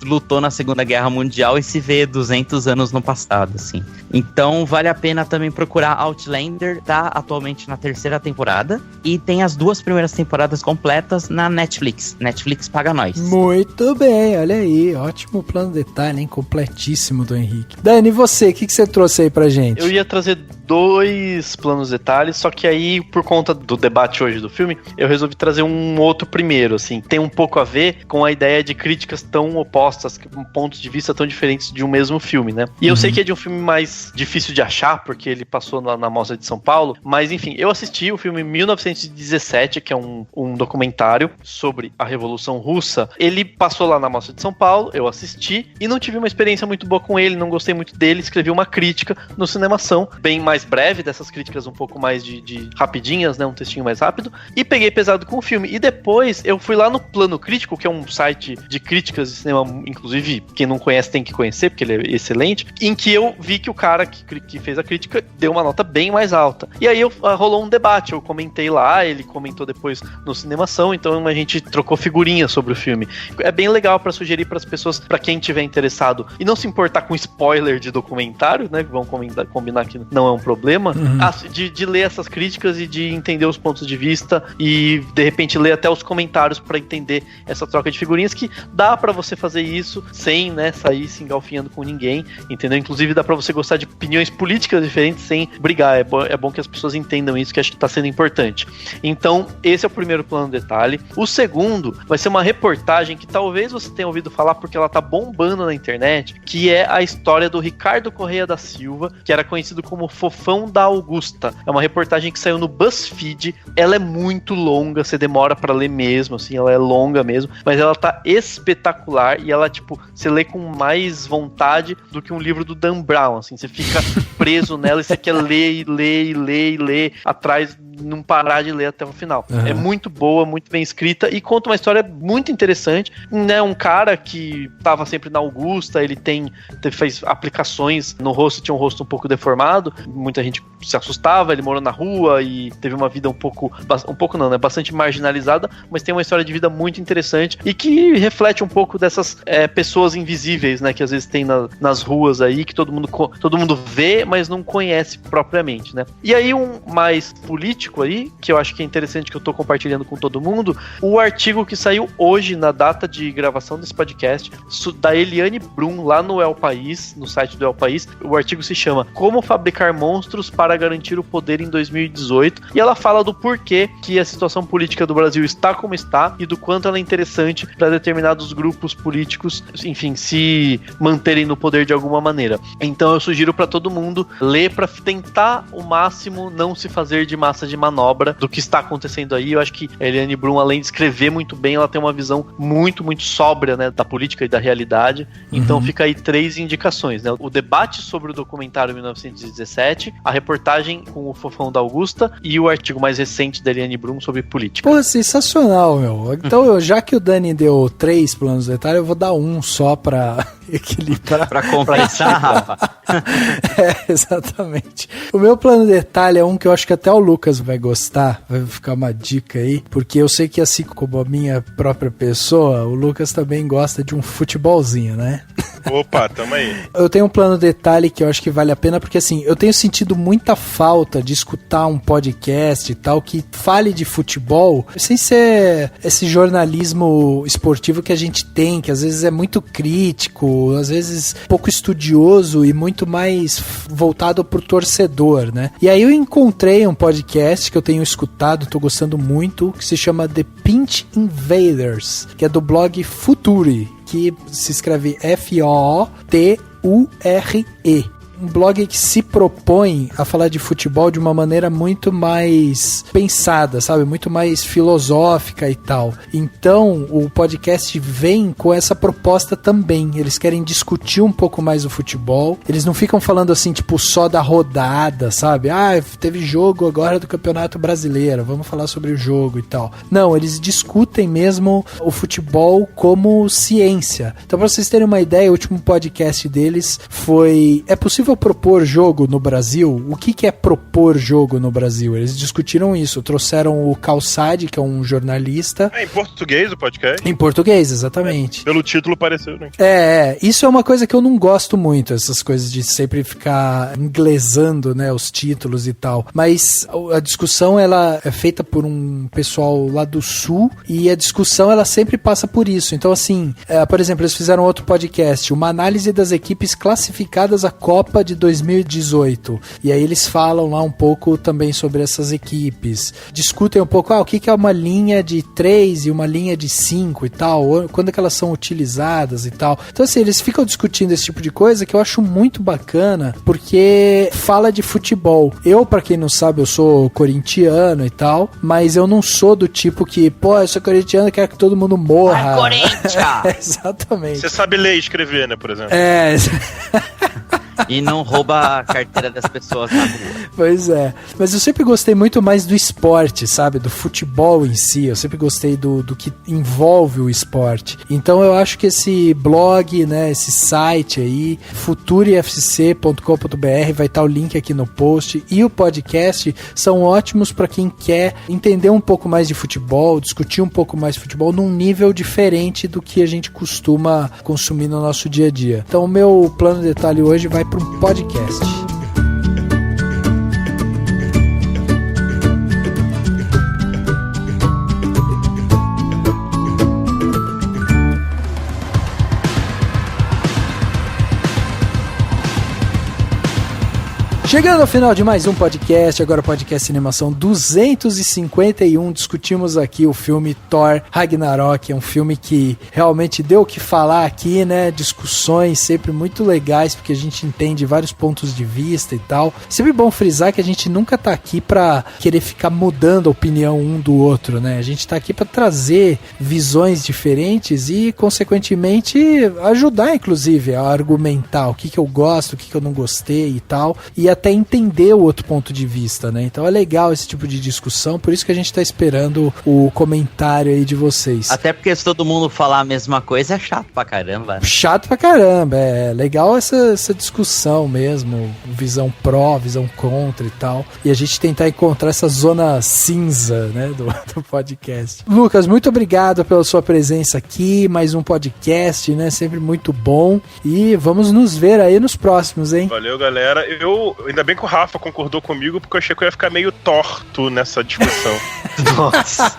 lutou na Segunda Guerra Mundial e se vê 200 anos no passado, assim. Então, vale a pena também procurar Outlander, tá atualmente na 3ª temporada, e tem as 2 primeiras temporadas completas na Netflix. Netflix paga nós. Muito bem, olha aí, ótimo plano detalhe, hein? Completíssimo do Henrique. Dani, e você, o que você trouxe aí pra gente? Eu ia trazer 2 planos detalhes, só que aí, por conta do debate hoje do filme, eu resolvi trazer um outro primeiro, assim. Tem um pouco a ver com a ideia de críticas tão opostas, com pontos de vista tão diferentes de um mesmo filme, né? E eu sei que é de um filme mais difícil de achar, porque ele passou na Mostra de São Paulo, mas enfim, eu assisti o filme 1917, que é um documentário sobre a Revolução Russa. Ele passou lá na Mostra de São Paulo, eu assisti, e não tive uma experiência muito boa com ele, não gostei muito dele, escrevi uma crítica no Cinemação, bem mais breve, dessas críticas um pouco mais de rapidinhas, né, um textinho mais rápido, e peguei pesado com o filme. E depois eu fui lá no Plano Crítico, que é um site de críticas de cinema, inclusive quem não conhece tem que conhecer, porque ele é excelente, em que eu vi que o cara que fez a crítica deu uma nota bem mais alta. E aí rolou um debate, eu comentei lá, ele comentou depois no Cinemação, então a gente trocou figurinhas sobre o filme. É bem legal pra sugerir pras pessoas, pra quem tiver interessado, e não se importar com spoiler de documentário, né, que vão combinar que não é um problema, de ler essas críticas e de entender os pontos de vista e de repente ler até os comentários pra entender essa troca de figurinhas, que dá pra você fazer isso sem, né, sair se engalfinhando com ninguém, entendeu? Inclusive dá pra você gostar de opiniões políticas diferentes sem brigar. É bom que as pessoas entendam isso, que acho que tá sendo importante. Então, esse é o primeiro plano detalhe. O segundo vai ser uma reportagem que talvez você tenha ouvido falar porque ela tá bombando na internet, que é a história do Ricardo Correia da Silva, que era conhecido como Fofão da Augusta. É uma reportagem que saiu no BuzzFeed. Ela é muito longa, você demora pra ler mesmo, assim, ela é longa mesmo, mas ela tá espetacular e ela, tipo, você lê com mais vontade do que um livro do Dan Brown, assim, você fica preso nela e você quer ler e ler e ler e ler atrás, não parar de ler até o final. É muito boa, muito bem escrita e conta uma história muito interessante, né? Um cara que tava sempre na Augusta, ele fez aplicações no rosto, tinha um rosto um pouco deformado, muita gente se assustava, ele morou na rua e teve uma vida bastante marginalizada, mas tem uma história de vida muito interessante e que reflete um pouco dessas pessoas invisíveis, né? Que às vezes tem nas ruas aí, que todo mundo vê, mas não conhece propriamente, né? E aí um mais político, político aí, que eu acho que é interessante, que eu tô compartilhando com todo mundo, o artigo que saiu hoje, na data de gravação desse podcast, da Eliane Brum, lá no El País, no site do El País. O artigo se chama Como Fabricar Monstros para Garantir o Poder em 2018, e ela fala do porquê que a situação política do Brasil está como está, e do quanto ela é interessante para determinados grupos políticos, enfim, se manterem no poder de alguma maneira. Então eu sugiro para todo mundo ler, para tentar o máximo não se fazer de massa de manobra do que está acontecendo aí. Eu acho que a Eliane Brum, além de escrever muito bem, ela tem uma visão muito, muito sóbria, né, da política e da realidade. Então fica aí 3 indicações, né? O debate sobre o documentário 1917, a reportagem com o Fofão da Augusta e o artigo mais recente da Eliane Brum sobre política. Pô, sensacional, meu. Então, já que o Dani deu 3 planos de detalhe, eu vou dar um só pra equilibrar. Pra compensar, Rafa. Exatamente. O meu plano de detalhe é um que eu acho que até o Lucas vai gostar, vai ficar uma dica aí, porque eu sei que assim como a minha própria pessoa, o Lucas também gosta de um futebolzinho, né? Opa, tamo aí. Eu tenho um plano de detalhe que eu acho que vale a pena, porque assim, eu tenho sentido muita falta de escutar um podcast e tal que fale de futebol, sem ser esse jornalismo esportivo que a gente tem, que às vezes é muito crítico, às vezes pouco estudioso e muito mais voltado pro torcedor, né? E aí eu encontrei um podcast que eu tenho escutado, tô gostando muito, que se chama The Pinch Invaders, que é do blog Futuri, que se escreve F-O-O-T-U-R-E. Um blog que se propõe a falar de futebol de uma maneira muito mais pensada, sabe? Muito mais filosófica e tal. Então, o podcast vem com essa proposta também. Eles querem discutir um pouco mais o futebol. Eles não ficam falando assim, tipo, só da rodada, sabe? Ah, teve jogo agora do Campeonato Brasileiro, vamos falar sobre o jogo e tal. Não, eles discutem mesmo o futebol como ciência. Então, pra vocês terem uma ideia, o último podcast deles foi... É possível propor jogo no Brasil? O que é propor jogo no Brasil? Eles discutiram isso, trouxeram o Calçade, que é um jornalista. É em português o podcast? Em português, exatamente. Pelo título pareceu, né? Isso é uma coisa que eu não gosto muito, essas coisas de sempre ficar inglesando, né, os títulos e tal. Mas a discussão, ela é feita por um pessoal lá do Sul, e a discussão, ela sempre passa por isso. Então, assim, por exemplo, eles fizeram outro podcast, uma análise das equipes classificadas à Copa de 2018. E aí eles falam lá um pouco também sobre essas equipes. Discutem um pouco, o que é uma linha de 3 e uma linha de 5 e tal, quando é que elas são utilizadas e tal. Então, assim, eles ficam discutindo esse tipo de coisa que eu acho muito bacana, porque fala de futebol. Eu, pra quem não sabe, eu sou corintiano e tal, mas eu não sou do tipo que, eu sou corintiano e quero que todo mundo morra. Vai, Corinthians! Exatamente. Você sabe ler e escrever, né, por exemplo? E não rouba a carteira das pessoas na rua. Pois é. Mas eu sempre gostei muito mais do esporte, sabe? Do futebol em si. Eu sempre gostei do que envolve o esporte. Então eu acho que esse blog, né? Esse site aí, futurifc.com.br, vai estar o link aqui no post. E o podcast são ótimos para quem quer entender um pouco mais de futebol, discutir um pouco mais de futebol num nível diferente do que a gente costuma consumir no nosso dia a dia. Então o meu plano de detalhe hoje vai para um podcast. Chegando ao final de mais um podcast, agora o podcast Cinemação 251, discutimos aqui o filme Thor Ragnarok, é um filme que realmente deu o que falar aqui, né, discussões sempre muito legais, porque a gente entende vários pontos de vista e tal. Sempre bom frisar que a gente nunca tá aqui pra querer ficar mudando a opinião um do outro, né, a gente tá aqui pra trazer visões diferentes e, consequentemente, ajudar, inclusive, a argumentar o que eu gosto, o que eu não gostei e tal, e até entender o outro ponto de vista, né? Então é legal esse tipo de discussão, por isso que a gente tá esperando o comentário aí de vocês. Até porque se todo mundo falar a mesma coisa é chato pra caramba. Chato pra caramba, é legal essa discussão mesmo, visão pró, visão contra e tal, e a gente tentar encontrar essa zona cinza, né, do podcast. Lucas, muito obrigado pela sua presença aqui, mais um podcast, né, sempre muito bom, e vamos nos ver aí nos próximos, hein? Valeu, galera. Eu Ainda bem que o Rafa concordou comigo, porque eu achei que eu ia ficar meio torto nessa discussão. Nossa.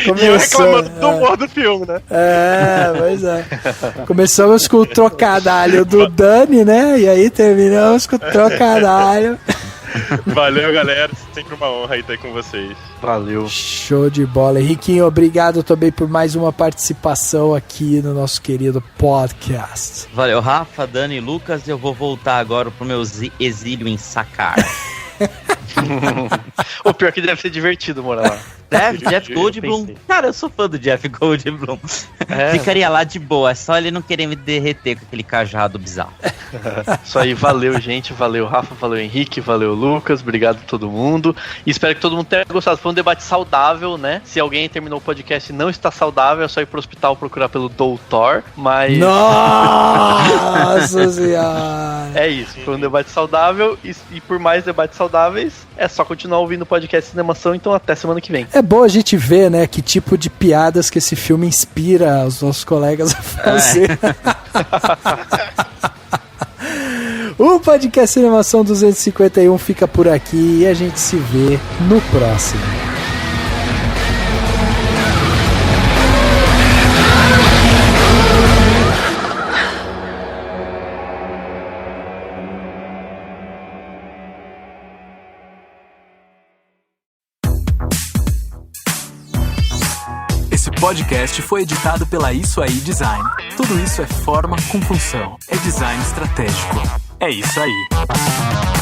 E eu reclamando do humor do filme, né? Pois é. Começamos com o trocadalho do Dani, né? E aí terminamos com o trocadalho. Valeu, galera. Sempre uma honra estar aí com vocês. Valeu. Show de bola. Henriquinho, obrigado também por mais uma participação aqui no nosso querido podcast. Valeu, Rafa, Dani e Lucas. Eu vou voltar agora pro meu exílio em Sacar. O pior que deve ser divertido morar lá. Jeff Goldblum. Cara, eu sou fã do Jeff Goldblum. Ficaria lá de boa, é só ele não querer me derreter com aquele cajado bizarro. Isso aí, valeu, gente. Valeu, Rafa, valeu, Henrique, valeu, Lucas. Obrigado a todo mundo. E espero que todo mundo tenha gostado. Foi um debate saudável, né? Se alguém terminou o podcast e não está saudável, é só ir pro hospital procurar pelo doutor. Mas. Nossa senhora! É isso, foi um debate saudável. E por mais debates saudáveis, é só continuar ouvindo o podcast Cinemação. Então, até semana que vem. É bom a gente ver, né, que tipo de piadas que esse filme inspira os nossos colegas a fazer. O podcast Cinemação 251 fica por aqui e a gente se vê no próximo. Esse podcast foi editado pela Isso Aí Design. Tudo isso é forma com função. É design estratégico. É isso aí.